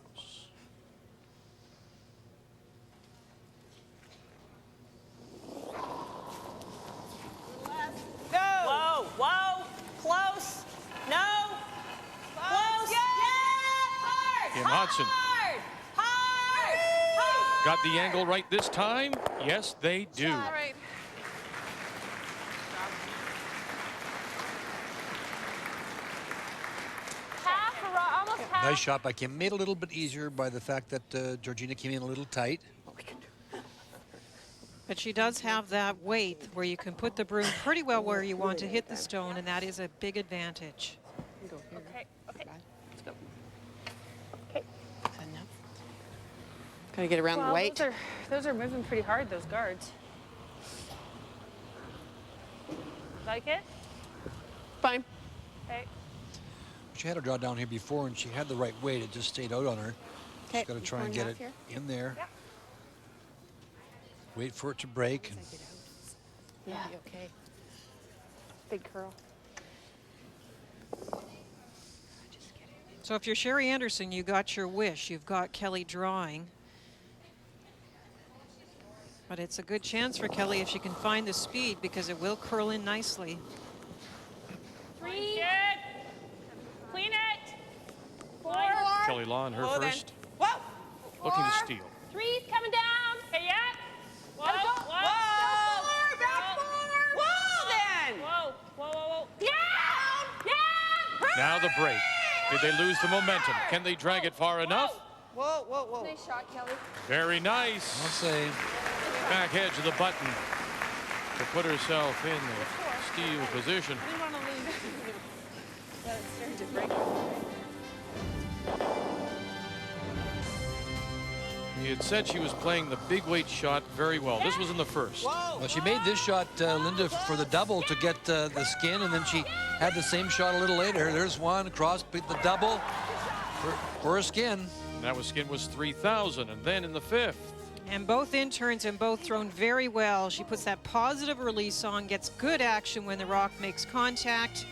Go. Whoa, whoa, close. No. Close. Yeah. Hard. Kim Hodgson. Hard. Hard. Hard. Got the angle right this time? Yes, they do. All right. Half, almost half. Nice shot by Kim. Made a little bit easier by the fact that Georgina came in a little tight. But she does have that weight where you can put the broom pretty well where you want to hit the stone, and that is a big advantage. Okay, okay. Let's go. Okay. Gotta get around the weight. Those are moving pretty hard, those guards. Like it? Fine. Okay. She had her draw down here before, and she had the right weight. It just stayed out on her. She's got to try and get it in there. Yeah. Wait for it to break. Yeah. Okay. Big curl. So if you're Sherry Anderson, you got your wish. You've got Kelley drawing. But it's a good chance for Kelley if she can find the speed, because it will curl in nicely. 3. Clean it. 4. Kelley Lawn, her Whoa, then. first. Whoa. Looking to steal. 3's coming down. Okay, yeah. Whoa. Whoa. Whoa. Back 4. Whoa, then. Whoa. Whoa, whoa, whoa. Yeah. Yeah. Now the break. Did they lose the momentum? Can they drag it far enough? Whoa, whoa, whoa. Nice shot, Kelley. Very nice. I'll say. Back edge of the button to put herself in the steal position. I didn't want to lose. Yeah, it's starting to break. He had said she was playing the big weight shot very well. This was in the first. Well, she made this shot, Linda, for the double to get the skin, and then she had the same shot a little later. There's one across the double for a skin. That was skin was 3,000, and then in the fifth. And both interns and both thrown very well. She puts that positive release on, gets good action when the rock makes contact.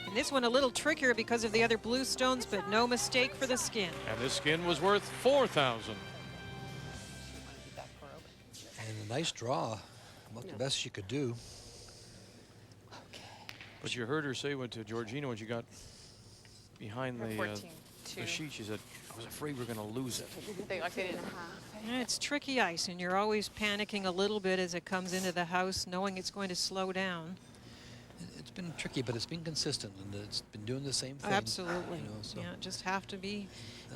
And this one a little trickier because of the other blue stones, but no mistake for the skin. And this skin was worth 4,000. And a nice draw. About the best she could do. But you heard her say to Georgina when she got behind the sheet, she said, I was afraid we were going to lose it. Yeah, it's tricky ice, and you're always panicking a little bit as it comes into the house, knowing it's going to slow down. It's been tricky, but it's been consistent, Linda. It's been doing the same thing. Absolutely. You know, so yeah, just have to be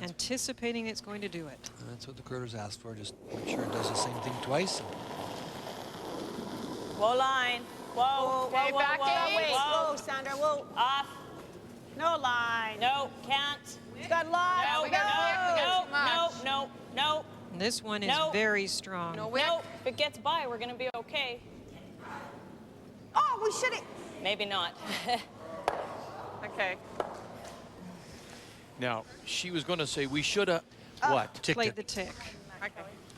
anticipating it's going to do it. that's what the curlers ask for. Just make sure it does the same thing twice. Whoa, line. Whoa, whoa, Okay, whoa, back whoa, in. whoa. Whoa, Sandra, whoa. Off. No line. No, can't. It's got line. No, no. And this one is No. very strong. No, if it gets by, we're going to be okay. Oh, we should have. Maybe not. Okay. Now, she was going to say we should have, what? Played the tick.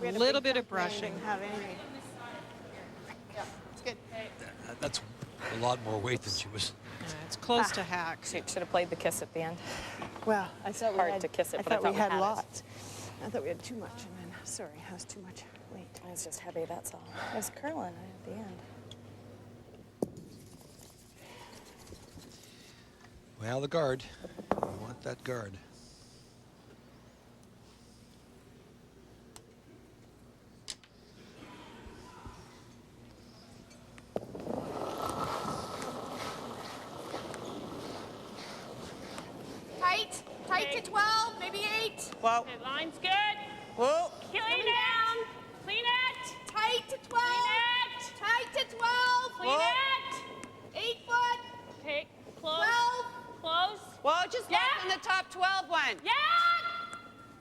We A had little big bit of jump and brushing. didn't have anything. Yeah, it's good. That's a lot more weight than she was. It's close to hack. Should have played the kiss at the end. Well, I thought Hard to kiss it, but I thought we had lots. I thought we had too much, and then, sorry, that was too much weight. It's just heavy, that's all. It was curling at the end. Well, the guard. We want that guard. Tight. Tight to 12, maybe 8. Whoa. Okay, line's good. Whoa. Clean down. Clean it. Tight to 12. Clean it. Tight to 12. Clean Whoa. it. 8 foot. Okay, close. 12. Close. Whoa, just left on the top 12 one. Yeah.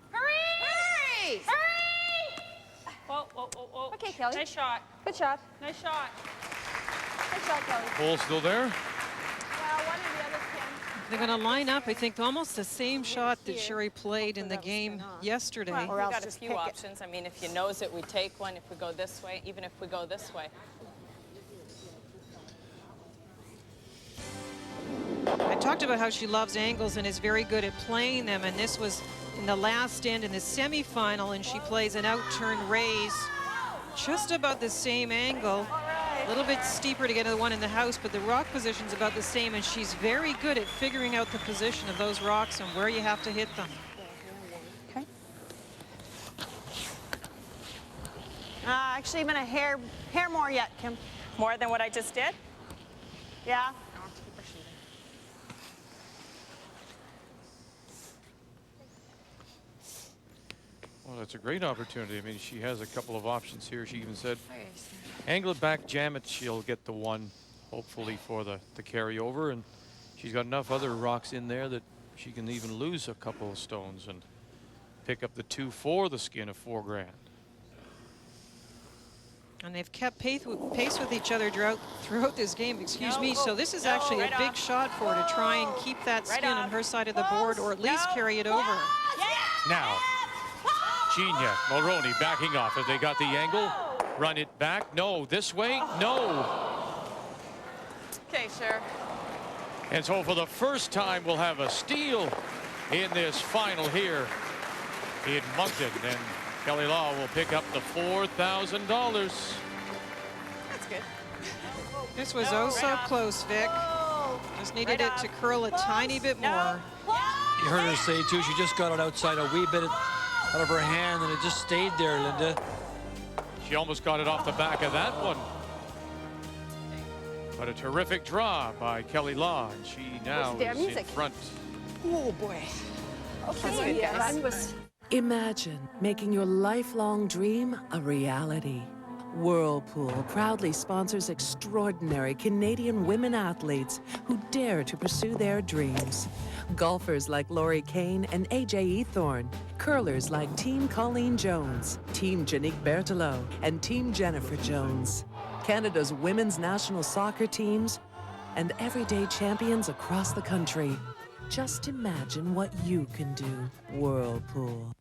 Hurry. Hurry. Hurry. Whoa, whoa, whoa, whoa. Okay, Kelley. Nice shot. Good shot. Nice shot. Good shot, Kelley. Pole still there? Well, one of the others can. They're going to line up, I think, almost the same shot that Sherry played in the game yesterday. Well, we've got a few options. I mean, if you nose it, we take one. If we go this way, even if we go this way. I talked about how she loves angles and is very good at playing them, and this was in the last end in the semifinal, and she plays an out-turn raise just about the same angle. A little bit steeper to get to the one in the house, but the rock position's about the same, and she's very good at figuring out the position of those rocks and where you have to hit them. Okay. Actually, I'm gonna hair more yet, Kim. More than what I just did? Yeah. Well, that's a great opportunity. I mean, she has a couple of options here. She even said, angle it back, jam it, she'll get the one, hopefully, for the carryover. And she's got enough other rocks in there that she can even lose a couple of stones and pick up the 2 for the skin of $4 grand. And they've kept pace with each other throughout this game, excuse me. So this is actually a big shot for her to try and keep that skin on her side of the board, or at least carry it over. Now, Gina Mulroney backing off. Have they got the angle? Run it back. No. This way? No. Okay, sure. And so for the first time, we'll have a steal in this final here in Moncton. And Kelley Law will pick up the $4,000. That's good. This was oh so close, Vic. Just needed it to curl a tiny bit more. You heard her say, too, she just got it outside a wee bit out of her hand, and it just stayed there, Linda. She almost got it off the back of that one. But a terrific draw by Kelley Law, and she now is in front. Oh, boy. Okay, that was... Imagine making your lifelong dream a reality. Whirlpool proudly sponsors extraordinary Canadian women athletes who dare to pursue their dreams. Golfers like Laurie Kane and AJ Ethorn, curlers like Team Colleen Jones, Team Janique Berthelot, and Team Jennifer Jones. Canada's women's national soccer teams, and everyday champions across the country. Just imagine what you can do, Whirlpool.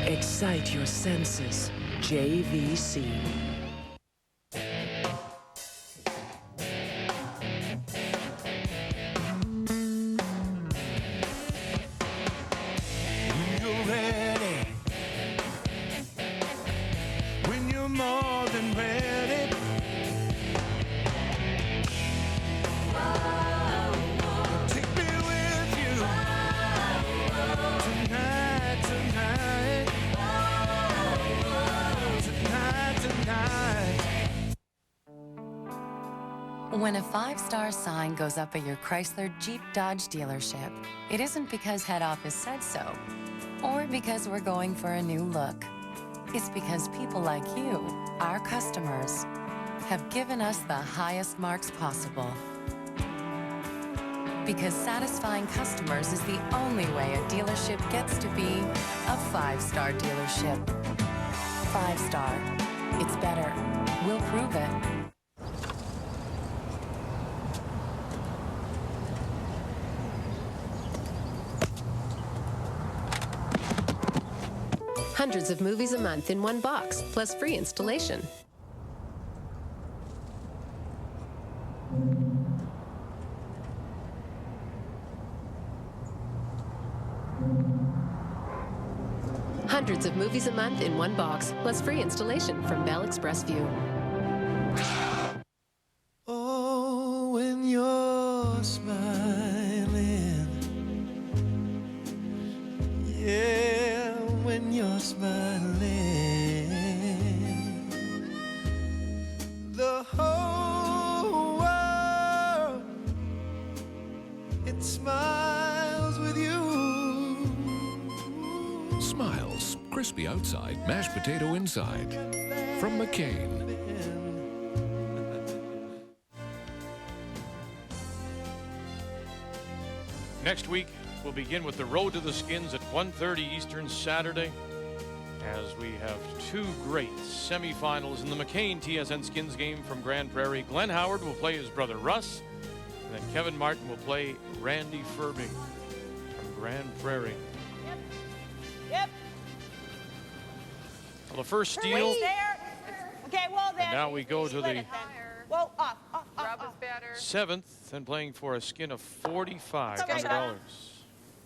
Excite your senses, JVC. When you're ready, when you're more than ready, take me with you tonight, tonight. When a 5-star sign goes up at your Chrysler Jeep Dodge dealership, it isn't because head office said so, or because we're going for a new look. It's because people like you, our customers, have given us the highest marks possible. Because satisfying customers is the only way a dealership gets to be a 5-star dealership. 5-star. It's better. We'll prove it. Hundreds of movies a month in one box, plus free installation. Hundreds of movies a month in one box, plus free installation from Bell Express View. Oh, when you're smiling, yeah, when you're smiling, the whole world, it smiles with you. Smiles, crispy outside, mashed potato inside. From McCain. Next week, we'll begin with the Road to the Skins at 1:30 Eastern Saturday, as we have two great semifinals in the McCain TSN Skins game from Grand Prairie. Glenn Howard will play his brother Russ, and then Kevin Martin will play Randy Furby from Grand Prairie. Yep. Well, the first steal, Wait there. Okay, well then. and now we go to the Whoa, up. Better. 7th, and playing for a skin of $4,500.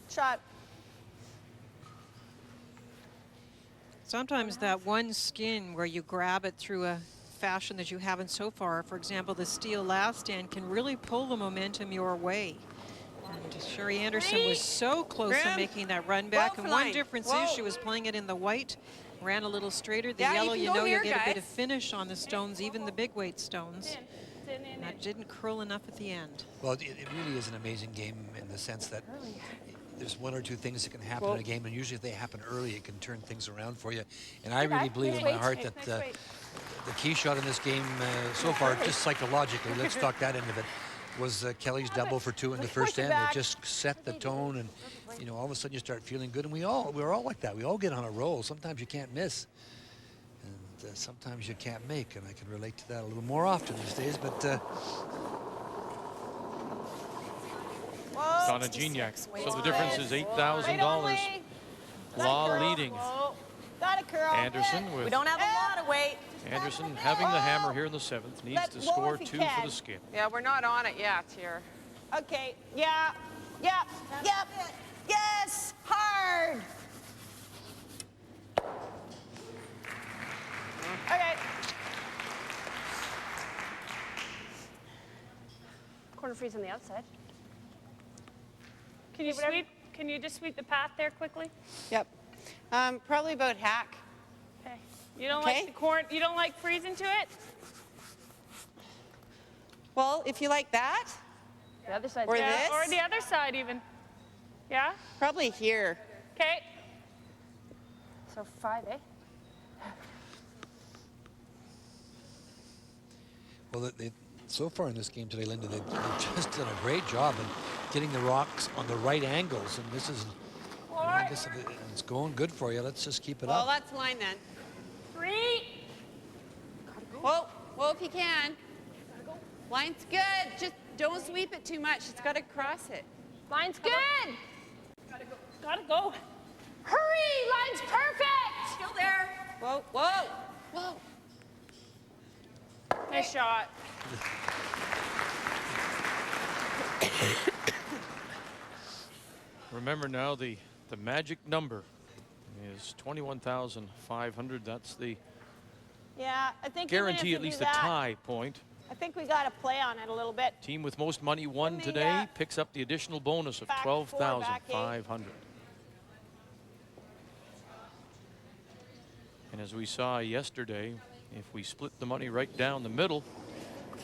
Shot. Sometimes that one skin where you grab it through a fashion that you haven't so far, for example, the steel last stand, can really pull the momentum your way. And Sherry Anderson was so close to making that run back. And one difference is she was playing it in the white, ran a little straighter. The yellow, you know, you get a bit of finish on the stones, even the big weight stones. And that didn't curl enough at the end. Well, it really is an amazing game in the sense that there's one or two things that can happen in a game, and usually if they happen early, it can turn things around for you. And I really believe in my heart that the key shot in this game so far, just psychologically, let's talk that end of it, was Kelley's double for 2 in the first end. It just set the tone, and you know, all of a sudden you start feeling good. And we're all like that. We all get on a roll. Sometimes you can't miss, and sometimes you can't make. And I can relate to that a little more often these days. But Donna Gignac. So the difference is $8,000. Law leading. Got it, Carol. Anderson with. We don't have a lot of weight. Anderson having the hammer here in the 7th, needs to score 2 for the skin. Yeah, we're not on it yet here. Okay, yeah, yep, yes, hard. Okay. Corner freeze on the outside. Can you sweep? Can you just sweep the path there quickly? Yep. Probably about hack. Okay. You don't like the corn? You don't like freeze into it? Well, if you like that. The other side. Or yeah, this. or the other side even. Yeah? Probably here. Okay. So 5, eh? well, so far in this game today, Linda, they've just done a great job in getting the rocks on the right angles, and this is, it's going good for you. Let's just keep it Well, up. that's mine then. 3. Whoa, if you can. Line's good. Just don't sweep it too much. It's got to cross it. Line's good. Gotta go. Hurry! Line's perfect. Still there. Whoa. Nice shot. Remember now, the magic number is 21,500. That's the Yeah, I think guarantee at least a tie point. I think we got to play on it a little bit. Team with most money won today picks up the additional bonus of 12,500. And as we saw yesterday, if we split the money right down the middle,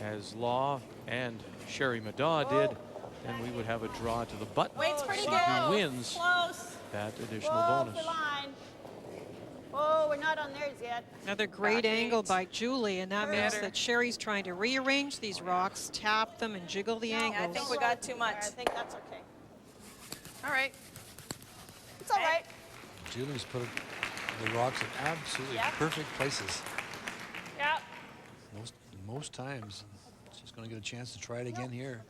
as Law and Sherry Madaw did, then we would have a draw to the button. Weight's pretty See good. who wins Close. that additional bonus. Oh, we're not on theirs yet. Another great angle by Julie, and that means that Sherry's trying to rearrange these rocks, tap them, and jiggle the angles. I think we got too much. I think that's okay. All right. It's all right. Julie's put the rocks in absolutely perfect places. Yep. Most times. She's going to get a chance to try it again here.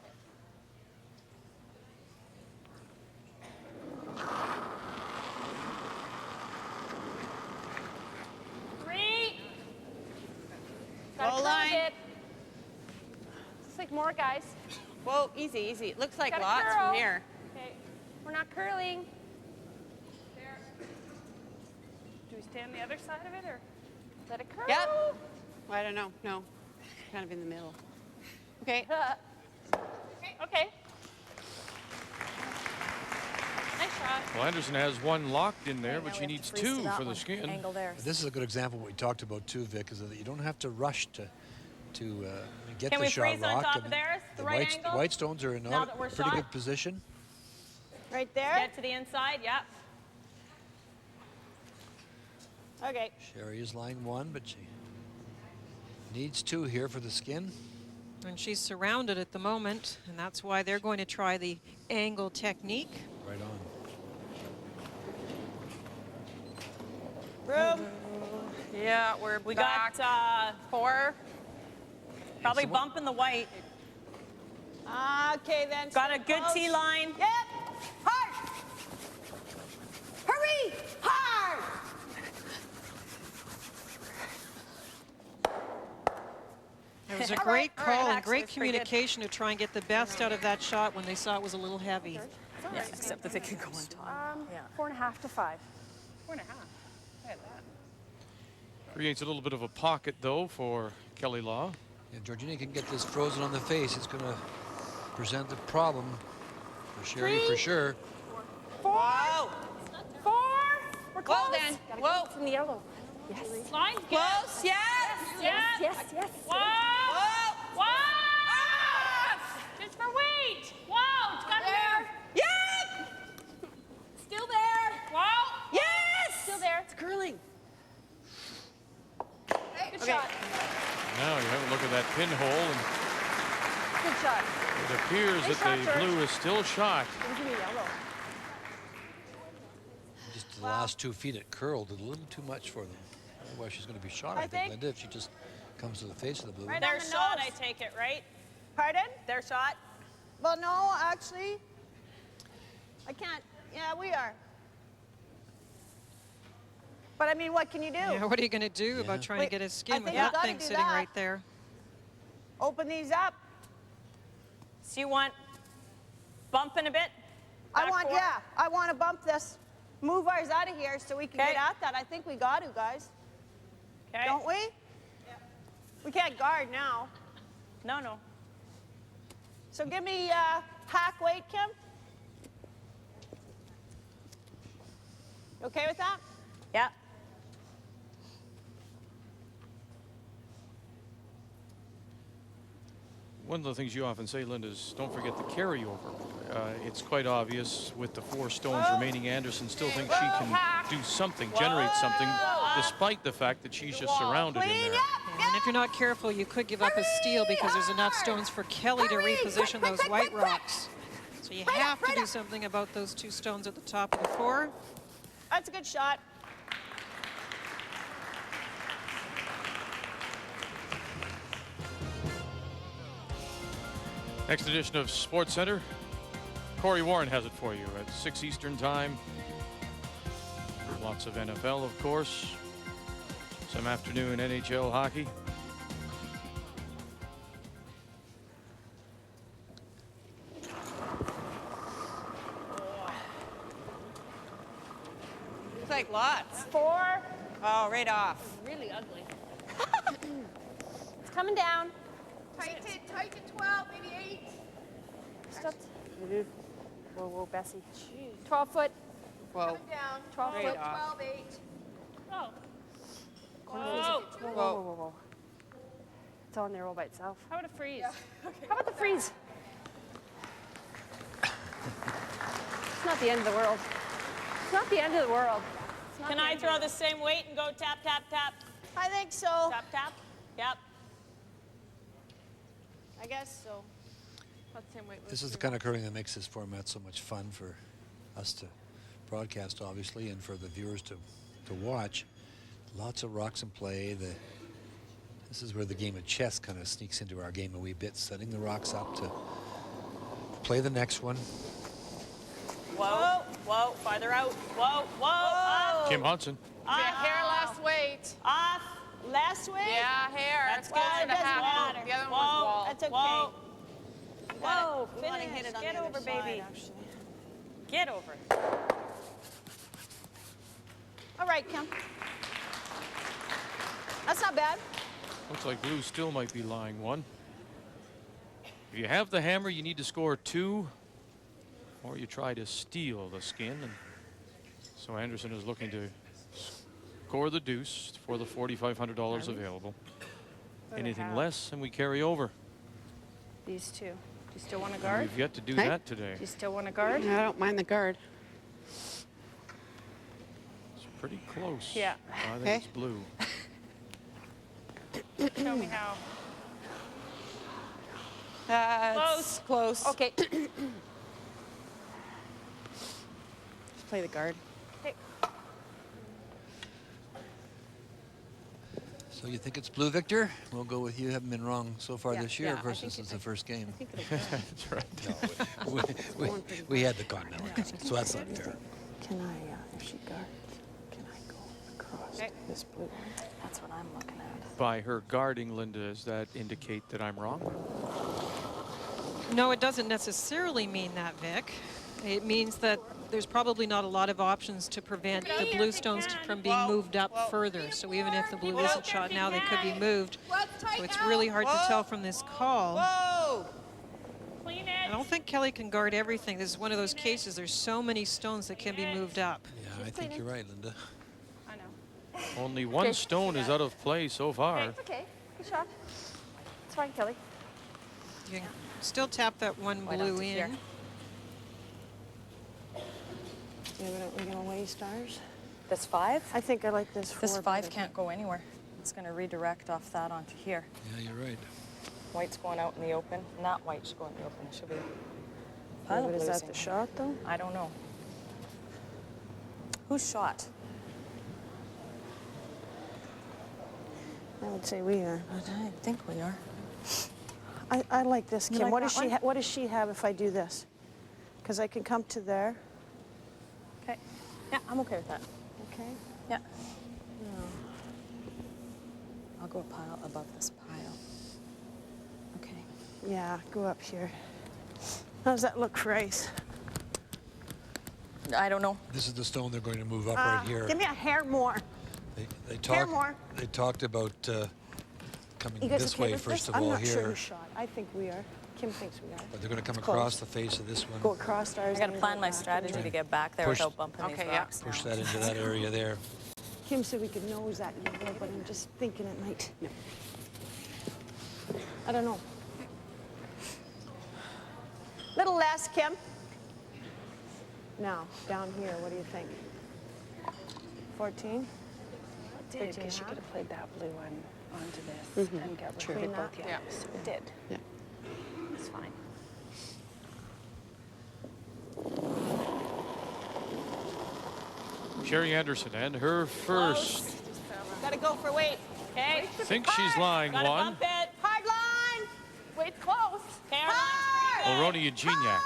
Goal line. Looks like more, guys. Whoa, easy, easy. It looks like Gotta lots curl. from here. Okay, we're not curling. There. Do we stay on the other side of it or let it curl? Yep. I don't know. No, kind of in the middle. Okay. Okay. Nice shot. Well, Anderson has one locked in there, but she needs two for the skin. Angle there. This is a good example of what we talked about too, Vic, is that you don't have to rush to get Can the we shot freeze on rocked. top of theirs? The right angle? The white stones are in Now a that we're pretty shot? good position. Right there? Get to the inside, yep. Okay. Sherry is lying one, but she needs two here for the skin. And she's surrounded at the moment, and that's why they're going to try the angle technique. Right on. Room. Yeah, we got 4. Probably bumping the white. Okay, then. Got a good T line. Yep. Hard. Hurry. Hard. It was a great call and great communication to try and get the best out of that shot when they saw it was a little heavy. Yeah, except that they could go on top. 4.5 to 5. 4.5. Look at that. Creates a little bit of a pocket, though, for Kelley Law. If Georgina can get this frozen on the face, it's going to present a problem for Sherry for sure. 4. 4. We're close. Whoa, then. Gotta Whoa. go from the yellow. Yes. Line's good. Close. Yes. Yes. Whoa. Whoa. Whoa. Just for weight. Whoa. It's got to move. Yep. Still there. Whoa. Yes. Still there. It's curling. Good shot. Now you have a look at that pinhole, and Good shot. it appears Nice that shot, the George. blue is still shot. Give me yellow. Just the last 2 feet, it curled a little too much for them. Otherwise, she's going to be shot, I think, Linda, if she just comes to the face of the blue. Right their shot, I take it, right? Pardon? Their shot? Well, no, actually. I can't. Yeah, we are. But I mean, what can you do? Yeah, what are you going to do about trying to get a skin with think that you gotta thing do sitting that. right there? Open these up. So you want bumping a bit? I want to bump this. Move ours out of here so we can Okay. get at that. I think we got to, guys. Okay. Don't we? Yeah. We can't guard now. No. So give me hack weight, Kim. You okay with that? Yeah. One of the things you often say, Linda, is don't forget the carryover. It's quite obvious with the 4 stones remaining. Anderson still thinks she can do something, generate something, despite the fact that she's just surrounded in there. And if you're not careful, you could give up a steal because there's enough stones for Kelley to reposition those white rocks. So you have to do something about those 2 stones at the top of the 4. That's a good shot. Next edition of Sports Center, Corey Warren has it for you at 6 Eastern Time. Lots of NFL, of course. Some afternoon NHL hockey. Looks like lots. 4. Oh, right off. Really ugly. It's coming down. Tight to 12, maybe 8. Stop. Whoa, Bessie. 12 foot. Whoa. Down. 12 right foot. off. 12, 8. Oh. Whoa. It's on there all by itself. How about a freeze? Yeah. Okay. How about the freeze? It's not the end of the world. It's not the end of the world. Can I throw the same weight and go tap, tap, tap? I think so. Tap, tap? Yep. I guess so. This is the kind of curling that makes this format so much fun for us to broadcast, obviously, and for the viewers to watch. Lots of rocks in play. This is where the game of chess kind of sneaks into our game a wee bit, setting the rocks up to play the next one. Whoa, whoa, farther out. Whoa, whoa, up. Kim Hudson. Hair less weight. Off, less weight? Yeah, hair. That's It's closer good. to half. The other one was wall. That's okay. Whoa. Whoa, We want to finish. hit it on Get the other over, side, baby. actually. Get over. All right, Kim. That's not bad. Looks like blue still might be lying one. If you have the hammer, you need to score 2, or you try to steal the skin. And so Anderson is looking to score the deuce for the $4,500 available. Anything less, and we carry over. These two. Do you still want to guard? We've yet to do that today. Do you still want to guard? No, I don't mind the guard. It's pretty close. Yeah. I think it's blue. Show me how. That's close. Okay. Just play the guard. So you think it's blue, Victor? We'll go with you. Haven't been wrong so far this year. Of course, this is the first game. That's right. No, we had the continental cup, so that's not fair. Can I, if she guards, can I go across this blue one? That's what I'm looking at. By her guarding, Linda, does that indicate that I'm wrong? No, it doesn't necessarily mean that, Vic. It means that there's probably not a lot of options to prevent the blue stones from being moved up further. So even if the blue isn't shot now, they could be moved. So it's really hard to tell from this call. Clean I it. don't think Kelley can guard everything. This is one of those cases. There's so many stones that can be moved up. Yeah, I think you're right, Linda. I know. Only one stone is out of play so far. It's okay. Good shot. It's fine, Kelley. You can still tap that one blue in. Yeah, but are we going to waste ours? This 5? I think I like this 4. This 5 can't go anywhere. It's going to redirect off that onto here. Yeah, you're right. White's going out in the open, and that white should go in the open. It should be. Yeah, but is that the shot, though? I don't know. Who's shot? I would say we are. I think we are. I like this, You Kim. like What that does she? one? What does she have if I do this? Because I can come to there. Okay. Yeah, I'm okay with that. Okay. Yeah. I'll go a pile above this pile. Okay. Yeah, go up here. How does that look for ice? I don't know. This is the stone they're going to move up right here. Give me a hair more. They more. They talked about coming You guys this okay way with first this? of all I'm not here. sure who's shot. I think we are. Kim thinks we are. But they're going to come It's across close. the face of this one. Go across ours. I got to and plan go my back. strategy to get back there Push- without bumping these rocks. Push that into that area there. Kim said we could nose that yellow, but I'm just thinking it might. No. I don't know. Little less, Kim. Now, down here, what do you think? 14? Did, because you could have played that blue one onto this and got rid of both the others. It did. Yeah. It's fine. Sherry Anderson and her first. Gotta go for weight. Okay. Thinks she's lying Gotta one. bump it. Hard line. Weight's close. Olroni Gignac.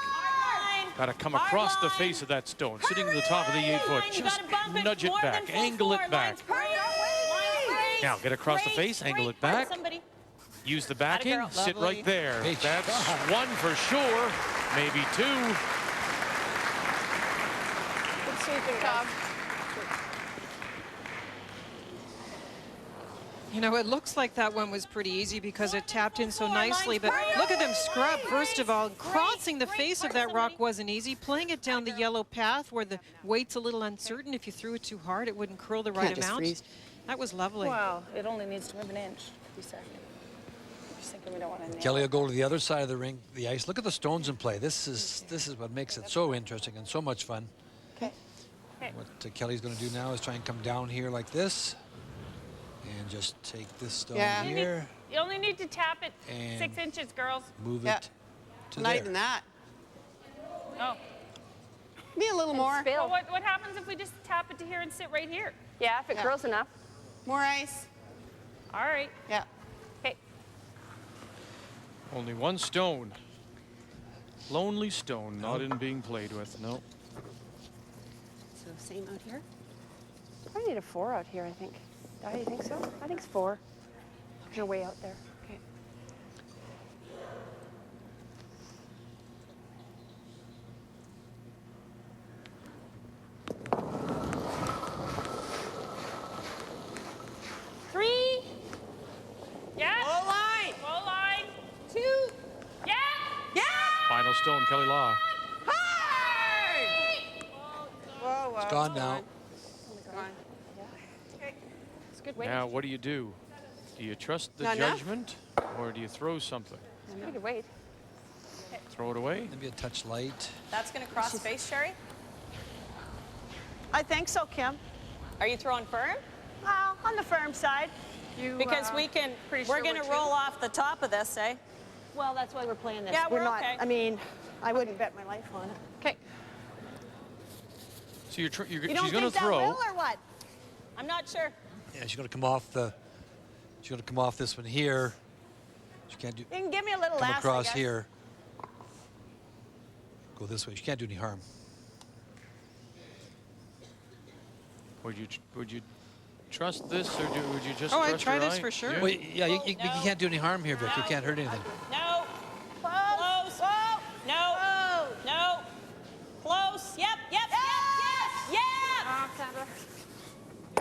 Got to come across the face of that stone, sitting to the top of the 8-foot. Just nudge it back, angle it back. Now get across the face, angle it back. Use the backing, sit right there. That's one for sure, maybe 2. Good sweeping job. You know, it looks like that one was pretty easy because it tapped in so nicely, but look at them scrub. First of all, crossing the face of that rock wasn't easy. Playing it down the yellow path where the weight's a little uncertain. If you threw it too hard, it wouldn't curl the right amount. That was lovely. Wow, it only needs to move an inch. Be second. Just thinking we don't want to nail Kelley it. will go to the other side of the ring, the ice. Look at the stones in play. This is what makes it so interesting and so much fun. Okay. What Kelly's going to do now is try and come down here like this. And just take this stone here. You only need to tap it and 6 inches, girls. Move it to Not there. even that. Oh. Me a little more. Well, what happens if we just tap it to here and sit right here? Yeah, if it curls enough. More ice. All right. Yeah. Okay. Only one stone. Lonely stone, not in being played with. No. So same out here. I need a 4 out here, I think. Do you think so? I think it's 4. You're way out there. Okay. Three. Yeah. Low line. Low line. 2. Yeah. Yeah. Final stone, Kelley Law. Whoa, It's gone now. It's a good way. Now, what do you do? Do you trust the Not enough? judgment, or do you throw something? It's a good weight. Throw it away? Maybe a touch light. That's going to cross face, Sherry? I think so, Kim. Are you throwing firm? Well, on the firm side. Because we're going to roll off the top of this, eh? Well, that's why we're playing this. Yeah, we're We're not. okay. I mean, I wouldn't bet my life on it. Okay. So You she's don't going to think that throw. will or what? I'm not sure. Yeah, she's going to come off the. She's going to come off this one here. She can't do. You can give me a little Come less, across I guess. here. Go this way. She can't do any harm. Would you trust this, or would you just Oh, trust I'd try your this eye? for sure. Yeah. Well, yeah, you can't do any harm here, Vic. You can't hurt anything. No. Close. Whoa. No. Whoa. No. Close. Yep. Yep. Yes. Yes.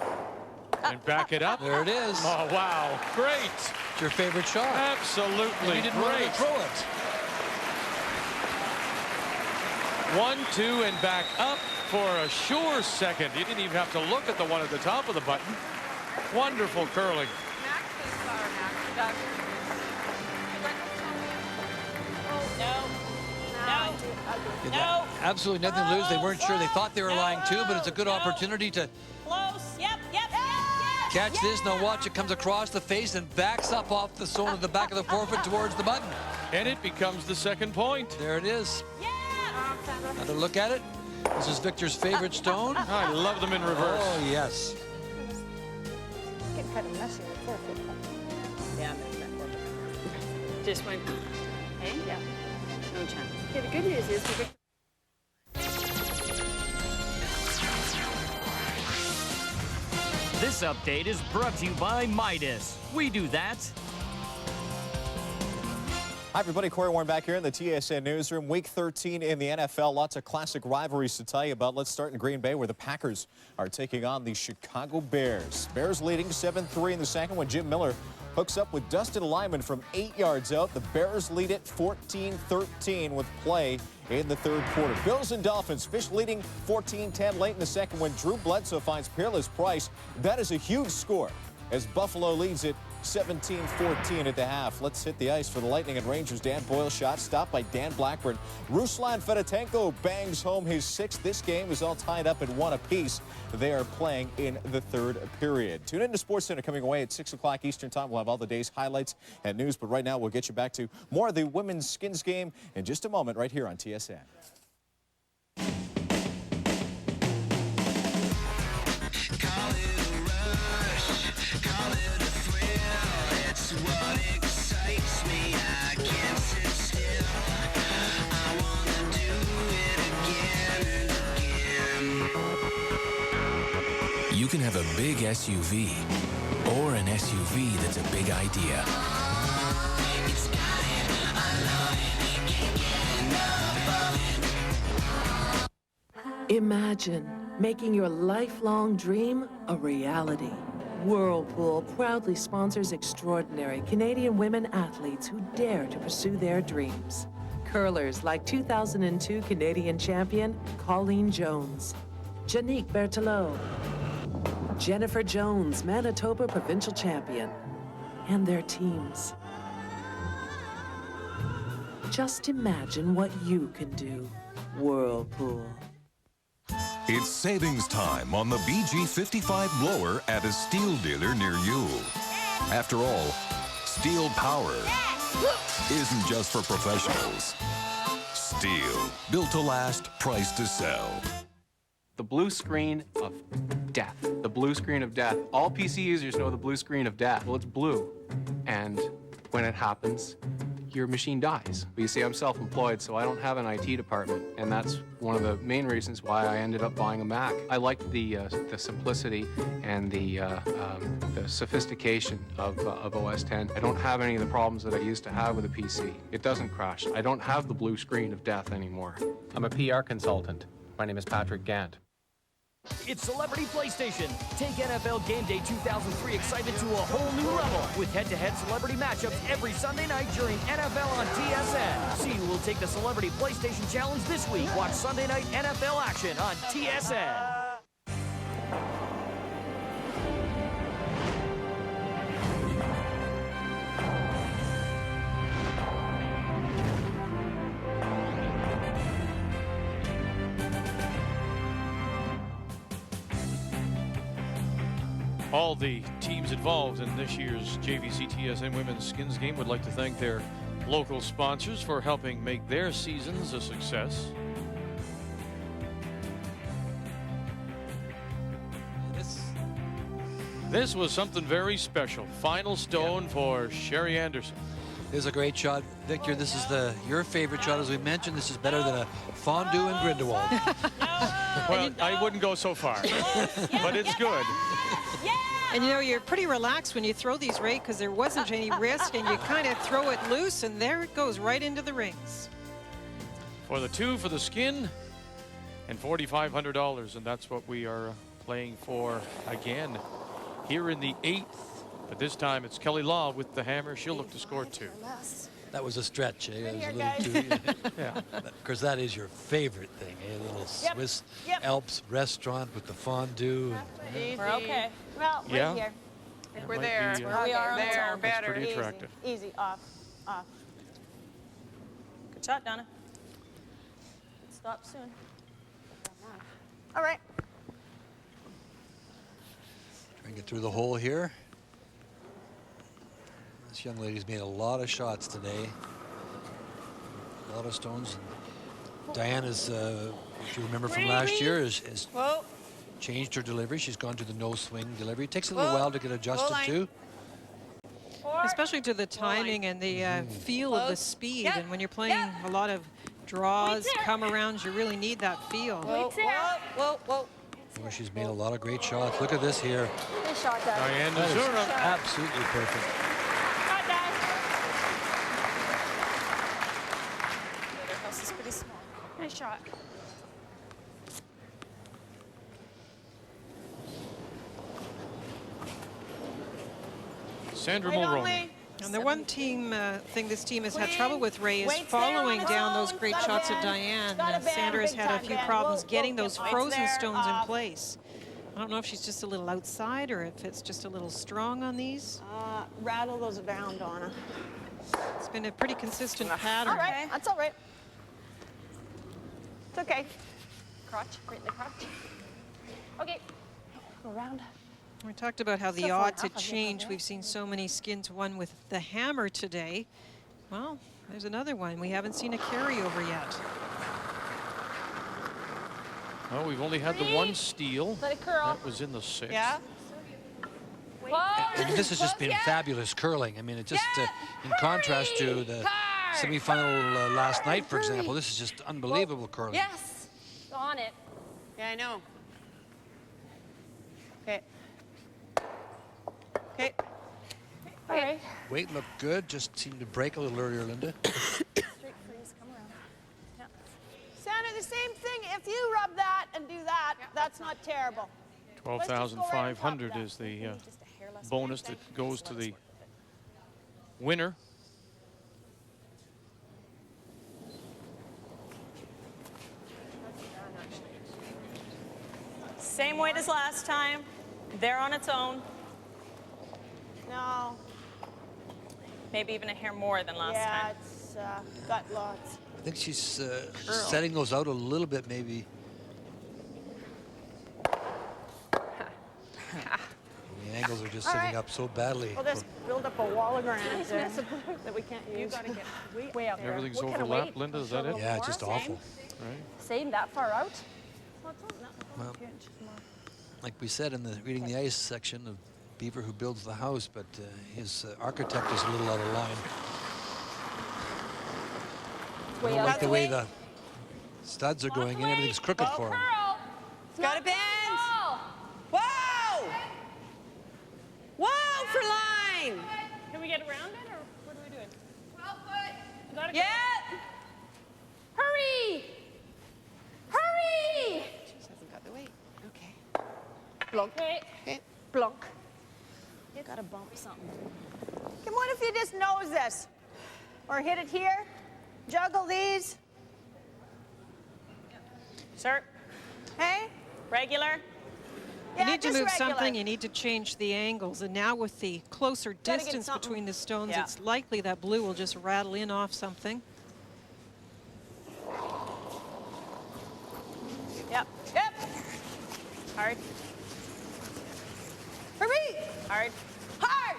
Yeah. And back it up. There it is. Oh, wow. Great. It's your favorite shot. Absolutely And you didn't want great. to throw it. 1, 2, and back up for a sure second. You didn't even have to look at the one at the top of the button. Wonderful curling. Yeah, that- absolutely nothing to lose. They weren't sure. They thought they were lying too, but it's a good opportunity to Close. Yep. Yep. Yes. catch this. Now watch it comes across the face and backs up off the zone of the back of the forefoot towards the button. And it becomes the second point. There it is. Another look at it. This is Victor's favorite stone. I love them in reverse. Oh, yes. Getting kind of messy with 4 foot. Yeah. Just went. Hey? Yeah. No chance. Okay, the good news is the This update is brought to you by Midas. We do that. Hi, everybody. Corey Warren back here in the TSN newsroom. Week 13 in the NFL. Lots of classic rivalries to tell you about. Let's start in Green Bay, where the Packers are taking on the Chicago Bears. Bears leading 7-3 in the second when Jim Miller hooks up with Dustin Lyman from 8 yards out. The Bears lead it 14-13 with play in the third quarter. Bills and Dolphins, Fish leading 14-10 late in the second when Drew Bledsoe finds Peerless Price. That is a huge score as Buffalo leads it 17-14 at the half. Let's hit the ice for the Lightning and Rangers. Dan Boyle shot stopped by Dan Blackburn. Ruslan Fedotenko bangs home his 6th. This game is all tied up at 1 apiece. They are playing in the third period. Tune in to SportsCenter coming away at 6 o'clock Eastern time. We'll have all the day's highlights and news, but right now we'll get you back to more of the women's skins game in just a moment right here on TSN. What excites me, I can't sit still. I wanna do it again and again. You can have a big SUV or an SUV that's a big idea. It's got it, I love it, can't get enough of it. Imagine making your lifelong dream a reality. Whirlpool proudly sponsors extraordinary Canadian women athletes who dare to pursue their dreams. Curlers like 2002 Canadian champion Colleen Jones, Janique Berthelot, Jennifer Jones, Manitoba provincial champion, and their teams. Just imagine what you can do. Whirlpool. It's savings time on the BG55 blower at a steel dealer near you. After all, steel power isn't just for professionals. Steel, built to last, priced to sell. The blue screen of death. The blue screen of death. All PC users know the blue screen of death. Well, it's blue. And when it happens, your machine dies. But you see, I'm self-employed, so I don't have an IT department, and that's one of the main reasons why I ended up buying a Mac. I liked the simplicity and the sophistication of OS X. I don't have any of the problems that I used to have with a PC. It doesn't crash. I don't have the blue screen of death anymore. I'm a PR consultant. My name is Patrick Gant. It's Celebrity PlayStation. Take NFL Game Day 2003 excitement to a whole new level with head-to-head celebrity matchups every Sunday night during NFL on TSN. See who will take the Celebrity PlayStation Challenge this week. Watch Sunday night NFL action on TSN. All the teams involved in this year's JVC TSN Women's Skins Game would like to thank their local sponsors for helping make their seasons a success. This was something very special. Final stone for Sherry Anderson. Here's a great shot. Victor, this is your favorite shot. As we mentioned, this is better than a fondue in Grindelwald. Well, I wouldn't go so far, but it's good. And you know, you're pretty relaxed when you throw these, right? Because there wasn't any risk, and you kind of throw it loose, and there it goes right into the rings. For the two for the skin, and $4,500, and that's what we are playing for again here in the 8th. But this time it's Kelley Law with the hammer. She'll look to score 2. That was a stretch, eh? It was a little too, yeah. Of course, that is your favorite thing, eh? A little Swiss Alps restaurant with the fondue. We're okay. Well, yeah. Right here. We're there. We are there. on That's pretty attractive. Easy. Off. Good shot, Donna. Stop soon. All right. Try and get through the hole here. This young lady's made a lot of shots today. A lot of stones. Diana's, if you remember from last year, has changed her delivery. She's gone to the no swing delivery. It takes a little while to get adjusted to. Especially to the timing and the feel of the speed. And when you're playing a lot of draws, come arounds, you really need that feel. Whoa. Well, she's made a lot of great shots. Look at this here. Good shot, Diane that is Missouri. absolutely perfect. House is pretty small. Nice shot. Sandra Mulroney. And the one thing this team has had trouble with, Ray, is following down those great shots of Diane. Sandra has had a few problems getting those frozen stones in place. I don't know if she's just a little outside or if it's just a little strong on these. Rattle those down, Donna. It's been a pretty consistent pattern. All right, that's all right. It's okay. Crotch, right in the crotch. Okay. Go around. We talked about how the odds had changed. We've seen so many skins won with the hammer today. Well, there's another one. We haven't seen a carryover yet. Well, we've only had the one steal. Let it curl. That was in the 6th. Yeah. And this has just been fabulous curling. I mean, it just, in contrast to the semifinal last night, for example, this is just unbelievable curling. Yes. On it. Yeah, I know. Okay. Okay. All right. Weight looked good, just seemed to break a little earlier, Linda. Straight freeze, come around. Yeah. Sandra, the same thing. If you rub that and do that, that's not terrible. 12,500 is the bonus that goes to the winner. Same weight as last time. They're on its own. No. Maybe even a hair more than last time. Yeah, it's got lots. I think she's setting those out a little bit, maybe. just sitting up so badly. We'll just build up a wall of ground there that we can't use. You got to get way out there. Everything's overlapped, Linda, is that it? Yeah, it's just awful. Right. Same that far out? Well, like we said in the reading the ice section of Beaver who builds the house, but his architect is a little out of line. I don't like the way the studs are going in. Everything's crooked for him. Got to bend. Whoa! Whoa for line. Can we get around it, or what are we doing? 12 foot. Got it. Yeah. Hurry! Hurry! She hasn't got the weight. Okay. Blunk. Okay. Blunk. Got to bump something. Come on, if you just nose this. Or hit it here. Juggle these. Sir. Hey? Regular. You need to move something, you need to change the angles. And now with the closer Gotta get distance something. between the stones, Yeah. it's likely that blue will just rattle in off something. Yep. Yep. Hard. Hurry. Hard. Hard.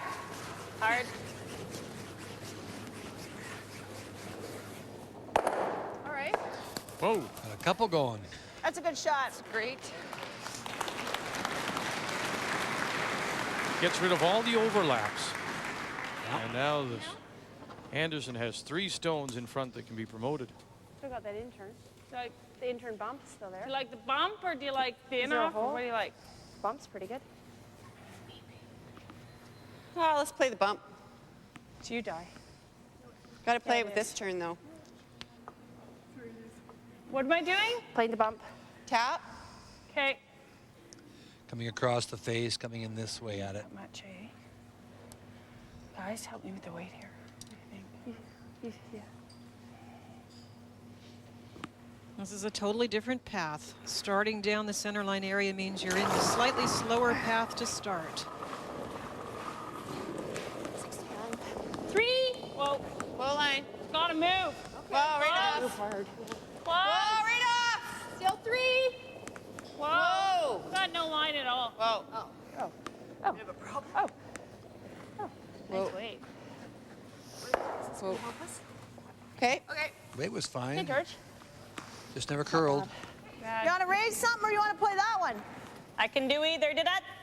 Hard. All right. Whoa. Got a couple going. That's a good shot. Great. Gets rid of all the overlaps. And now this Anderson has 3 stones in front that can be promoted. Still got that intern. Like the intern bump still there. Do you like the bump or do you like the in-off? What do you like? Bump's pretty good. Oh, let's play the bump. Do you die? Got to play it with this turn, though. What am I doing? Playing the bump. Tap. Okay. Coming across the face, coming in this way at it. Not much, eh? Guys, help me with the weight here. Yeah. This is a totally different path. Starting down the center line area means you're in the slightly slower path to start. 3. Whoa. Whoa, line. Gotta move. Okay. Whoa, right Close. off. Hard. Close. Whoa, right off. Still 3. Whoa. Whoa. Got no line at all. Whoa. Oh. Oh. Oh. We have a problem. Oh. Whoa. Nice weight. Whoa. Okay. Okay. Weight was Hey, fine. George. Just never curled. You want to raise something or you want to play that one? I can do either.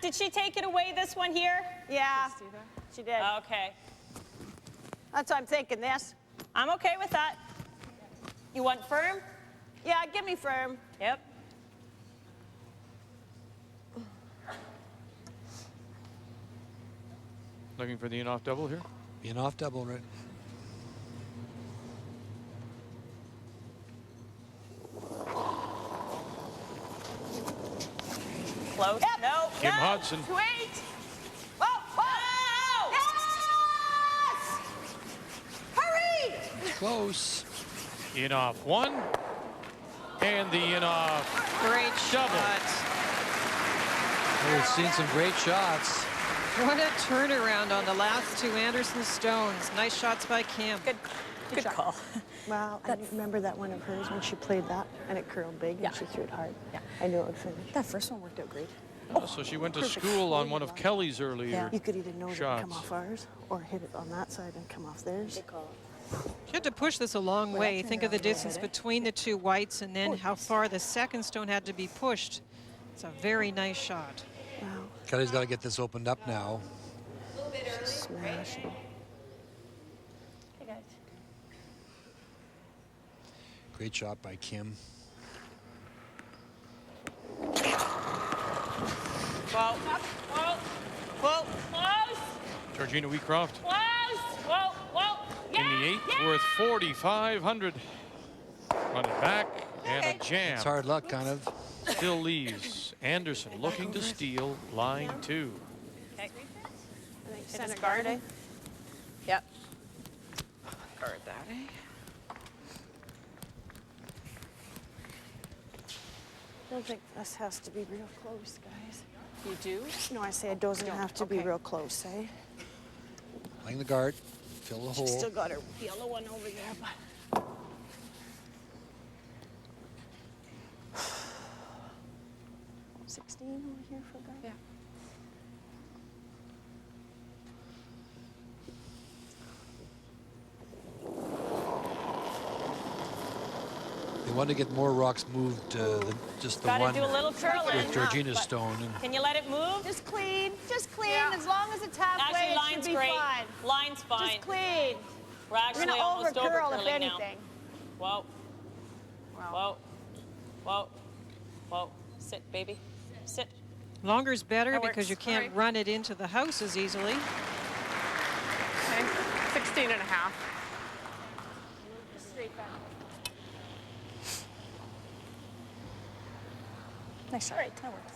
Did she take it away, this one here? Yeah. She did. Okay. That's what I'm thinking, this. I'm okay with that. You want firm? Yeah, give me firm. Yep. Looking for the in-off double here. Being off double, right? Close. Yep. No. Kim no. Hodson. Wait. Whoa, whoa. Yes! Hurry! It's close. In-off 1. And the in-off Great double. shot. We've seen some great shots. What a turnaround on the last 2 Anderson stones. Nice shots by Kim. Good call. Well, I remember that one of hers when she played that and it curled big and she threw it hard. Yeah. I knew it would finish. That first one worked out great. So she went to school on one of Kelley's earlier You could either nose it and come shots. off ours or hit it on that side and come off theirs. You had to push this a long way. Think of the distance between the 2 whites and then how far the second stone had to be pushed. It's a very nice shot. Wow. Kelley's got to get this opened up now. Smashing. Hey, guys. Great shot by Kim. Whoa. Whoa. Whoa. Close. Georgina Wheatcroft Close. Whoa. Whoa. Yeah. in the 8th worth 4,500. Run it back and a jam. It's hard luck, kind of. Still leaves Anderson looking to steal line 2. Okay. Center guard, eh? Yep. Guard that, eh? I don't think this has to be real close, guys. You do? No, I say it doesn't have to be real close, eh? Playing the guard. Fill the hole. She's still got her yellow one over there, but. 16 over here for guard? Yeah. want to get more rocks moved than just the Gotta one do a little curling. with Georgina's stone. And Can you let it move? Just clean. Just clean. As long as it's halfway, Actually, it line's should be great. fine. Line's fine. Just clean. We're actually You're gonna almost over curl over if curling now. anything. Whoa. Whoa. Whoa. Whoa. Sit, baby. Sit. Longer's better That because works. you can't All right. run it into the house as easily. Okay, 16 and a half. Nice shot. That works.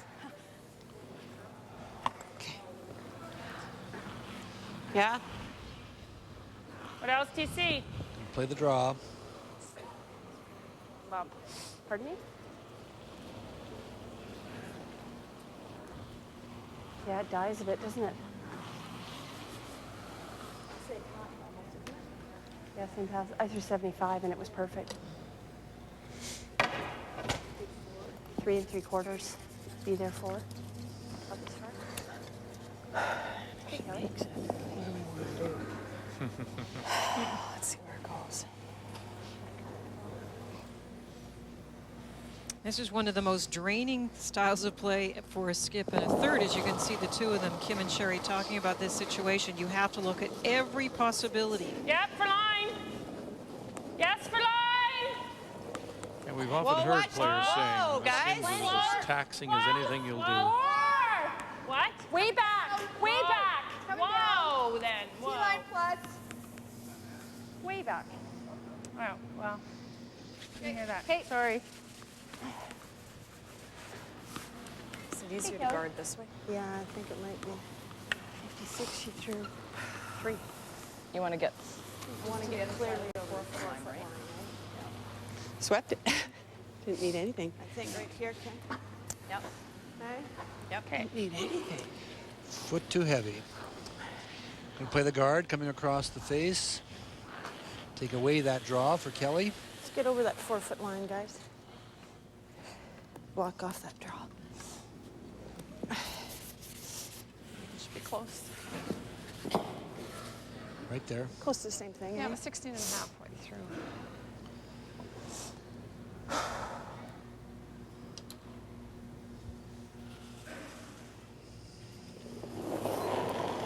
Yeah. What else do you see? play the draw. Bob, pardon me? Yeah, it dies a bit, doesn't it? Yeah, same pass. I threw 75 and it was perfect. 3 3/4. Be there 4. Let's see where it goes. This is one of the most draining styles of play for a skip and a third. As you can see the two of them, Kim and Sherry, talking about this situation. You have to look at every possibility. Yep, for line. Yes, for line. And we've often heard players saying, guys. "Skins is as taxing as anything you'll do." What? Way back. Way back. Whoa, then. Whoa. Line plus. Way back. Oh, well. Didn't hear that. Okay. Sorry. Is it easier to guard this way? Yeah, I think it might be. 56, she threw 3. You want to get... I want to get clearly over 4 foot line, right? Swept it. Didn't need anything. I think right here, Ken. Yep. Okay. Yep. Didn't need anything. Foot too heavy. Gonna play the guard, coming across the face. Take away that draw for Kelley. Let's get over that 4 foot line, guys. Block off that draw. Should be close. Right there. Close to the same thing. Yeah, eh? but 16 and a half way through.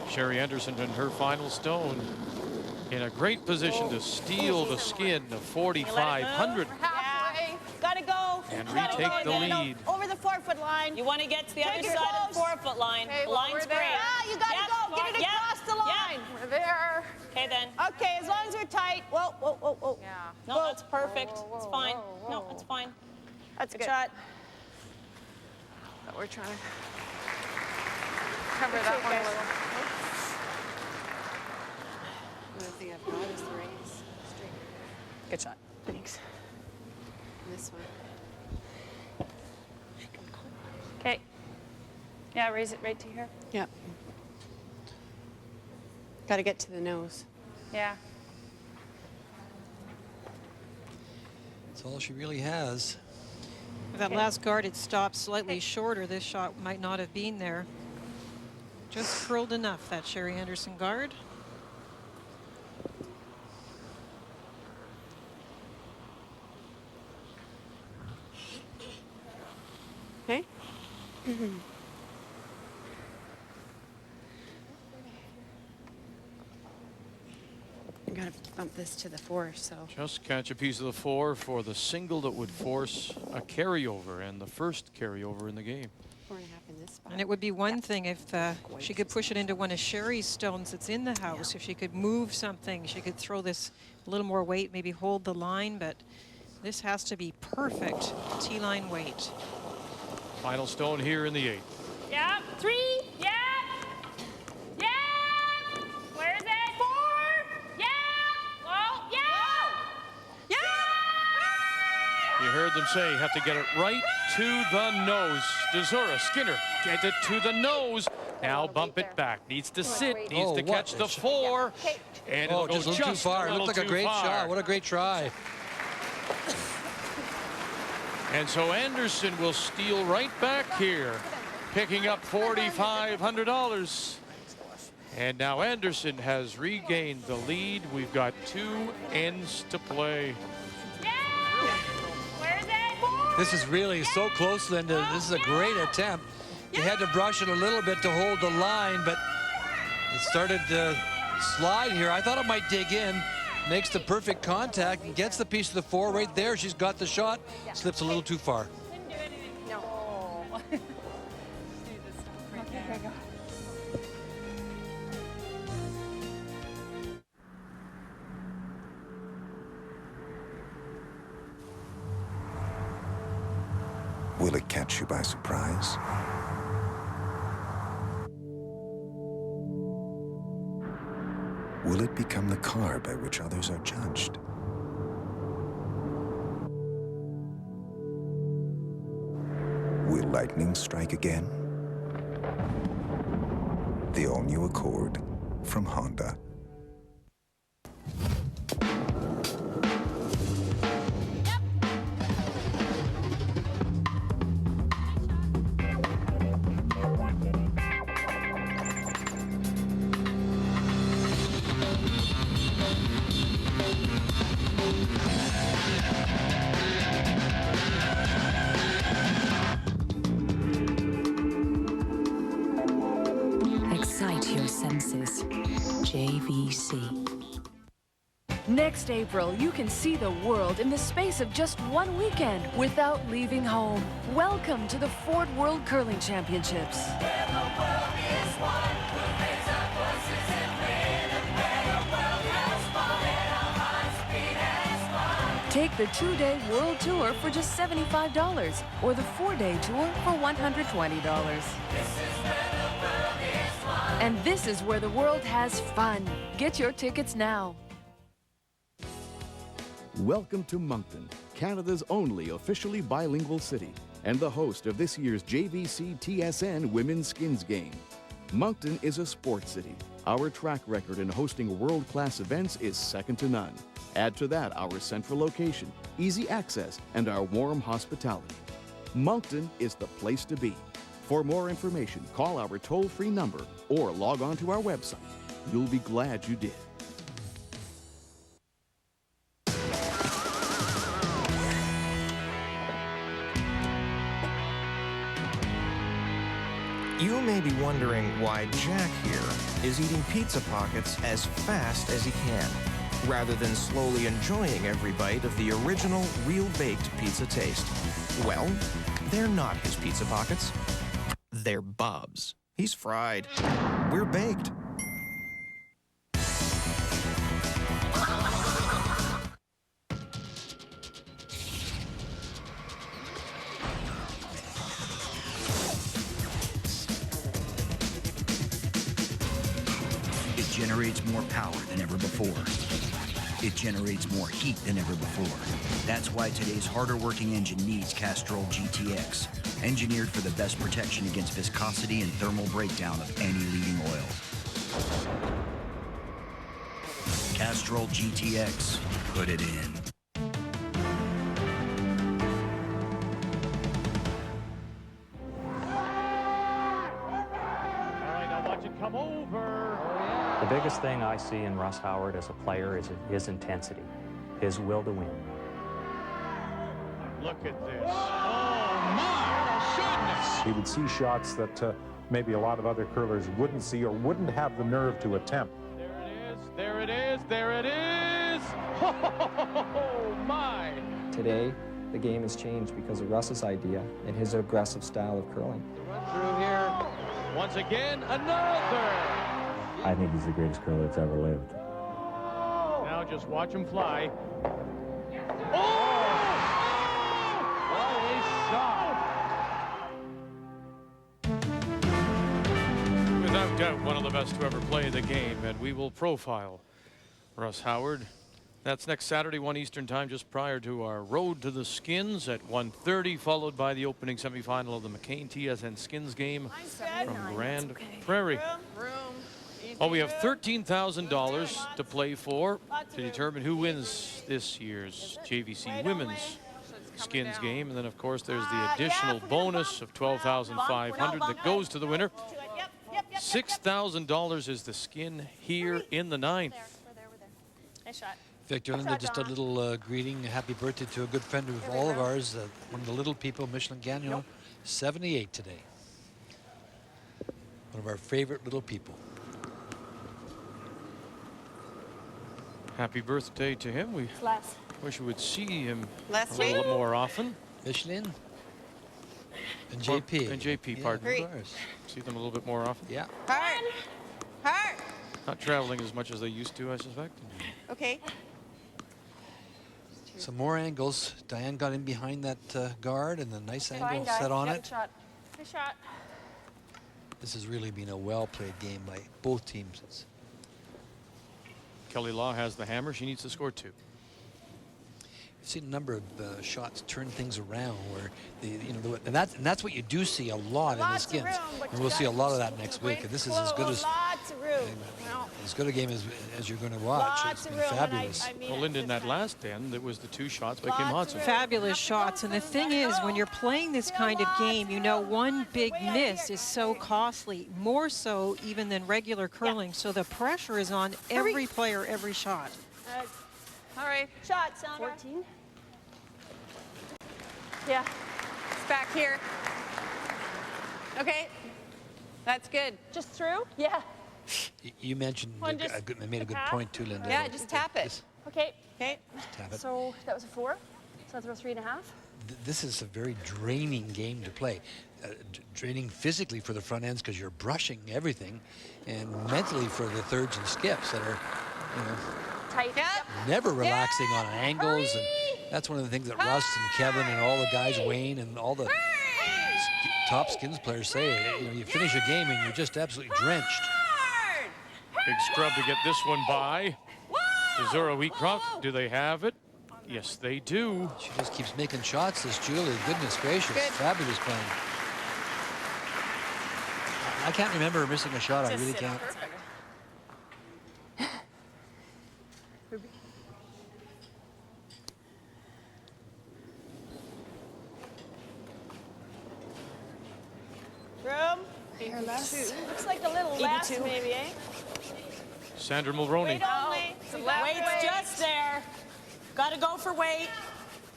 Sherry Anderson in her final stone in a great position to steal the skin of 4,500. Halfway. Gotta go. And Gotta retake go. the You gotta lead. go over the 4 foot line. You want to get to the Take other it side of the close. 4 foot line. Okay, The well, line's we're there. great. Yeah, you gotta go. Get it across the line. We're there. Okay, then. Okay, as long as we're tight. Whoa, whoa, whoa, whoa. Yeah. No, Whoa. that's perfect. Whoa, It's whoa, fine. whoa, No, whoa. it's fine. That's Good good. shot. But we're trying to cover that one a little. The thing I've got is the raise. Straight. Good shot. Thanks. This one. Okay. Yeah, raise it right to here. Yep. Got to get to the nose. Yeah. That's all she really has. If that last guard had stopped slightly shorter, this shot might not have been there. Just curled enough, that Sherry Anderson guard. Okay? I got to bump this to the 4, so. Just catch a piece of the 4 for the single that would force a carryover and the first carryover in the game. 4.5 in this spot. And it would be one thing if she could push it into one of Sherry's stones that's in the house. If she could move something, she could throw this a little more weight, maybe hold the line, but this has to be perfect T-line weight. Final stone here in the 8th. Yeah. 3. Yeah. Yeah. Where is it? 4. Yeah. Whoa. Yeah. Yeah. You heard them say you have to get it right to the nose. Dezura Skinner, get it to the nose. Now bump it back. Needs to sit, needs to catch the 4. And it'll go Just a little too far. It looked like a great shot. What a great try. And so Anderson will steal right back here, picking up $4,500. And now Anderson has regained the lead. We've got 2 ends to play. Yeah. Where This is really so close, Linda. This is a great attempt. He had to brush it a little bit to hold the line, but it started to slide here. I thought it might dig in. Makes the perfect contact and gets the piece of the 4 right there. She's got the shot. Slips a little too far. Didn't do anything. No. Okay, go. Will it catch you by surprise? Will it become the car by which others are judged? Will lightning strike again? The all-new Accord from Honda. Excite your senses. JVC. Next April, you can see the world in the space of just one weekend without leaving home. Welcome to the Ford World Curling Championships. Take the 2-day world tour for just $75 or the 4-day tour for $120. And this is where the world has fun. Get your tickets now. Welcome to Moncton, Canada's only officially bilingual city, and the host of this year's JVC TSN Women's Skins Game. Moncton is a sports city. Our track record in hosting world-class events is second to none. Add to that our central location, easy access, and our warm hospitality. Moncton is the place to be. For more information, call our toll-free number or log on to our website. You'll be glad you did. You may be wondering why Jack here is eating pizza pockets as fast as he can, rather than slowly enjoying every bite of the original, real-baked pizza taste. Well, they're not his pizza pockets. They're Bob's. He's fried. We're baked. It generates more power than ever before. It generates more heat than ever before. That's why today's harder working engine needs Castrol GTX, engineered for the best protection against viscosity and thermal breakdown of any leading oil. Castrol GTX, put it in. Come over. The biggest thing I see in Russ Howard as a player is his intensity, his will to win. Look at this. Oh, my goodness. He would see shots that maybe a lot of other curlers wouldn't see or wouldn't have the nerve to attempt. There it is. There it is. Oh, my. Today, the game has changed because of Russ's idea and his aggressive style of curling. Run through here. Once again, another. I think he's the greatest curler that's ever lived. Now just watch him fly. Oh! What a shot! Without doubt, one of the best to ever play the game, and we will profile Russ Howard. That's next Saturday, 1 Eastern time, just prior to our Road to the Skins at 1:30, followed by the opening semifinal of the McCain TSN Skins game from Grand Prairie. Oh, we have $13,000 to play for to determine who wins this year's JVC Women's Skins game. And then, of course, there's the additional bonus of $12,500 that goes to the winner. $6,000 is the skin here in the ninth. Nice shot. Victor, Linda, just a little greeting, happy birthday to a good friend of all of ours, one of the little people, Michelin Gagnon, 78 today. One of our favorite little people. Happy birthday to him. We wish we would see him a Leslie? little more often. Michelin and JP. And JP, Yeah, pardon. of course. See them a little bit more often. Yeah. Hard. Hard. Not traveling as much as they used to, I suspect. Okay. Some more angles. Diane got in behind that guard, and a nice angle Fine, set on Good it. shot. Good shot. This has really been a well-played game by both teams. Kelley Law has the hammer. She needs to score 2. I've seen a number of shots turn things around where and that's what you do see a lot in the skins. And we'll see a lot of that next week. And this is as good as Lots of room. as good a game as you're going to watch. It's been fabulous. Well, Linda, in that last end, it was the 2 shots by Kim Hodson. Fabulous shots. And the thing is, when you're playing this kind of game, you know one big miss is so costly, more so even than regular curling. So the pressure is on every player, every shot. All right. Shot, Sandra. 14. Yeah. It's back here. Okay. That's good. Just through? Yeah. You mentioned, One just made a good tap? point too, Linda. Yeah, just tap it. Okay. Okay. Tap it. So that was a 4. So that's about 3.5. This is a very draining game to play. Draining physically for the front ends because you're brushing everything, and mentally for the thirds and skips that are, Tight. Yep. never relaxing on angles. And that's one of the things that Russ and Kevin and all the guys, Wayne and all the top skins players say. You finish a game and you're just absolutely drenched. Big scrub to get this one by. To Zora Wheatcroft. Do they have it? Yes, they do. She just keeps making shots, this Julie. Goodness gracious. Fabulous playing. I can't remember her missing a shot. I really can't. Room. Looks like a little less, maybe, eh? Sandra Mulroney. Weight only. Weight's just there. Got to go for weight.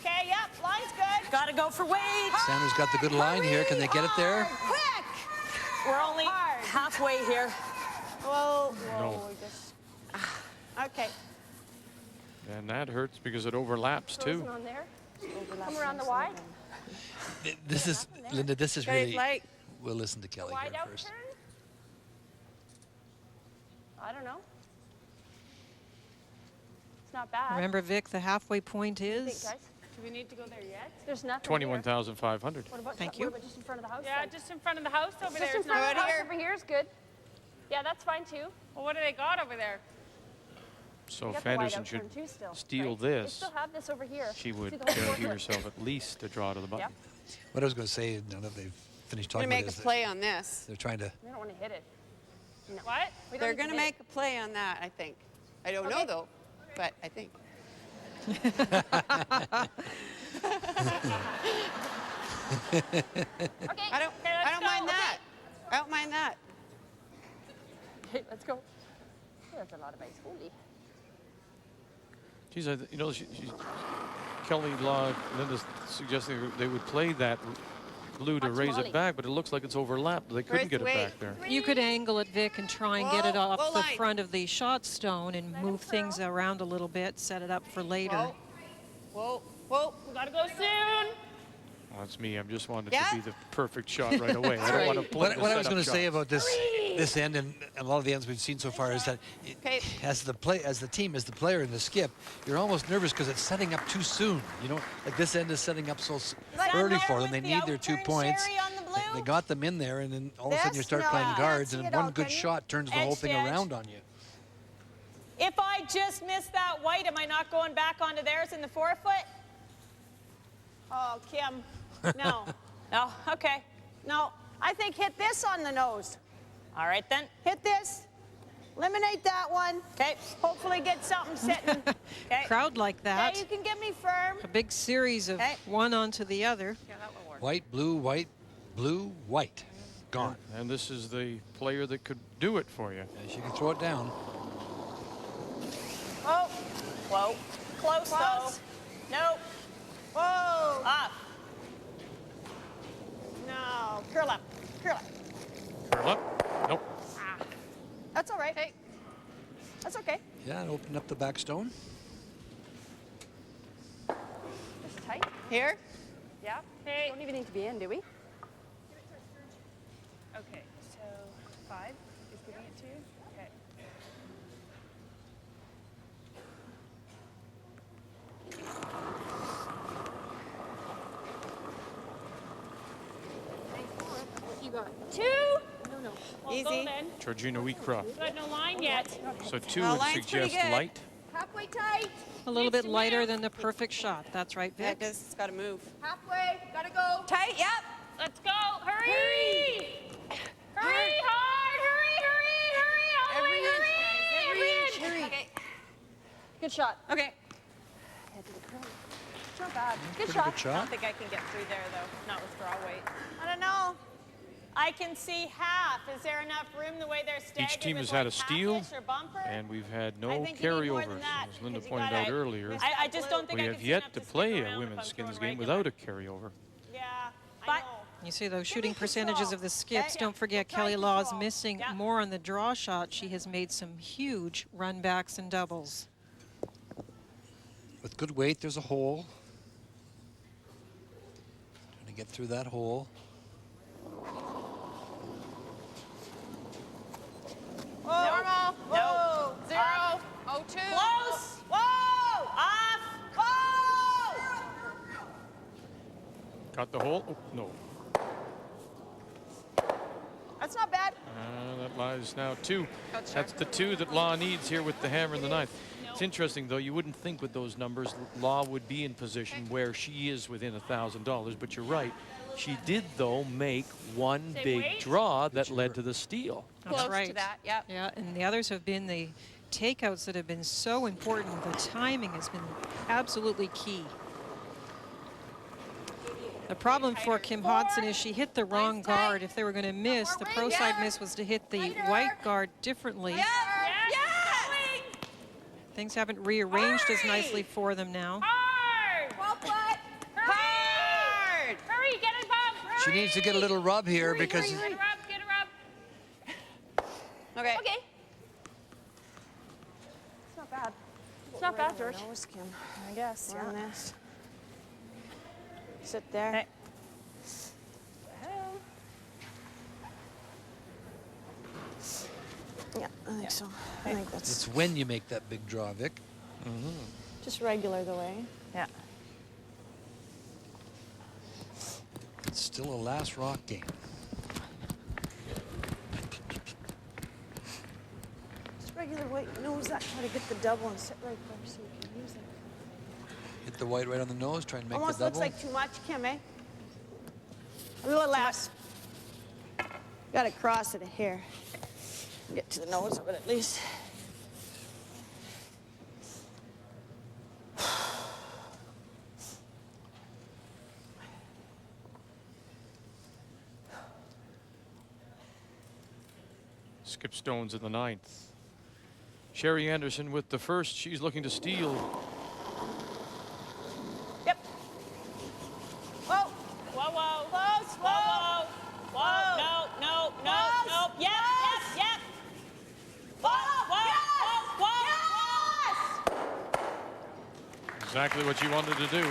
Okay, yep, line's good. Got to go for weight. Sandra's got the good line here. Can they get it there? Quick. We're only halfway here. Whoa. No. Okay. And that hurts because it overlaps too. On there. Come around the wide. This is, Linda, this is Okay, really, like we'll listen to Kelley Wide here out first. turn? I don't know. It's not bad. Remember, Vic, the halfway point What do you think, is... guys? Do we need to go there yet? There's nothing 21,500. What about, Thank what you. about just in front of the house? Yeah, then? just in front of the house over there. Just in It's front not of the house here. over here is good. Yeah, that's fine too. Well, what do they got over there? So You if got the wide Anderson out should turn too still, steal right? They this, still have this over here. she would See the whole guarantee forefoot. herself at least a draw to the button. Yep. What I was going to say, now that they've finished We're talking gonna about make it, a play on this. they're trying to, We don't want to hit it. No. What? We don't They're need to gonna hit make a play on that, I think. I don't know though, but I think. I don't mind that. I don't mind that. Okay, let's go. Oh, that's a lot of ice. Holy. Geez, Kelley Law, Linda's suggesting they would play that blue to Watch raise Molly. it back, but it looks like it's overlapped. They couldn't get it back there. You could angle it, Vic, and try and get it off whoa, the line. front of the shot stone and move things around a little bit, set it up for later. Whoa. Whoa. Whoa. We gotta go soon. Well, that's me. I'm just wanting it Yeah? to be the perfect shot right away. I don't want to play what I was going to say about this end and a lot of the ends we've seen so far is that Okay. as the team, as the player in the skip, you're almost nervous because it's setting up too soon. You know, like this end is setting up so early for them. They need their 2 points. They got them in there, and then all of a sudden you start playing guards, and one good shot turns the whole thing around on you. If I just miss that white, am I not going back onto theirs in the forefoot? Oh, Kim. No. No? Okay. No. I think hit this on the nose. All right, then. Hit this. Eliminate that one. Okay. Hopefully get something sitting. Okay. Crowd like that. Okay, you can get me firm. A big series of one onto the other. Yeah, that will work. White, blue, white, blue, white. Gone. And this is the player that could do it for you. She can throw it down. Oh. Whoa. Close, though. Nope. Whoa. Off. No. Curl up. Curl up. Curl up. Nope. Ah. That's all right. Hey. That's okay. Yeah, and open up the back stone. Just tight. Here. Yeah. Hey. Don't even need to be in, do we? Okay. So 5 is giving it to you. Okay. What you got? 2. No. Well, Easy. go then. Georgina Wheatcroft. Got no line yet. So 2 No, would line's pretty suggest good. light. Halfway tight. A little bit lighter than the perfect shot. That's right, Yeah, Vic. because it's got to move. Halfway. Gotta go. Tight, yep. Let's go. Hurry. Hurry hard. Hurry. All the way. Hurry. Okay. Good shot. Okay. It's not bad. Good Pretty shot. good I shot. don't think I can get through there, though. Not with draw weight. I don't know. I can see half. Is there enough room the way they're staggered? Each team with has had a like steal, half-ish or bumper? and we've had I no think you need more than carryovers. that, As Linda because you pointed gotta- out earlier, I just don't think we I have can see yet enough to skip play around a if women's I'm skins throwing game regular. without a carryover. Yeah, But I know. you see those shooting percentages of the skips. Yeah. Don't forget, Try Kelley Law's control. missing Yeah. more on the draw shot. She has made some huge run backs and doubles. With good weight, there's a hole. Trying to get through that hole. Normal. No. 0. Off. 0-2. Close. Whoa. Off. Whoa. Got the hole? Oh, no. That's not bad. That lies now 2. Gotcha. That's the 2 that Law needs here with the hammer and the knife. It's interesting, though. You wouldn't think with those numbers Law would be in position where she is within $1,000, but you're right. She did, though, make one Same big weight? draw that led to the steal. That's Close right. to that. Yep. Yeah, and the others have been the takeouts that have been so important. The timing has been absolutely key. The problem for Kim Hodson is she hit the wrong guard. If they were going to miss, the pro side miss was to hit the white guard differently. Yes. Things haven't rearranged as nicely for them now. Hard. 12 foot. Hard. Hurry. Get it, Bob. Hurry. She needs to get a little rub here because Get a rub. Get a rub. Okay. Okay. It's not bad. It's not bad, George. Nose, Kim. I guess, On yeah. this. Sit there. Hey. Yeah, I think so. I think that's it's when you make that big draw, Vic. just regular the way. Yeah. It's still a last rock game. Just regular weight. Nose that. Try to get the double and sit right there so you can use it. Hit the white right on the nose, try and make Almost the double. looks like too much, Kim, eh? A little less. Got to cross it here. Get to the nose of it at least. Skip stones in the 9th. Sherry Anderson with the first. She's looking to steal. Yep. Whoa. Whoa, whoa. Close. Whoa, whoa. Whoa. No. Yep. Whoa, whoa. Exactly what you wanted to do.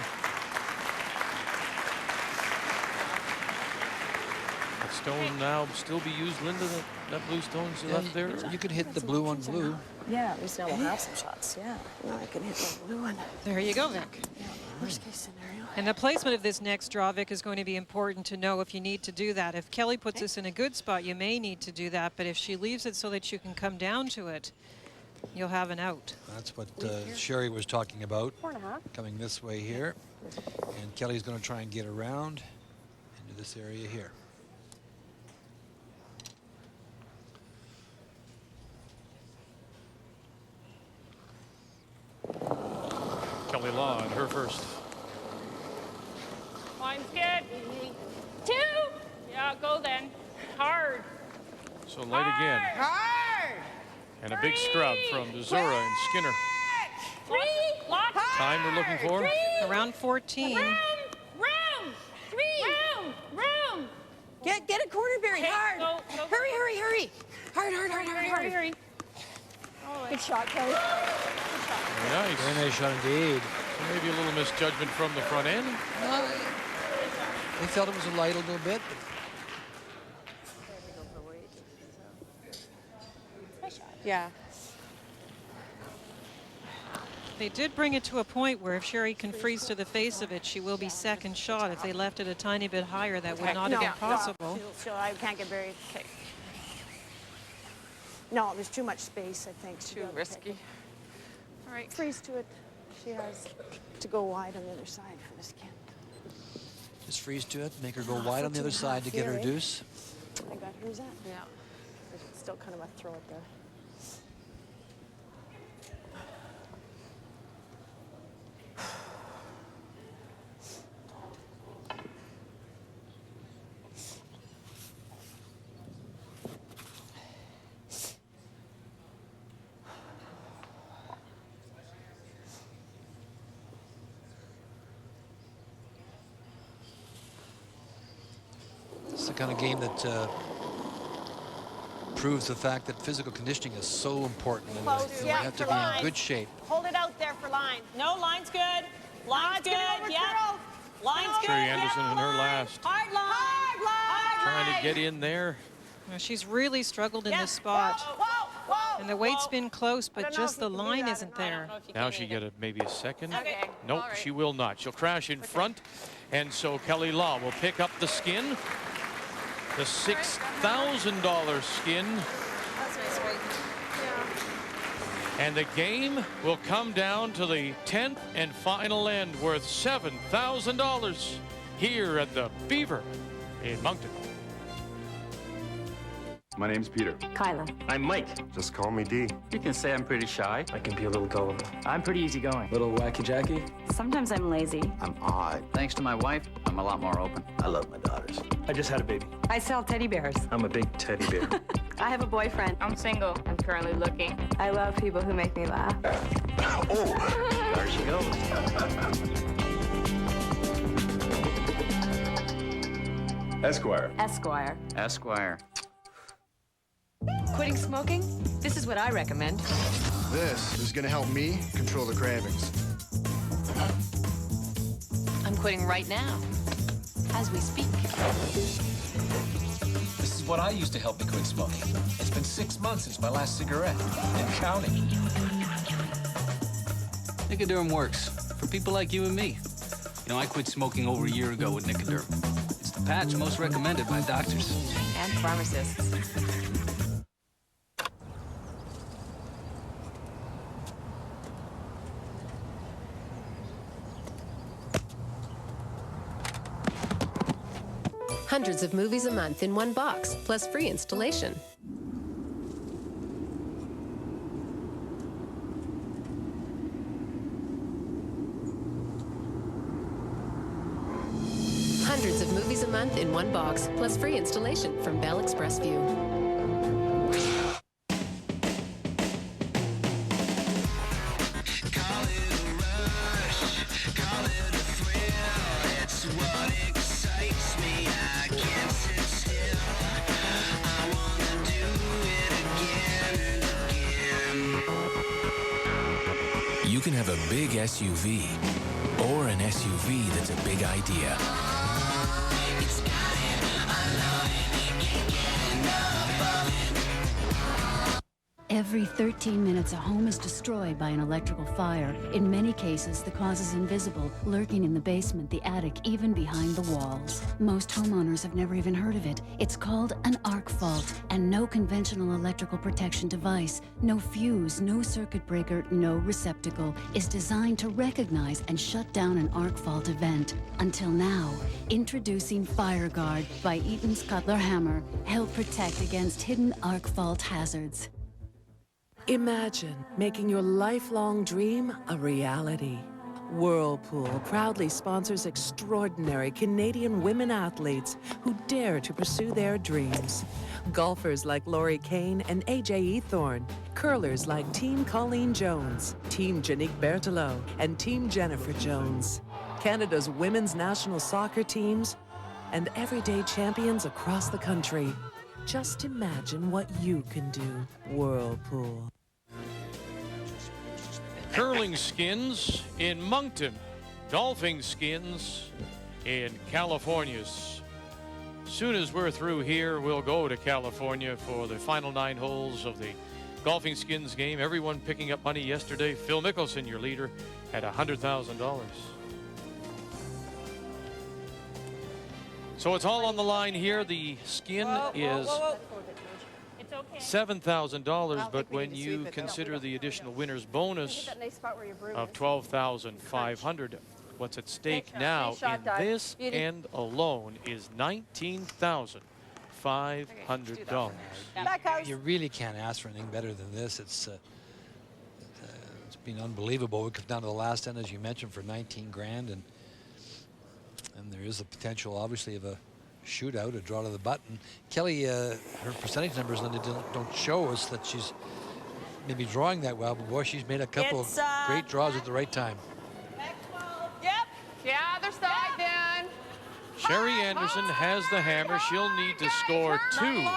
That stone now still be used, Linda, that blue stone's left there? You could hit the blue on blue. Yeah, at least now we'll have some shots, yeah. Now I can hit the blue one. There you go, Vic. Worst case scenario. And the placement of this next draw, Vic, is going to be important to know if you need to do that. If Kelley puts us in a good spot, you may need to do that. But if she leaves it so that you can come down to it, you'll have an out. That's what Sherry was talking about. 4.5. Coming this way here. And Kelley's going to try and get around into this area here. Kelley Law and her first. Line's good. 2. Yeah, go then. Hard. So light again. Hard. And a big scrub from Zora and Skinner. 3. Lock. Time we're looking for? Around 14. Room. Get a corner bearing hard. Go. Hurry. Hurry. Good shot, Kelley. Very nice. Very nice shot indeed. Maybe a little misjudgment from the front end. No, they felt it was a light a little bit. Yeah. They did bring it to a point where if Sherry can freeze to the face of it, she will be second shot. If they left it a tiny bit higher, that would not have been possible. I can't get buried. Okay. No, there's too much space, I think. Too risky. All right. Freeze to it. She has to go wide on the other side for this kid. Just freeze to it, make her go wide on the other side to get her deuce. I got hers at. Yeah. It's still kind of a throw it there. It's the kind of game that proves the fact that physical conditioning is so important. And Close, you yeah, have to for be line. in good shape. Hold it out there for line. No, line's good. Line's good. Yeah. Line's good. Sherry Anderson in her last. Hard line. Trying to get in there. Well, she's really struggled in this spot. And the weight's been close, but just the line isn't there. Now she get maybe a second. Okay. Nope, she will not. She'll crash in front. And so Kelley Law will pick up the skin. The $6,000 skin. That's nice weight. Yeah. And the game will come down to the 10th and final end, worth $7,000 here at the Beaver in Moncton. My name's Peter. Kyla. I'm Mike. Just call me D. You can say I'm pretty shy. I can be a little gullible. I'm pretty easygoing. Little wacky Jackie. Sometimes I'm lazy. I'm odd. Thanks to my wife, I'm a lot more open. I love my daughters. I just had a baby. I sell teddy bears. I'm a big teddy bear. I have a boyfriend. I'm single. I'm currently looking. I love people who make me laugh. Oh, there she goes. Esquire. Esquire. Esquire. Quitting smoking? This is what I recommend. This is gonna help me control the cravings. I'm quitting right now, as we speak. This is what I used to help me quit smoking. It's been 6 months since my last cigarette, and counting. Nicoderm works for people like you and me. You know, I quit smoking over a year ago with Nicoderm. It's the patch most recommended by doctors. And pharmacists. Hundreds of movies a month in one box, plus free installation. Hundreds of movies a month in one box, plus free installation from Bell Express View. You can have a big SUV or an SUV that's a big idea. Every 13 minutes, a home is destroyed by an electrical fire. In many cases, the cause is invisible, lurking in the basement, the attic, even behind the walls. Most homeowners have never even heard of it. It's called an arc fault, and no conventional electrical protection device, no fuse, no circuit breaker, no receptacle, is designed to recognize and shut down an arc fault event. Until now, introducing FireGuard by Eaton's Cutler Hammer, help protect against hidden arc fault hazards. Imagine making your lifelong dream a reality. Whirlpool proudly sponsors extraordinary Canadian women athletes who dare to pursue their dreams. Golfers like Laurie Kane and AJ Ethorn, Curlers like Team Colleen Jones, Team Janique Berthelot, and Team Jennifer Jones. Canada's women's national soccer teams, and everyday champions across the country. Just imagine what you can do, Whirlpool. Curling skins in Moncton, golfing skins in California. Soon as we're through here, we'll go to California for the final 9 holes of the golfing skins game. Everyone picking up money yesterday. Phil Mickelson, your leader, had $100,000. So it's all on the line here. The skin is $7,000, but when you consider the additional winner's bonus of $12,500, what's at stake now in this end alone is $19,500. You really can't ask for anything better than this. It's been unbelievable. We come down to the last end, as you mentioned, for 19 grand, and there is the potential, obviously, of a shootout, a draw to the button. Kelley, her percentage numbers don't show us that she's maybe drawing that well, but boy, she's made a couple of great draws at the right time. Yeah, other side, Dan. Sherry Anderson has the hammer. She'll need to score 2.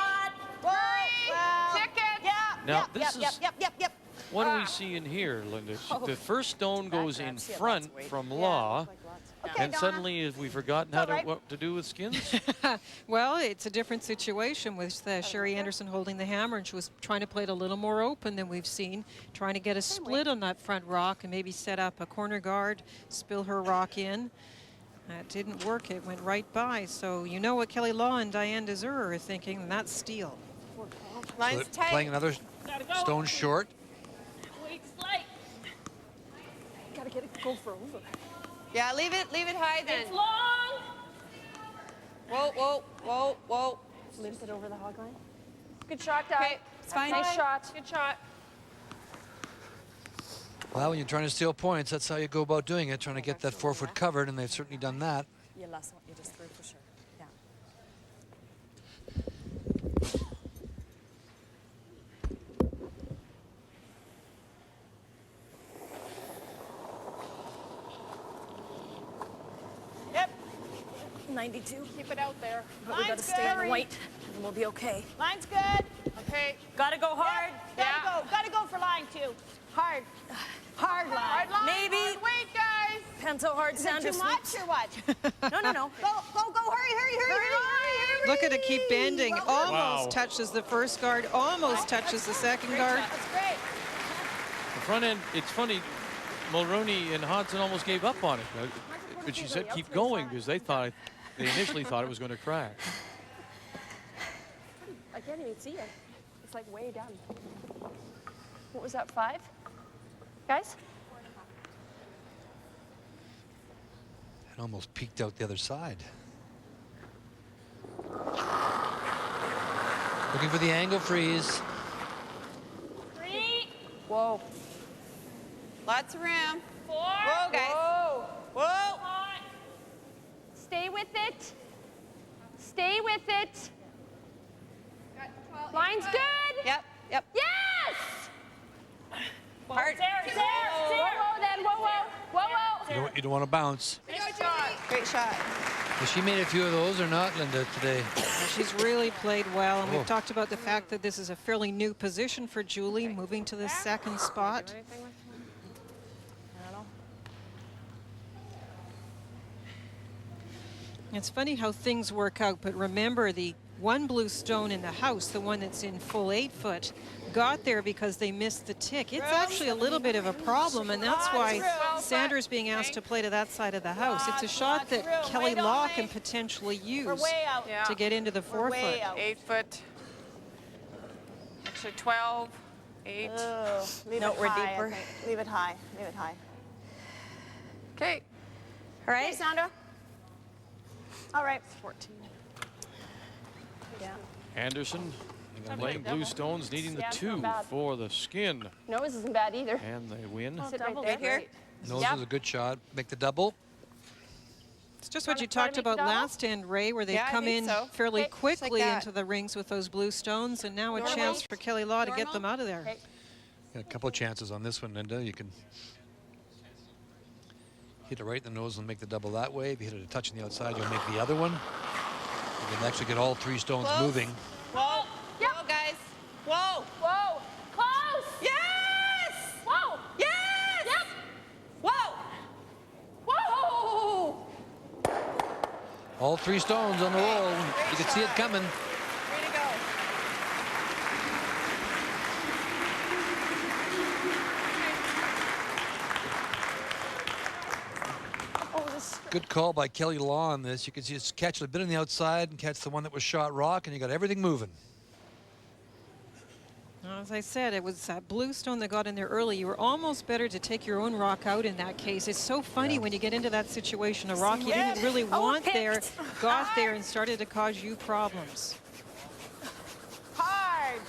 Now, this is... What are we seeing here, Linda? The first stone goes in front from Law, and suddenly have we forgotten what to do with skins? Well, it's a different situation with Sherry Anderson holding the hammer, and she was trying to play it a little more open than we've seen, trying to get a split on that front rock and maybe set up a corner guard, spill her rock in. That didn't work. It went right by. So you know what Kelley Law and Diane Deser are thinking, and that's steal. So playing another stone short. Gotta get a gopher over. Yeah, leave it high then. It's long. Whoa. Limp it over the hog line. Good shot, Doug. Okay, it's fine. Nice shot. Good shot. Well, when you're trying to steal points, that's how you go about doing it, trying to get that 4-foot covered, and they've certainly done that. Yeah, last one you just threw for sure. Yeah. Yep. 92. Keep it out there. But we gotta stay on the white, and we'll be okay. Line's good. Okay. Gotta go hard. Yeah. Gotta go for line 2. Hard. Hard line. Hard line. Maybe. Hard weight, guys. Depends how hard Is it Sandra too much sleeps. or what? No. Go. Hurry. Look at it keep bending. Almost touches the first guard, almost touches the second guard. That's great. The front end, it's funny, Mulroney and Hodson almost gave up on it. But she said keep going because they initially thought it was going to crash. I can't even see it. It's like way down. What was that, 5? Guys? It almost peeked out the other side. Looking for the angle freeze. 3. Whoa. Lots of room. 4. Whoa, guys. Whoa. Stay with it. Stay with it. Line's good. Yep. Yes! Hard. There. Whoa, then. Whoa. You don't want to bounce. Great shot. Has she made a few of those or not, Linda, today? She's really played well, and we've talked about the fact that this is a fairly new position for Julie, moving to the second spot. It's funny how things work out, but remember the one blue stone in the house, the one that's in full 8 foot, got there because they missed the tick. It's actually a little bit of a problem, and that's why Sandra's being asked to play to that side of the house. It's a shot that Kelley Law can potentially use to get into the 4 foot. 8 foot. Actually 12, 8. Leave it high. Leave it high. Okay. All right, Sandra. All right. 14. Yeah. Anderson playing blue stones, needing the 2 for the skin. Nose isn't bad either. And they win. Sit right there. Nose is a good shot. Make the double. It's just what you talked about last end, Ray, where they've come in fairly quickly into the rings with those blue stones, and now a chance for Kelley Law to get them out of there. Got a couple of chances on this one, Linda. You can hit it right in the nose and make the double that way. If you hit it a touch on the outside, you'll make the other one. You can actually get all 3 stones moving. Whoa. Yep. Whoa, guys. Whoa. Whoa. Close. Yes. Whoa. Yes. Yep. Whoa. Whoa. All 3 stones on the roll. You can see it coming. Way to go. Good call by Kelley Law on this. You can just catch a bit on the outside and catch the one that was shot rock, and you got everything moving. As I said, it was that blue stone that got in there early. You were almost better to take your own rock out in that case. It's so funny when you get into that situation. A rock you didn't really want there got there and started to cause you problems. Hard.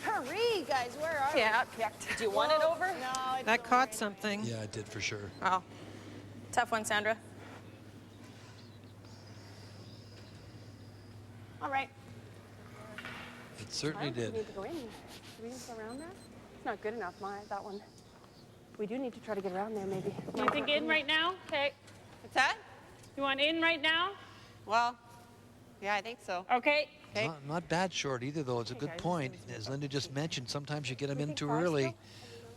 Hurry, guys. Where are you? Yeah, picked. Do you want it over? No. That caught something. Yeah, it did for sure. Oh. Tough one, Sandra. All right. It certainly did. We need to go in. Do we need to go around there? It's not good enough, that one. We do need to try to get around there, maybe. You think in right now? Okay. What's that? You want in right now? Well, yeah, I think so. Okay. Not bad short either, though. It's a good point. As Linda just mentioned, sometimes you get them in too early.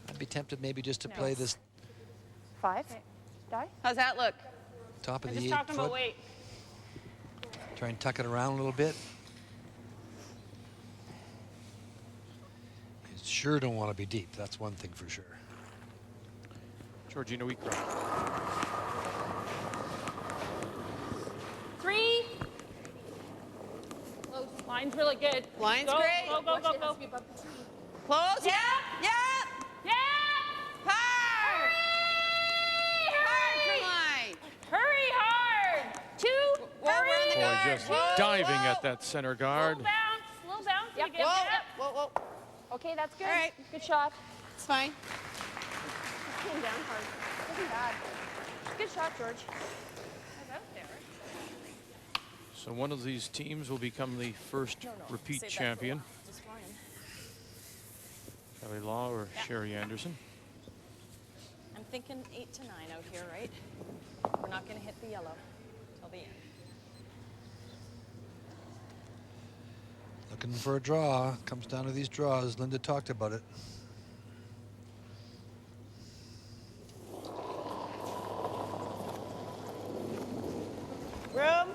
I'd be tempted maybe just to play this 5. Die? How's that look? top of I'm the just 8 talking foot. about weight. Try and tuck it around a little bit. You sure don't want to be deep. That's one thing for sure. Georgina Wheatcroft. 3. Close. Line's really good. Line's go, great. Go, go, go, go. Close. Yeah. Yeah. Yeah. Hard. Hurry. Hard. Hurry hard. 2. Hurry. Boy, just diving at that center guard. Little bounce. Yep. You get that. Whoa. Okay, that's good. All right. Good shot. It's fine. Came down hard. Wasn't bad. Good shot, George. So one of these teams will become the first repeat champion. Kelley Law or Sherry Anderson. I'm thinking 8 to 9 out here, right? We're not going to hit the yellow till the end. Looking for a draw. Comes down to these draws. Linda talked about it. Room.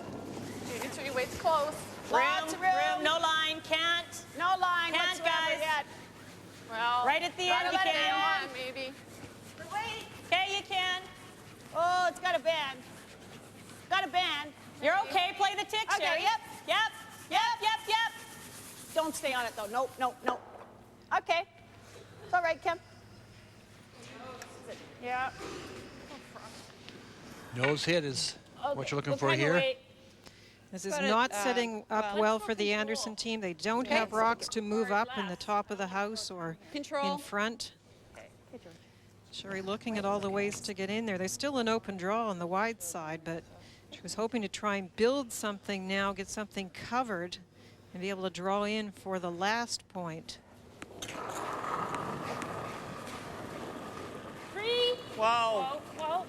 2 to 3 waits close. Lots of room. No line, can't. No line Can't, whatsoever guys. yet. Well, Right at the end, you let it can. go on, maybe. Okay, you can. Oh, it's got a band. Got a band. You're okay. Play the tick, Okay, Sherry. yep. Yep. Don't stay on it, though. Nope. Okay. It's all right, Kim. Yeah. Nose hit is what you're looking What for kind of here. weight? This is Got it, not setting up well for the Anderson team. They don't have Okay. rocks to move up in the top of the house or Control. in front. Sherry looking at all the ways to get in there. There's still an open draw on the wide side, but she was hoping to try and build something now, get something covered, and be able to draw in for the last point. 3. Whoa. Whoa.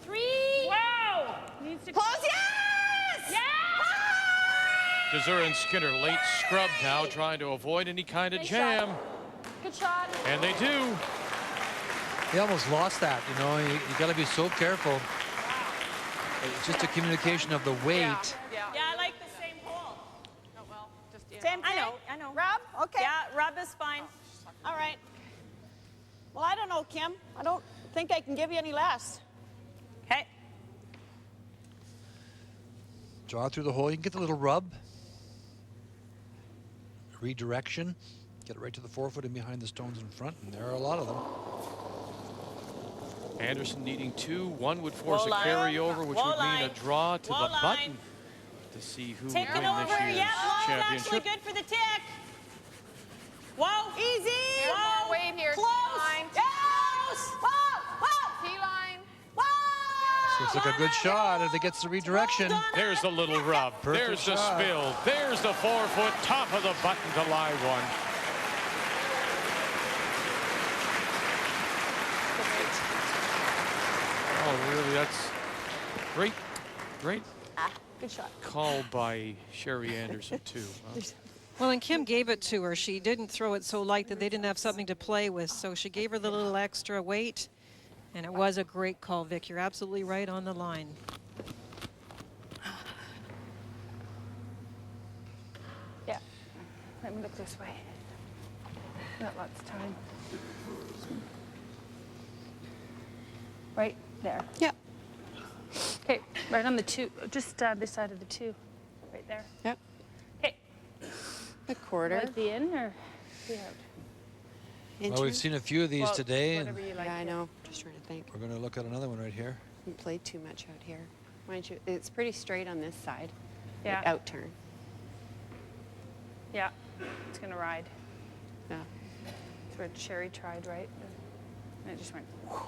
3. Wow. Needs to Close. Yes. Yeah. Desir and Skinner late scrub now, trying to avoid any kind of jam. Good shot. And they do. He almost lost that, you know. You got to be so careful. It's just a communication of the weight. Yeah, I like the same hole. Oh, well, just, Same thing. I know. Rob? Okay. Yeah, rub is fine. All right. Well, I don't know, Kim. I don't think I can give you any less. Okay. Draw through the hole. You can get the little rub. Redirection. Get it right to the 4 foot and behind the stones in front, and there are a lot of them. Anderson needing 2. 1 would force Whoa a line. carryover, which Whoa would mean a line. draw to Whoa the line. button to see who would Take win it over. this year's Yep, line's actually championship. good for the tick. Whoa. Easy. There's more weight here. Close. T-line. Yes. Whoa. T-line. Whoa. So Looks like a good shot if it gets the redirection. There's the little rub. Perfect There's the shot. spill. There's the 4-foot top of the button to live one. Oh, really? That's great. Great. Good shot. Call by Sherry Anderson, too. Huh? Well, and Kim gave it to her. She didn't throw it so light that they didn't have something to play with, so she gave her the little extra weight, and it was a great call, Vic. You're absolutely right on the line. Yeah. Let me look this way. Not lots of time. Right there. Yep. Okay, right on the 2, just this side of the 2. Right there. Yep. Okay. A quarter. Like the in or the out? Well, we've seen a few of these today. And Yeah, I know. Just trying to think. we're going to look at another one right here. You played too much out here. Why don't you? It's pretty straight on this side. Yeah. Like out turn. Yeah. It's gonna ride. Yeah. That's where Sherry tried, right? And it just went. Whew.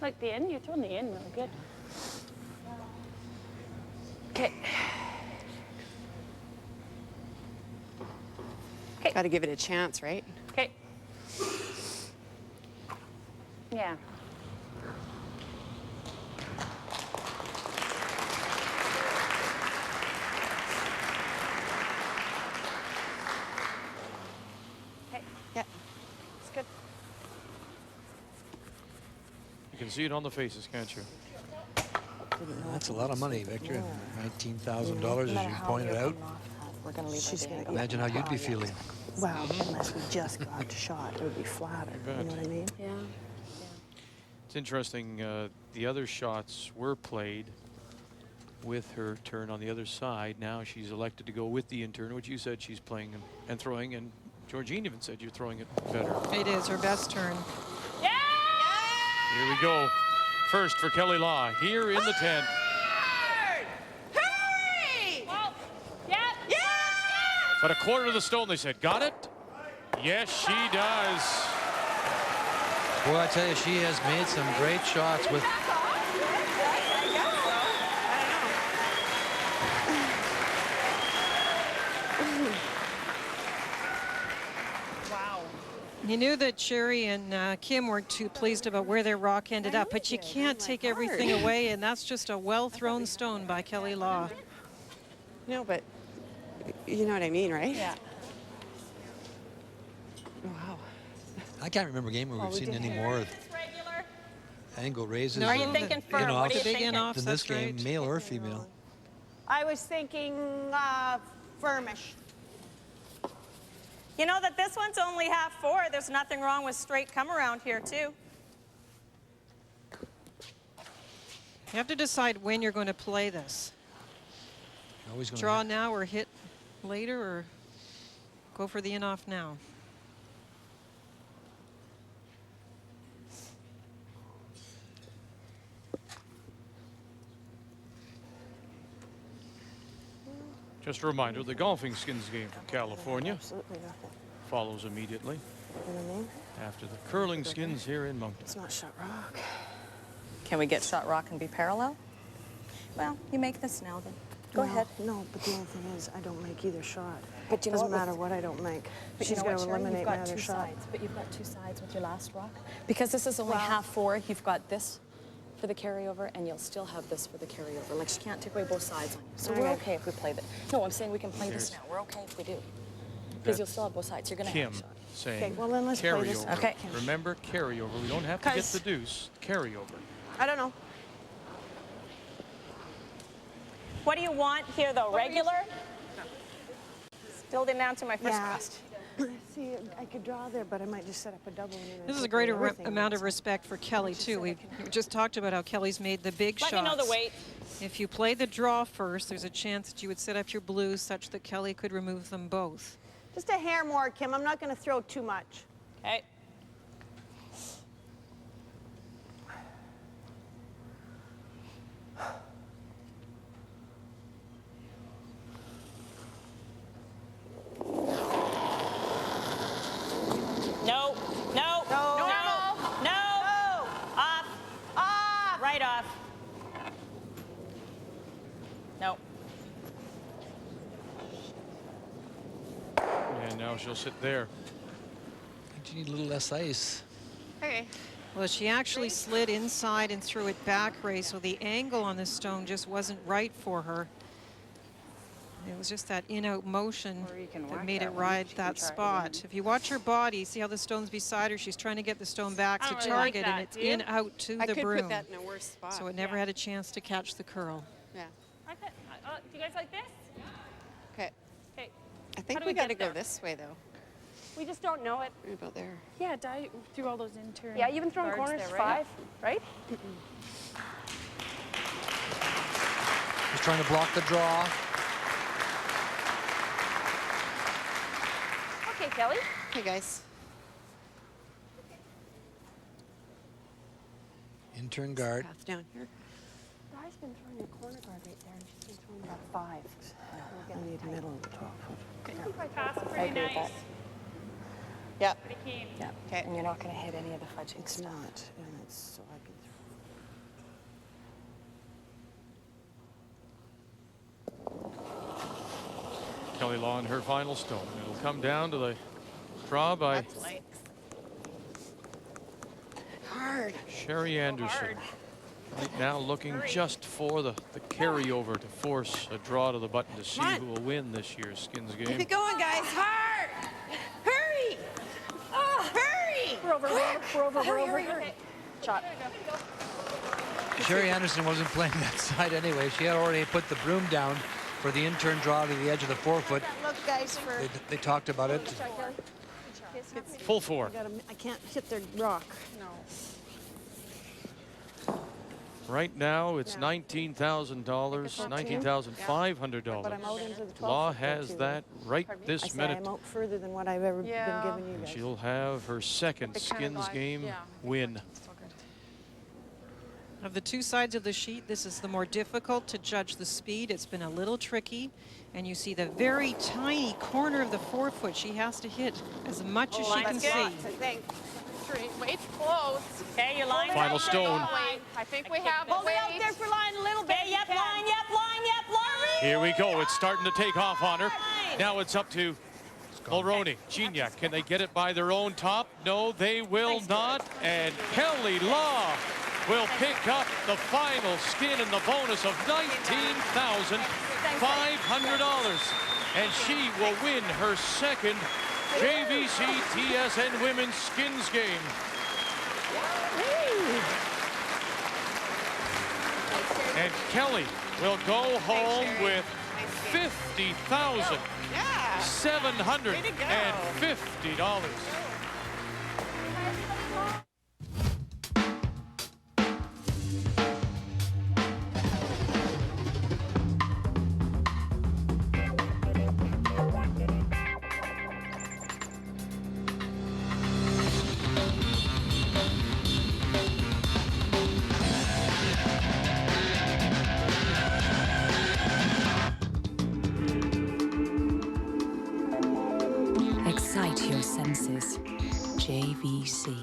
Like the in, you're throwing the in really good. Okay. Okay. Got to give it a chance, right? Okay. Yeah. Okay. Yeah. It's good. You can see it on the faces, can't you? That's a lot of money, Victor. $19,000, as you pointed out. We're going to leave She's going to Imagine how you'd be feeling. Well, unless we just got shot, it would be flatter. You know what I mean? Yeah. It's interesting. The other shots were played with her turn on the other side. Now she's elected to go with the in-turn, which you said she's playing and throwing, and Georgine even said you're throwing it better. It is her best turn. Here we go. First for Kelley Law here in the 10. Hurry! Well, yeah. Yeah! But a quarter to the stone, they said. Got it? Yes, she does. Boy, I tell you, she has made some great shots with. You knew that Sherry and Kim weren't too pleased about where their rock ended up, but you can't take everything away, and that's just a well-thrown stone by Kelley Law. No, but you know what I mean, right? Yeah. Wow. I can't remember a game where we've seen any more angle raises. Are you thinking firm? What are you thinking? In this game, male or female. I was thinking firmish. You know that this one's only half 4. There's nothing wrong with straight come around here, too. You have to decide when you're going to play this. Always going Draw now or hit later, or go for the in-off now. Just a reminder, the golfing skins game from California Absolutely nothing. follows immediately You know what I mean? after the curling skins here in Moncton. It's not shot rock. Can we get shot rock and be parallel? Well, you make this now then. Go ahead. No, but the only thing is, I don't make either shot. But you know doesn't what, matter what I don't make. But She's you know going what, to Sherry? eliminate You've my got other two shot. sides, but you've got 2 sides with your last rock. Because this is only half 4, you've got this for the carryover, and you'll still have this for the carryover. Like, she can't take away both sides on you. So we're okay if we play that. No, I'm saying we can play this now. We're okay if we do. Because you'll still have both sides. You're going to have Kim a shot. saying Okay, well, then let's play this. carryover. Okay. Remember, carryover. We don't have to get the deuce. Carryover. I don't know. What do you want here, though? Regular? Still didn't answer my first question. See, I could draw there, but I might just set up a double. And then This is a take great away everything amount else. of respect for Kelley, too. We just talked about how Kelly's made the big Let shots. me know the weight. If you play the draw first, there's a chance that you would set up your blues such that Kelley could remove them both. Just a hair more, Kim. I'm not going to throw too much. Okay. No, no, no, no, no, off. Nope. And now she'll sit there. I think you need a little less ice. Okay. Well, she actually slid inside and threw it back, Ray, so the angle on the stone just wasn't right for her. It was just that in-out motion that made it ride that spot. If you watch her body, see how the stone's beside her, she's trying to get the stone back to target, and it's in-out to the broom. I could put that in a worse spot. So it never had a chance to catch the curl. Yeah. Do you guys like this? Okay. Okay. I think we got to go this way, though. We just don't know it. Right about there. Yeah, through all those intern. Yeah, even throwing corners there, 5, right? Just trying to block the draw. Okay, Kelley. Hey, guys. Intern guard. Path down here. Guy's been throwing a corner guard right there, and she's been throwing about 5. We need middle of the 12 foot. Pass pretty nice. Yep. Pretty keen. Yeah. Okay. And you're not going to hit any of the fudging It's stuff. not, and it's so I can Kelley Law in her final stone. It'll come down to the draw by Hard. Sherry Anderson. Right now looking just for the carryover to force a draw to the button to see who will win this year's skins game. Keep it going, guys. Hard. Hurry. Oh, hurry. We're over. Hurry. Shot. Sherry Anderson wasn't playing that side anyway. She had already put the broom down for the intern draw to the edge of the 4 foot. Look, guys, for They talked about it. Full 4. I can't hit the rock. No. Right now it's $19,000, $19,500. Law has that right this minute. I'm out further than what I've ever been giving you guys. She'll have her second skins game win. Of the two sides of the sheet, this is the more difficult to judge the speed. It's been a little tricky, and you see the very tiny corner of the 4 foot. She has to hit as much as she can see. Wait, close. Okay, your line. Final stone. I think we have Hold it out there for line a little bit. Okay, yep, line. Here we go. It's starting to take off on her. Now it's up to Mulroney. Gignac, can they get it by their own top? No, they will not. And Kelley Law will pick up the final skin and the bonus of $19,500. And she will win her second JVC TSN Women's Skins game. And Kelley will go home with $50,750. Excite your senses. JVC.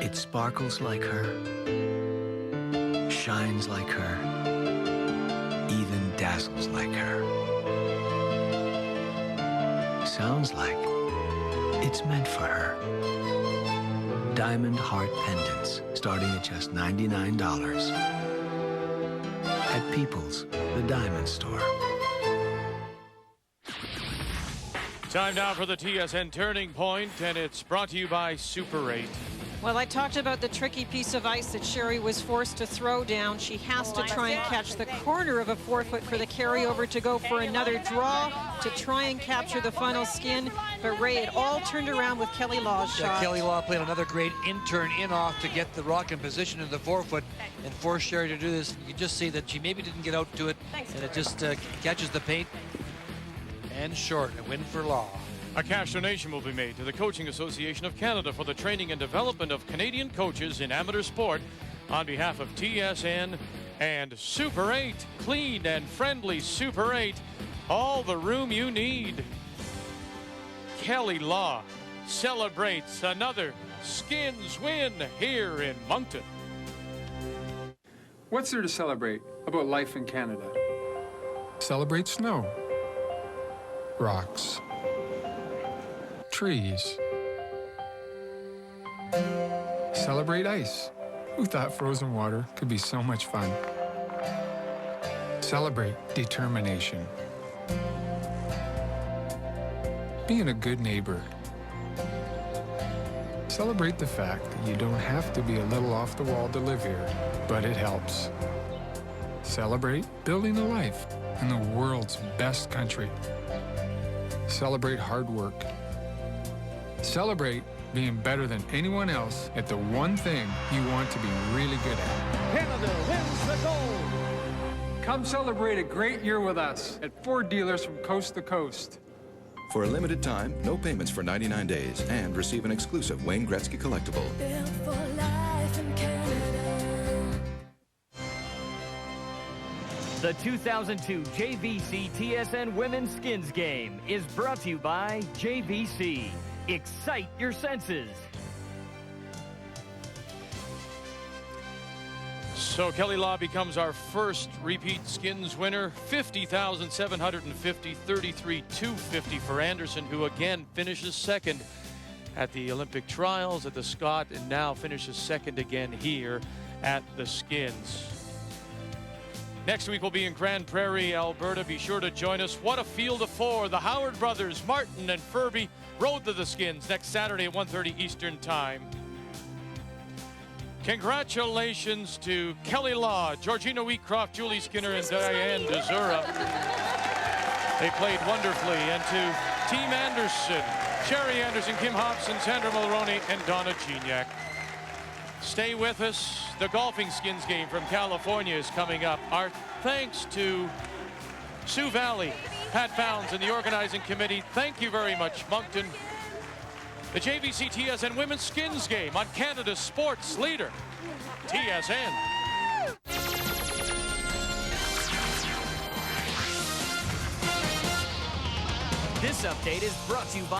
It sparkles like her, shines like her, even dazzles like her. Sounds like it's meant for her. Diamond heart pendants, starting at just $99. At People's, the Diamond Store. Time now for the TSN Turning Point, and it's brought to you by Super 8. Well, I talked about the tricky piece of ice that Sherry was forced to throw down. She has to try and catch the corner of a 4 foot for the carryover to go for another draw to try and capture the final skin. But Ray, it all turned around with Kelley Law's shot. Kelley Law played another great intern in-off to get the rock in position in the 4 foot and force Sherry to do this. You just see that she maybe didn't get out to it, and it just catches the paint. And short, a win for Law. A cash donation will be made to the Coaching Association of Canada for the training and development of Canadian coaches in amateur sport on behalf of TSN and Super 8. Clean and friendly Super 8. All the room you need. Kelley Law celebrates another Skins win here in Moncton. What's there to celebrate about life in Canada? Celebrate snow, rocks, trees. Celebrate ice. Who thought frozen water could be so much fun? Celebrate determination. Being a good neighbor. Celebrate the fact that you don't have to be a little off the wall to live here, but it helps. Celebrate building a life in the world's best country. Celebrate hard work. Celebrate being better than anyone else at the one thing you want to be really good at. Canada wins the gold. Come celebrate a great year with us at Ford dealers from coast to coast. For a limited time, no payments for 99 days, and receive an exclusive Wayne Gretzky collectible. Built for life in Canada. The 2002 JVC TSN Women's Skins Game is brought to you by JVC. Excite your senses. So Kelley Law becomes our first repeat Skins winner. 50,750, 33,250 for Anderson, who again finishes second at the Olympic trials at the Scott, and now finishes second again here at the Skins. Next week we'll be in Grand Prairie, Alberta. Be sure to join us. What a field of four. The Howard brothers, Martin and Furby, rode to the Skins next Saturday at 1:30 Eastern Time. Congratulations to Kelley Law, Georgina Wheatcroft, Julie Skinner, and Diane Desura. They played wonderfully. And to Team Anderson, Sherry Anderson, Kim Hobson, Sandra Mulroney, and Donna Gignac. Stay with us. The golfing Skins game from California is coming up. Our thanks to Sioux Valley, Pat Bounds, and the organizing committee. Thank you very much, Moncton. The JVC TSN Women's Skins game on Canada's sports leader, TSN. This update is brought to you by